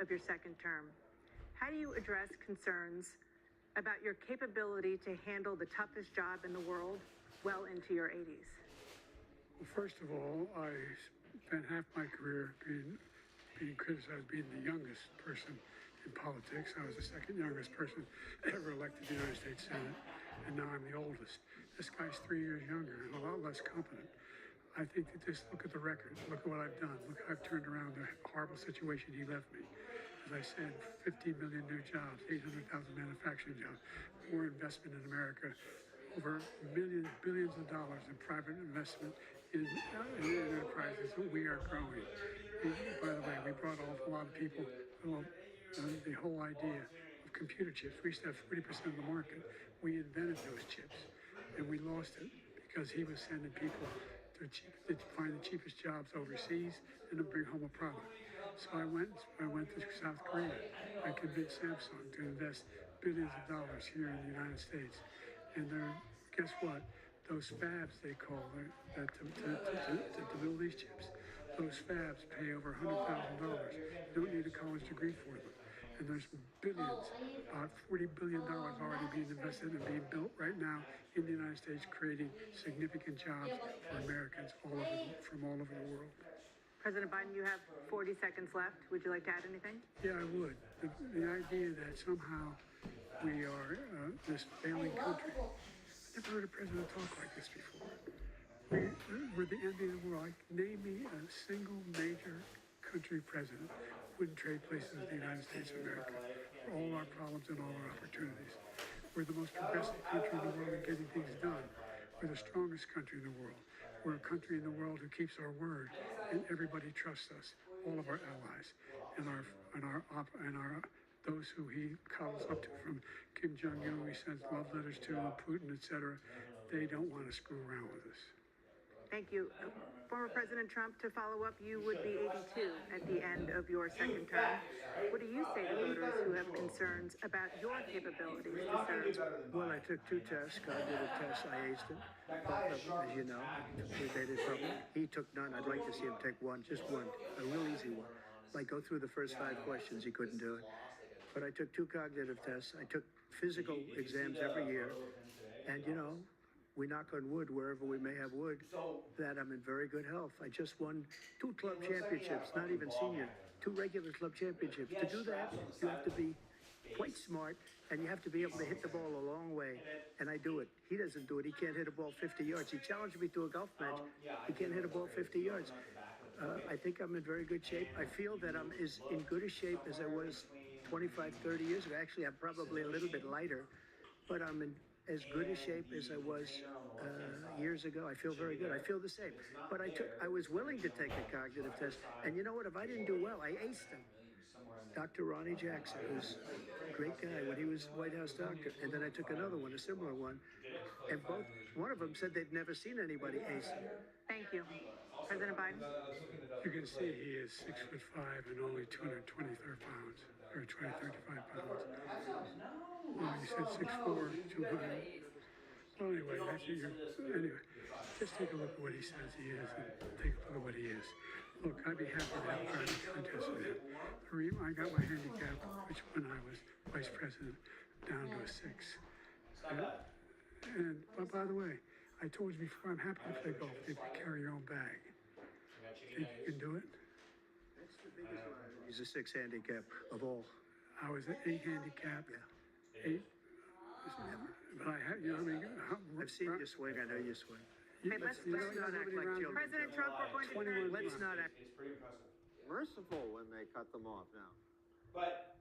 of your second term. How do you address concerns about your capability to handle the toughest job in the world well into your 80s? Well, first of all, I spent half my career being criticized being the youngest person in politics. I was the second youngest person ever elected to the United States Senate, and now I'm the oldest. This guy's 3 years younger and a lot less competent. I think that just look at the record. Look at what I've done. Look how I've turned around the horrible situation he left me. As I said, 15 million new jobs, 800,000 manufacturing jobs, more investment in America, over billions of dollars in private investment in enterprises that we are growing. By the way, we brought a lot of people, the whole idea of computer chips. We used to have 40% of the market. We invented those chips, and we lost it because he was sending people to find the cheapest jobs overseas and to bring home a product. So I went to South Korea. I convinced Samsung to invest billions of dollars here in the United States. And guess what? Those fabs, they call it, to build these chips, those fabs pay over $100,000. You don't need a college degree for them. And there's billions, about $40 billion already being invested and being built right now in the United States, creating significant jobs for Americans from all over the world. President Biden, you have 40 seconds left. Would you like to add anything? Yeah, I would. The idea that somehow we are this failing country. I never heard a president talk like this before. We're the envy of the world. Name me a single major country president wouldn't trade places with the United States of America for all our problems and all our opportunities. We're the most progressive country in the world in getting things done. We're the strongest country in the world. We're a country in the world who keeps our word, and everybody trusts us. All of our allies and those who he calls up to, from Kim Jong-un, who he sends love letters to, Putin, etc. They don't want to screw around with us. Thank you. Former President Trump, to follow up, you would be 82 at the end of your second term. What do you say to voters who have concerns about your capabilities to serve? Well, I took 2 tests, cognitive tests, I aced them, both of them, as you know. We made it public. He took none. I'd like to see him take one, just one, a real easy one. Like go through the first 5 questions, he couldn't do it. But I took 2 cognitive tests. I took physical exams every year, and we knock on wood wherever we may have wood, that I'm in very good health. I just won 2 club championships, not even senior, 2 regular club championships. To do that, you have to be quite smart, and you have to be able to hit the ball a long way, and I do it. He doesn't do it. He can't hit a ball 50 yards. He challenged me to a golf match. He can't hit a ball 50 yards. I think I'm in very good shape. I feel that I'm as in good a shape as I was 25, 30 years ago. Actually, I'm probably a little bit lighter, but I'm in as good a shape as I was years ago. I feel very good. I feel the same. But I was willing to take a cognitive test. And you know what? If I didn't do well, I aced them. Dr. Ronnie Jackson, who's a great guy when he was White House doctor. And then I took another one, a similar one. And one of them said they'd never seen anybody ace them. Thank you. President Biden? You can see he is 6'5" and only 223 pounds, or 235 pounds. Well, you said 6'4", 200. Well, anyway, anyway, just take a look at what he says he is, and take a look at what he is. Look, I'd be happy to have a contest with him. I got my handicap, which when I was vice president, down to a 6. But by the way, I told you before, I'm happy to play golf if you carry your own bag. Think you can do it? That's the biggest one. He's a 6 handicap of all. I was an 8 handicap. Yeah. 8. But I had, I've seen you swing. I know you swing. Okay, let's not act like children. President Trump, we're going to turn. Let's not act. It's pretty impressive. Merciful when they cut them off now. But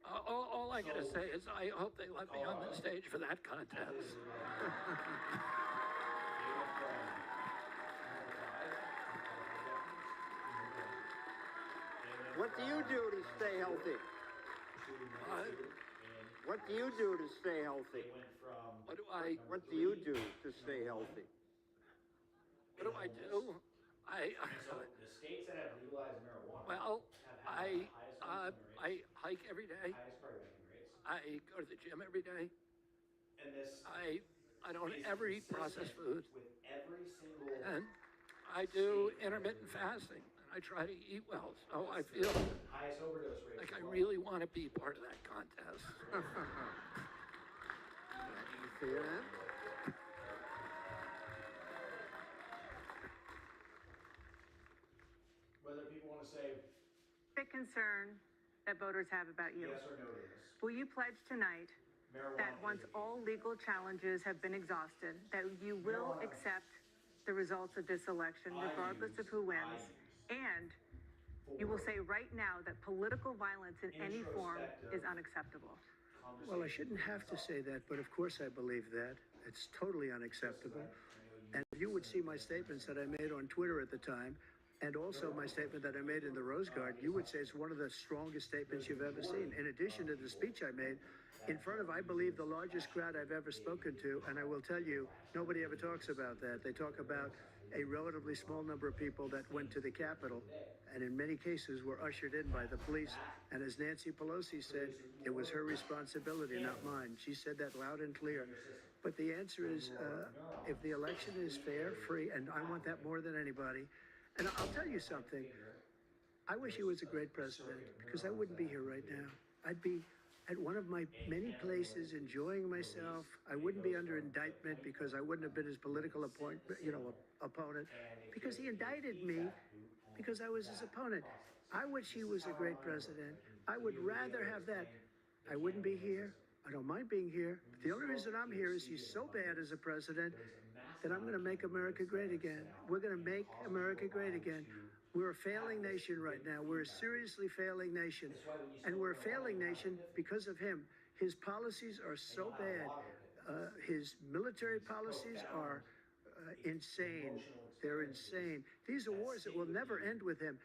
all I gotta say is I hope they let me on the stage for that contest. What do you do to stay healthy? What do you do to stay healthy? What do you do to stay healthy? What do I do? The states that have legalized marijuana. Well, I hike every day. Highest cardiovascular rates. I go to the gym every day. And this. I don't ever eat processed food. With every single. And I do intermittent fasting. And I try to eat well, so I feel Highest overdose rate. like I as well. really want to be part of that contest. Say that? Whether people want to say The concern that voters have about you. yes or no to this, Will you pledge tonight marijuana. that once is a- all legal challenges have been exhausted, that you will accept the results of this election, regardless of who wins? And you will say right now that political violence in any form is unacceptable. Well, I shouldn't have to say that, but of course I believe that. It's totally unacceptable. And if you would see my statements that I made on Twitter at the time, and also my statement that I made in the Rose Garden, you would say it's one of the strongest statements you've ever seen. In addition to the speech I made in front of, I believe, the largest crowd I've ever spoken to, and I will tell you, nobody ever talks about that. They talk about a relatively small number of people that went to the Capitol, and in many cases were ushered in by the police. And as Nancy Pelosi said, it was her responsibility, not mine. She said that loud and clear. But the answer is, if the election is fair, free, and I want that more than anybody. And I'll tell you something. I wish he was a great president, because I wouldn't be here right now. I'd be at one of my many places enjoying myself. I wouldn't be under indictment because I wouldn't have been his political opponent, because he indicted me because I was his opponent. I wish he was a great president. I would rather have that. I wouldn't be here. I don't mind being here. But the only reason I'm here is he's so bad as a president that I'm going to make America great again. We're going to make America great again. We're a failing nation right now. We're a seriously failing nation. And we're a failing nation because of him. His policies are so bad. His military policies are insane. They're insane. These are wars that will never end with him.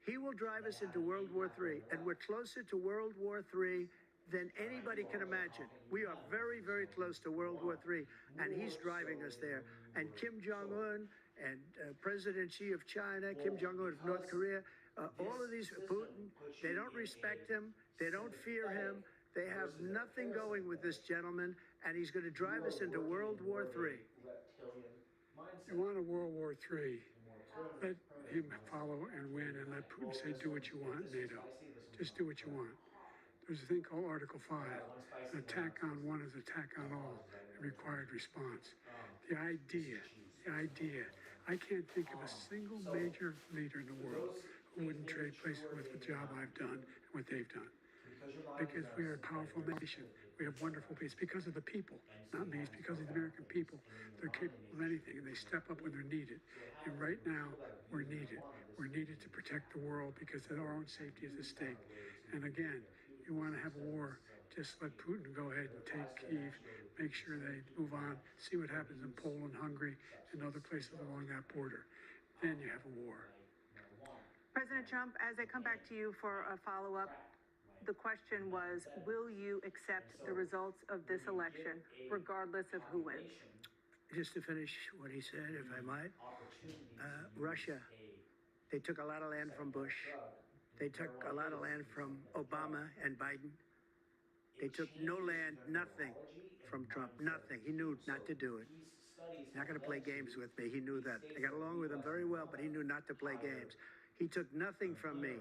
He will drive us into World War III, and we're closer to World War III than anybody can imagine. We are very, very close to World War III, and he's driving us there. And Kim Jong-un and President Xi of China, Kim Jong-un of North Korea, all of these, Putin, they don't respect him. They don't fear him. They have nothing going with this gentleman, and he's going to drive us into World War III. You want a World War III, let him follow and win, and let Putin say, do what you want, NATO. Just do what you want. There's a thing called Article 5. An attack on one is attack on all, a required response. The idea, I can't think of a single major leader in the world who wouldn't trade places with the job I've done and what they've done. Because we are a powerful nation. We have wonderful people. It's because of the people, not me. It's because of the American people. They're capable of anything, and they step up when they're needed. And right now, we're needed. We're needed to protect the world because our own safety is at stake. And again, you want to have a war, just let Putin go ahead and take Kyiv, make sure they move on, see what happens in Poland, Hungary, and other places along that border. Then you have a war. President Trump, as I come back to you for a follow-up, the question was, will you accept the results of this election, regardless of who wins? Just to finish what he said, if I might, Russia, they took a lot of land from Bush. They took a lot of land from Obama and Biden. They took no land, nothing from Trump, nothing. He knew not to do it. He's not going to play games with me. He knew that. I got along with him very well, but he knew not to play games. He took nothing from me.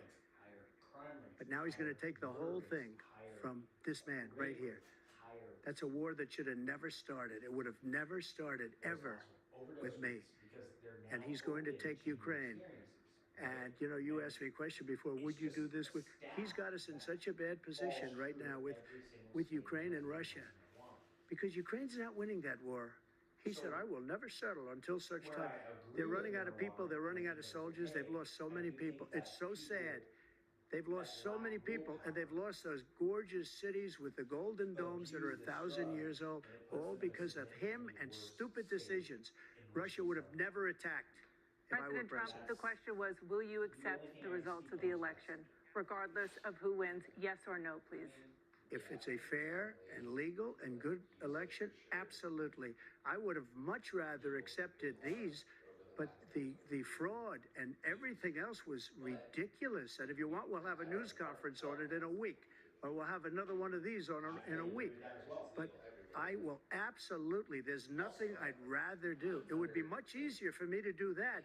But now he's going to take the whole thing from this man right here. That's a war that should have never started. It would have never started ever with me. And he's going to take Ukraine. And, you know, you asked me a question before, would you do this with, he's got us in such a bad position right now with Ukraine and Russia, because Ukraine's not winning that war. He said, I will never settle until such time. They're running out of people. They're running out of soldiers. They've lost so many people. It's so sad. They've lost so many people, and they've lost those gorgeous cities with the golden domes that are 1,000 years old, all because of him and stupid decisions. Russia would have never attacked if I were President Trump, president. the question was, will you accept the results of the election, regardless of who wins? Yes or no, please. If it's a fair and legal and good election, absolutely. I would have much rather accepted these, but the fraud and everything else was ridiculous. And if you want, we'll have a news conference on it in a week, or we'll have another one of these in a week. But I will absolutely, there's nothing I'd rather do. It would be much easier for me to do that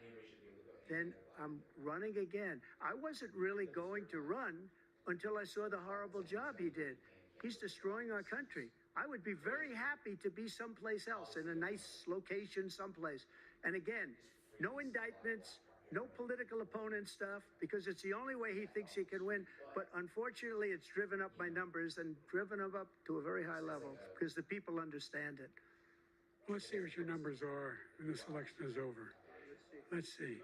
then I'm running again. I wasn't really going to run until I saw the horrible job he did. He's destroying our country. I would be very happy to be someplace else, in a nice location someplace. And again, no indictments, no political opponent stuff, because it's the only way he thinks he can win. But unfortunately, it's driven up my numbers and driven them up to a very high level because the people understand it. Let's see what your numbers are when this election is over. Let's see.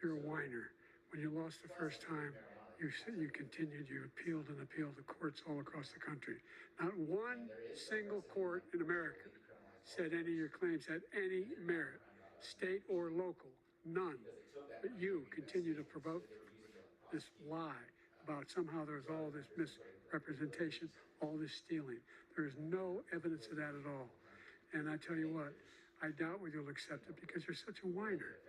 You're a whiner. When you lost the first time, you continued, you appealed and appealed to courts all across the country. Not one single court in America said any of your claims had any merit, state or local, none. But you continue to provoke this lie about somehow there's all this misrepresentation, all this stealing. There is no evidence of that at all. And I tell you what, I doubt whether you'll accept it because you're such a whiner.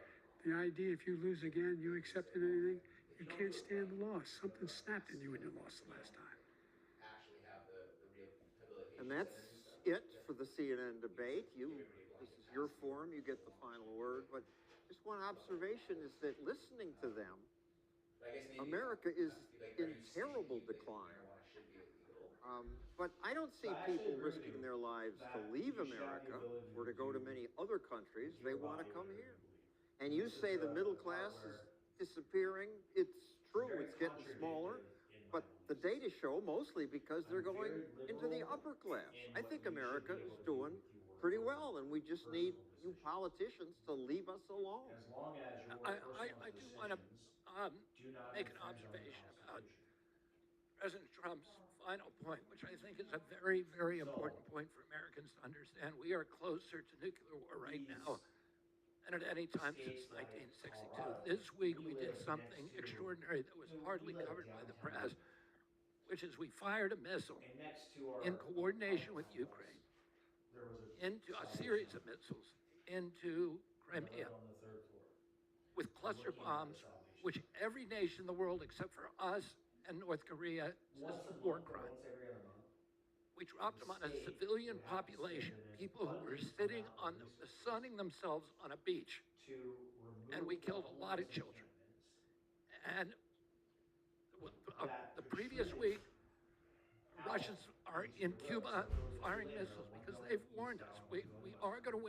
The idea if you lose again, you accepted anything, you can't stand the loss. Something snapped in you when you lost the last time. And that's it for the CNN debate. This is your forum, you get the final word. But just one observation is that listening to them, America is in terrible decline. But I don't see people risking their lives to leave America or to go to many other countries. They want to come here. And you say the middle class is disappearing. It's true, it's getting smaller. But the data show mostly because they're going into the upper class. I think America is doing pretty well, and we just need you politicians to leave us alone. I do want to make an observation about President Trump's final point, which I think is a very, very important point for Americans to understand. We are closer to nuclear war right now than at any time since 1962. This week we did something extraordinary that was hardly covered by the press, which is we fired a missile in coordination with Ukraine into a series of missiles into Crimea with cluster bombs, which every nation in the world except for us and North Korea says is a war crime. We dropped them on a civilian population, people who were sitting on sunning themselves on a beach, and we killed a lot of children. And the previous week, Russians are in Cuba firing missiles because they've warned us. We are going to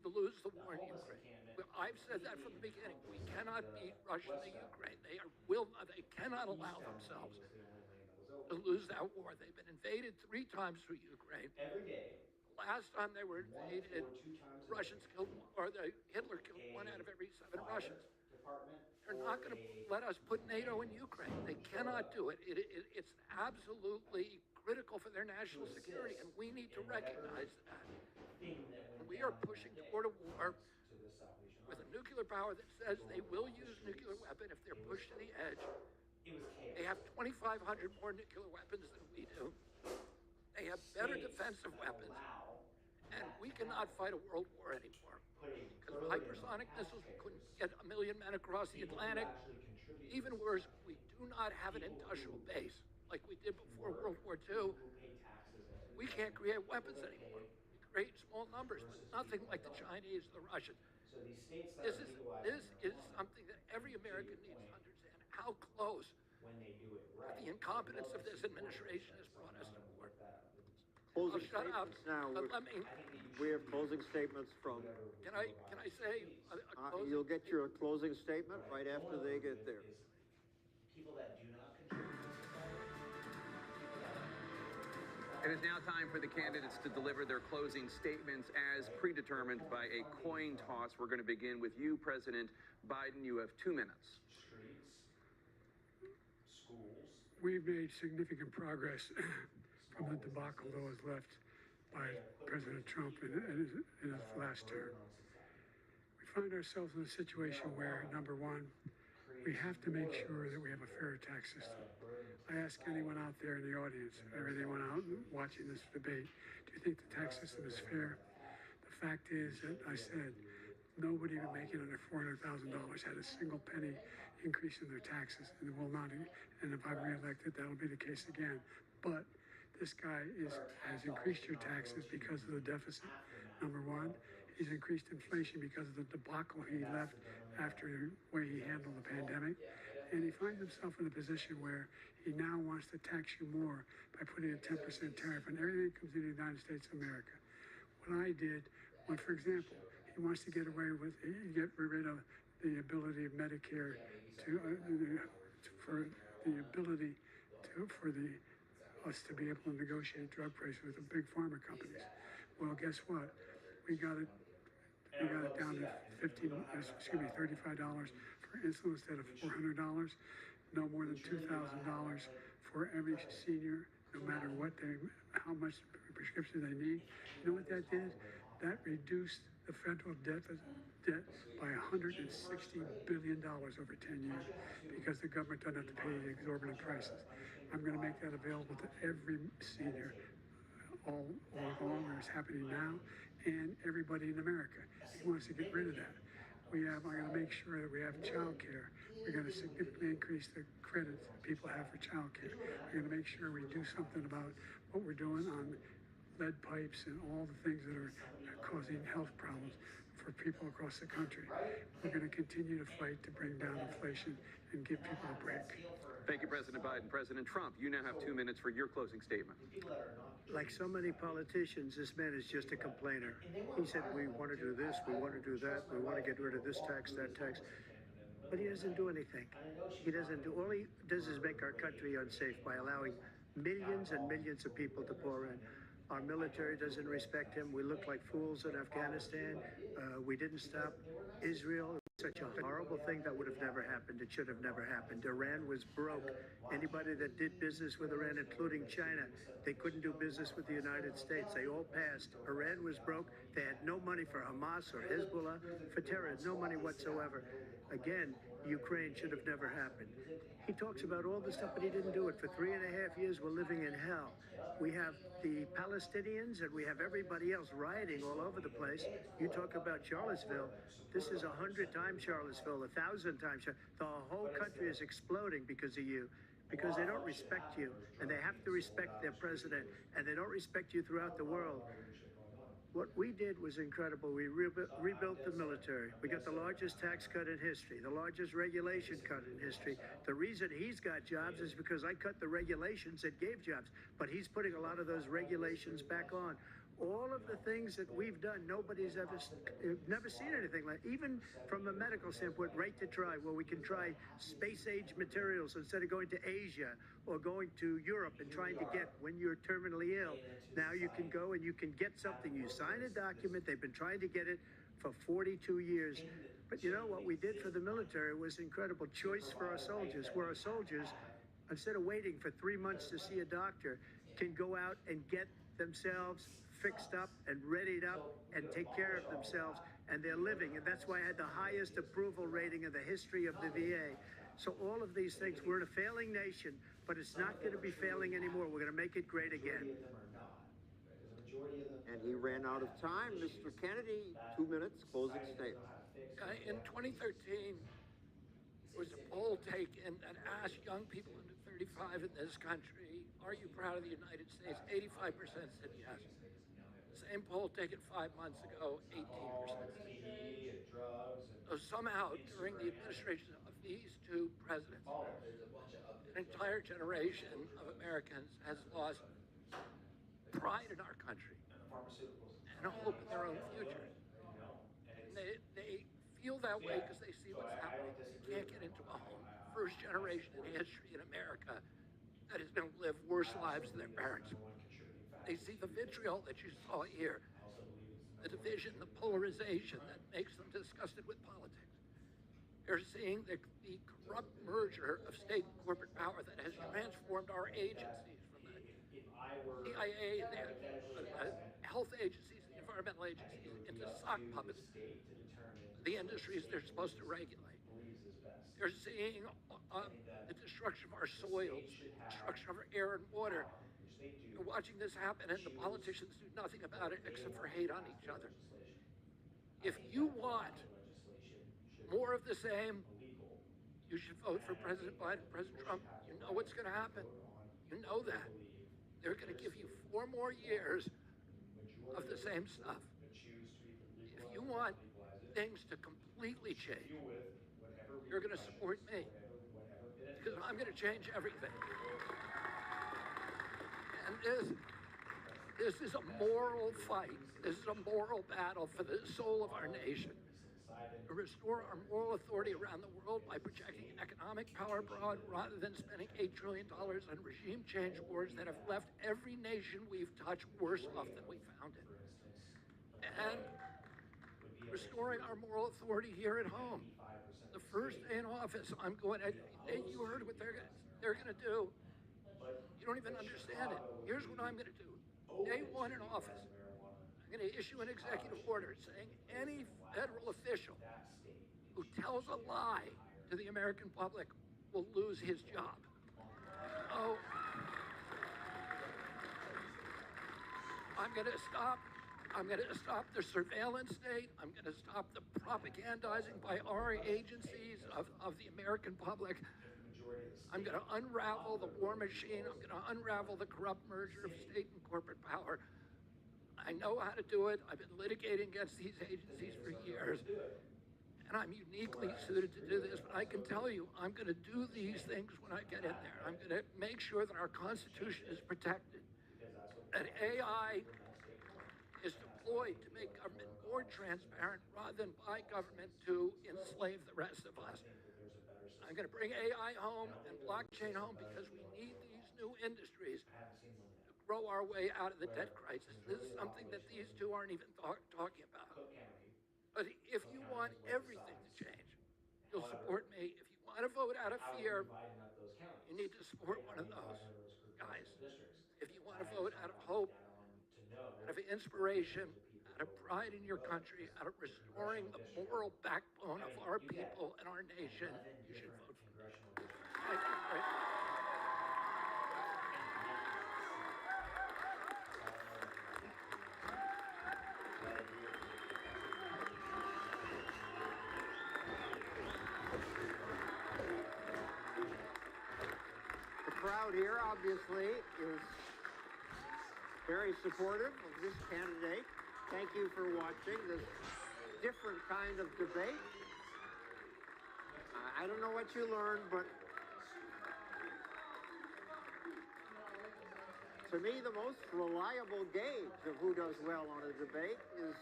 lose the war in Ukraine. I've said that from the beginning. We cannot beat Russia and the Ukraine. They cannot allow themselves to lose that war. They've been invaded 3 times through Ukraine. Last time they were invaded, Hitler killed 1 out of every 7 Russians. They're not going to let us put NATO in Ukraine. They cannot do it. It's absolutely critical for their national security, and we need to recognize that. We are pushing toward a war with a nuclear power that says they will use nuclear weapon if they're pushed to the edge. They have 2,500 more nuclear weapons than we do. They have better defensive weapons. And we cannot fight a world war anymore. Because with hypersonic missiles, we couldn't get 1 million men across the Atlantic. Even worse, we do not have an industrial base like we did before World War II. We can't create weapons anymore. We create small numbers, but nothing like the Chinese or the Russians. This is something that every American needs to understand how close the incompetence of this administration has brought us to war. Closing Shut up. statements now. But let me, We have closing statements from, can I say a closing? you'll get your closing statement right after they get there. People that do not contribute. It is now time for the candidates to deliver their closing statements as predetermined by a coin toss. We're going to begin with you, President Biden. You have 2 minutes. Streets, schools. We've made significant progress from the debacle that was left by President Trump in his last term. We find ourselves in a situation where, number one, we have to make sure that we have a fair tax system. I ask anyone out there in the audience, or anyone out watching this debate, do you think the tax system is fair? The fact is that I said nobody even making under $400,000 had a single penny increase in their taxes, and will not. And if I'm reelected, that'll be the case again. But this guy has increased your taxes because of the deficit. Number one, he's increased inflation because of the debacle he left after the way he handled the pandemic. And he finds himself in a position where he now wants to tax you more by putting a 10% tariff on everything that comes into the United States of America. What I did, when, for example, he wants to get rid of the ability of Medicare for us to be able to negotiate drug prices with the big pharma companies. Well, guess what? We got it down to $35 for insulin instead of $400. No more than $2,000 for every senior, no matter how much prescription they need. You know what that did? That reduced the federal debt by $160 billion over 10 years because the government doesn't have to pay the exorbitant prices. I'm going to make that available to every senior all along, where it's happening now, and everybody in America. He wants to get rid of that. I'm going to make sure that we have child care. We're going to significantly increase the credits that people have for child care. We're going to make sure we do something about what we're doing on lead pipes and all the things that are causing health problems for people across the country. We're going to continue to fight to bring down inflation and give people a break. Thank you, President Biden. President Trump, you now have 2 minutes for your closing statement. Like so many politicians, this man is just a complainer. He said, we want to do this, we want to do that, we want to get rid of this tax, that tax. But he doesn't do anything. All he does is make our country unsafe by allowing millions and millions of people to pour in. Our military doesn't respect him. We look like fools in Afghanistan. We didn't stop Israel. Such a horrible thing that would have never happened. It should have never happened. Iran was broke. Anybody that did business with Iran, including China, they couldn't do business with the United States. They all passed. Iran was broke. They had no money for Hamas or Hezbollah, for terror, no money whatsoever. Again, Ukraine should have never happened. He talks about all this stuff, but he didn't do it. For 3.5 years, we're living in hell. We have the Palestinians and we have everybody else rioting all over the place. You talk about Charlottesville. This is 100 times Charlottesville, 1,000 times. The whole country is exploding because of you, because they don't respect you, and they have to respect their president, and they don't respect you throughout the world. What we did was incredible. We rebuilt the military. We got the largest tax cut in history, the largest regulation cut in history. The reason he's got jobs is because I cut the regulations that gave jobs, but he's putting a lot of those regulations back on. All of the things that we've done, nobody's never seen anything like. Even from a medical standpoint, right to try, where we can try space-age materials instead of going to Asia or going to Europe and trying to get when you're terminally ill. Now you can go and you can get something. You sign a document. They've been trying to get it for 42 years. But you know what we did for the military was incredible. Choice for our soldiers, where our soldiers, instead of waiting for 3 months to see a doctor, can go out and get themselves fixed up and readied up and take care of themselves, and they're living. And that's why I had the highest approval rating in the history of the VA. So all of these things, we're in a failing nation, but it's not going to be failing anymore. We're going to make it great again. And he ran out of time. Mr. Kennedy, 2 minutes, closing statement. In 2013, there was a poll taken that asked young people under 35 in this country, are you proud of the United States? 85% said yes. Same poll taken 5 months ago, 18%. So somehow, during the administration of these two presidents, an entire generation of Americans has lost pride in our country and a hope in their own future. And they feel that way because they see what's happening. They can't get into a home. First generation in history in America that is going to live worse lives than their parents. They see the vitriol that you saw here, the division, the polarization that makes them disgusted with politics. They're seeing the corrupt merger of state and corporate power that has transformed our agencies from the CIA, the health agencies, the environmental agencies, into sock puppets, the industries they're supposed to regulate. They're seeing the destruction of our soils, the destruction of our air and water. You're watching this happen, and the politicians do nothing about it except for hate on each other. If you want more of the same, you should vote for President Biden, President Trump. You know what's going to happen. You know that. They're going to give you 4 more years of the same stuff. If you want things to completely completely change. deal with whatever. You're going to support me Whatever because I'm going to change everything. And this is a moral fight. This is a moral battle for the soul of our nation. To restore our moral authority around the world by projecting economic power abroad rather than spending $8 trillion on regime change wars that have left every nation we've touched worse off than we found it. And restoring our moral authority here at home. The first day in office, I'm going to, you heard what they're going to do. You don't even understand it. Here's what I'm going to do. Day one in office, I'm going to issue an executive order saying any federal official who tells a lie to the American public will lose his job. So I'm going to stop the surveillance state. I'm going to stop the propagandizing by our agencies of the American public. I'm going to unravel the war machine. I'm going to unravel the corrupt merger of state and corporate power. I know how to do it. I've been litigating against these agencies for years. And I'm uniquely suited to do this, but I can tell you, I'm going to do these things when I get in there. I'm going to make sure that our Constitution is protected, that AI is deployed to make government more transparent rather than by government to enslave the rest of us. I'm going to bring AI home and blockchain home because we need these new industries to grow our way out of the debt crisis. This is something that these two aren't even talking about. But if you want everything to change, you'll support me. If you want to vote out of fear, you need to support one of those guys. If you want to vote out of hope, out of inspiration, out of pride in your country, out of restoring the moral backbone of our people and our nation, you should vote for me. Thank you very much. The crowd here obviously is very supportive of this candidate. Thank you for watching this different kind of debate. I don't know what you learned, but to me, the most reliable gauge of who does well on a debate is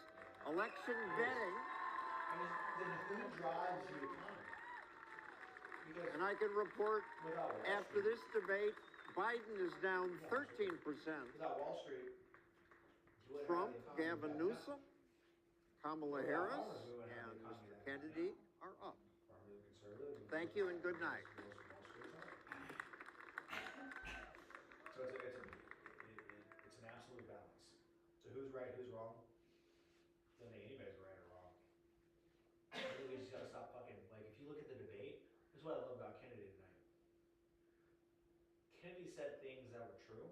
election betting. Then who drives the economy? Because And I can report after this debate, Biden is down 13%. without Wall Street, you wouldn't have Trump, the economy Gavin like Newsom, Kamala Harris, we wouldn't have and the economy Mr. like Kennedy are up. Farmers are conservative. Thank you and good night. So it's an absolute balance. So who's right, who's wrong? Doesn't think anybody's right or wrong. Really, we just gotta stop fucking, like, if you look at the debate, this is what I love about Kennedy tonight. Kennedy said things that were true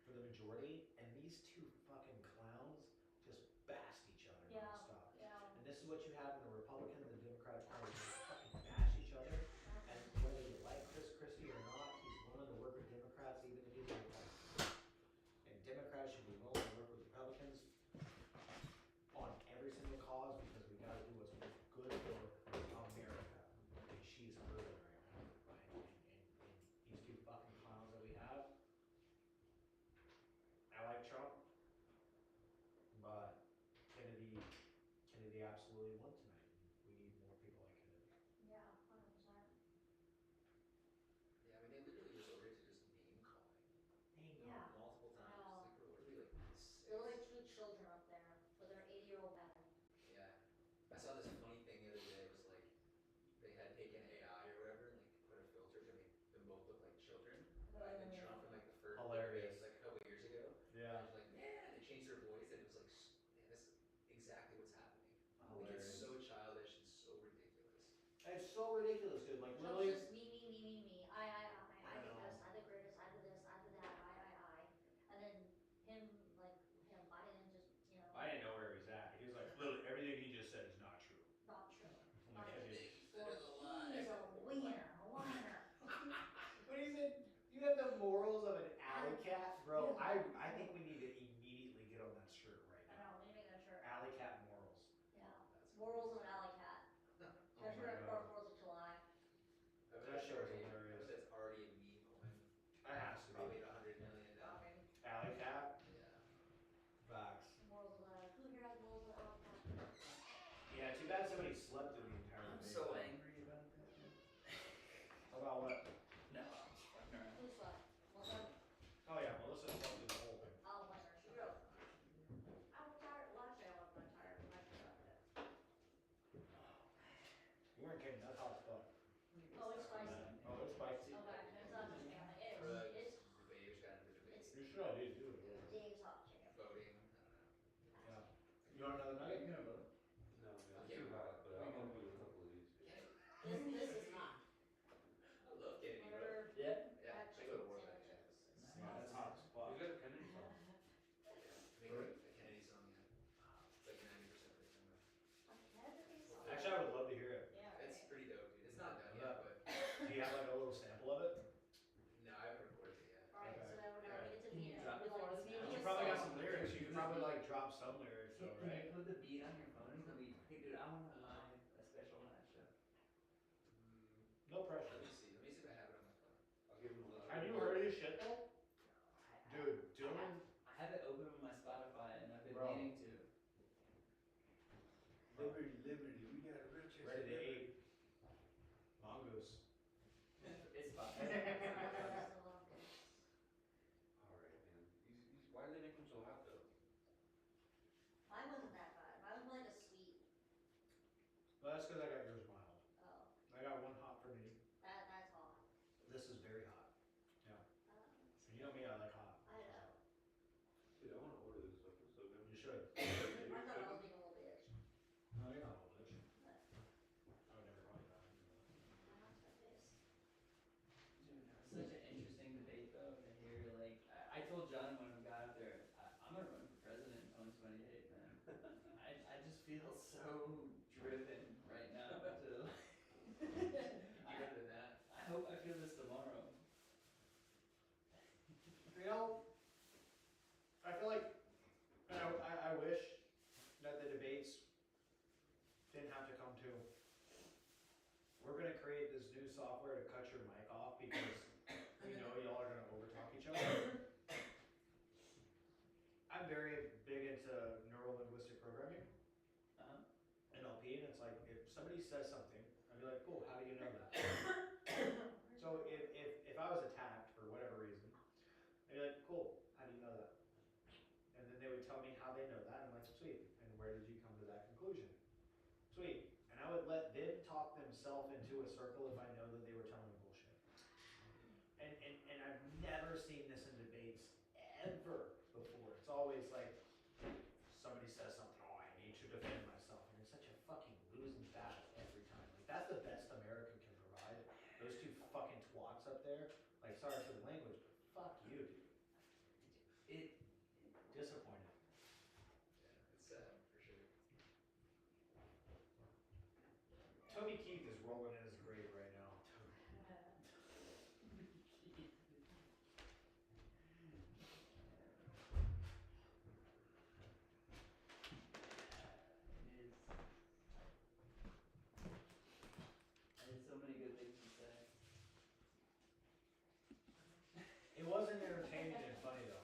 for the majority, and these two fucking clowns just bashed each other nonstop. And this is what you have in the Republican and the Democratic Party, they fucking bash each other, and whether you like Chris Christie or not, he's willing to work with Democrats even if he's a Republican. And Democrats should be willing to work with Republicans on every single cause because we gotta do what's good for America. And she's hurting right now. And these two fucking clowns that we have, I like Trump, but Kennedy absolutely won tonight. We need more people like Kennedy. Yeah, 100%. Yeah, I mean, they literally resorted to just name calling Yeah. multiple times. Wow. Like, what are we, like, There were six? like 2 children up there with their 80-year-old men. Yeah. I saw this funny thing the other day. It was like, they had taken AI or whatever and like put a filter to make them both look like children. And then Trump in like the first Hilarious. debate, like a couple years ago. Yeah. And it was like, man, they changed their voice and it was like, man, this is exactly what's happening. Like, it's Hilarious. so childish and so ridiculous. It's so ridiculous, dude. Like, Trump's really? just me. I I think know. this, I the greatest, I did this, I did that, I. And then him, Biden just, I didn't know where he was at. He was like, literally, everything he just said is not true. not true. I'm like, Not "Hey, true. dude." Well, he's a winner. But he said, you have the morals of an alley cat? Bro, Yeah. I think we need to immediately get on that shirt right I now. know, we need to make that shirt. Alley cat morals. Yeah. That's Morals of an alley cat. should I do? Do it. Dave's hot chicken. Voting, I don't know. Yeah. You want another nugget? You gonna vote? No, man, it's too hot, but I'm gonna do a couple of these. This is hot. I love Kennedy, bro. Order Yeah, that I go to chicken war that sandwiches. Yeah, that's hot spot. Is that a Kennedy song? Make a Kennedy song, yeah. It's like 90% of the time. Actually, I would love to hear it. Yeah, It's right. pretty dope, dude. It's not done Yeah. yet, but Do you have like a little sample of it? no, I haven't recorded it yet. Alright, so now we're gonna get to me and Drop be it for like, us maybe now. You a probably got song. some lyrics. You could probably like drop some lyrics, though, Can right? you put the beat on your phone? Can we, hey, dude, I wanna live a special mashup. No pressure. Let me see if I have it on my phone. I'll give him a little. Have you heard of this shit though? Dude, Dylan. I have it open on my Spotify and I've been Bro. meaning to. Liberty, liberty, we got riches. Ready to eat. Mongoose. It's fine. All right, man. Why do they make them so hot though? Mine wasn't that bad. Mine was more like a sweet. Well, that's because I got yours mild. Oh, I got one hot for me. that's hot. This is very hot. Um, And you know me, I like hot. I know. Dude, I wanna order this stuff. It's so good. You should. I thought I was being a little bitch. No, you're not a little bitch. But I would never call you that. I lost my face. Dude, that was such an interesting debate though to hear. Like, I told John when we got out there, I'm gonna run for president on 28, man. I just feel so driven right now to. Driven to that. I hope I feel this tomorrow. You know, I feel like, I wish that the debates didn't have to come to, we're gonna create this new software to cut your mic off because we know y'all are gonna overtalk each other. I'm very big into neuro-linguistic programming, Uh-huh. NLP, and it's like, if somebody says something, I'd be like, cool, how do you know that? So if I was attacked for whatever reason, I'd be like, cool, how do you know that? And then they would tell me how they know that, and I'm like, sweet, and where did you come to that conclusion? Sweet, and I would let them talk themselves into a circle if I know that they were telling bullshit. And I've never seen this in debates ever before. It's always like, somebody says something, oh, I need to defend myself, and it's such a fucking losing battle every time. Like, that's the best America can provide. Those two fucking twats up there, like, sorry for the language, but fuck you, dude. Disappointed. Yeah, it's sad for sure. Toby Keith is rolling in his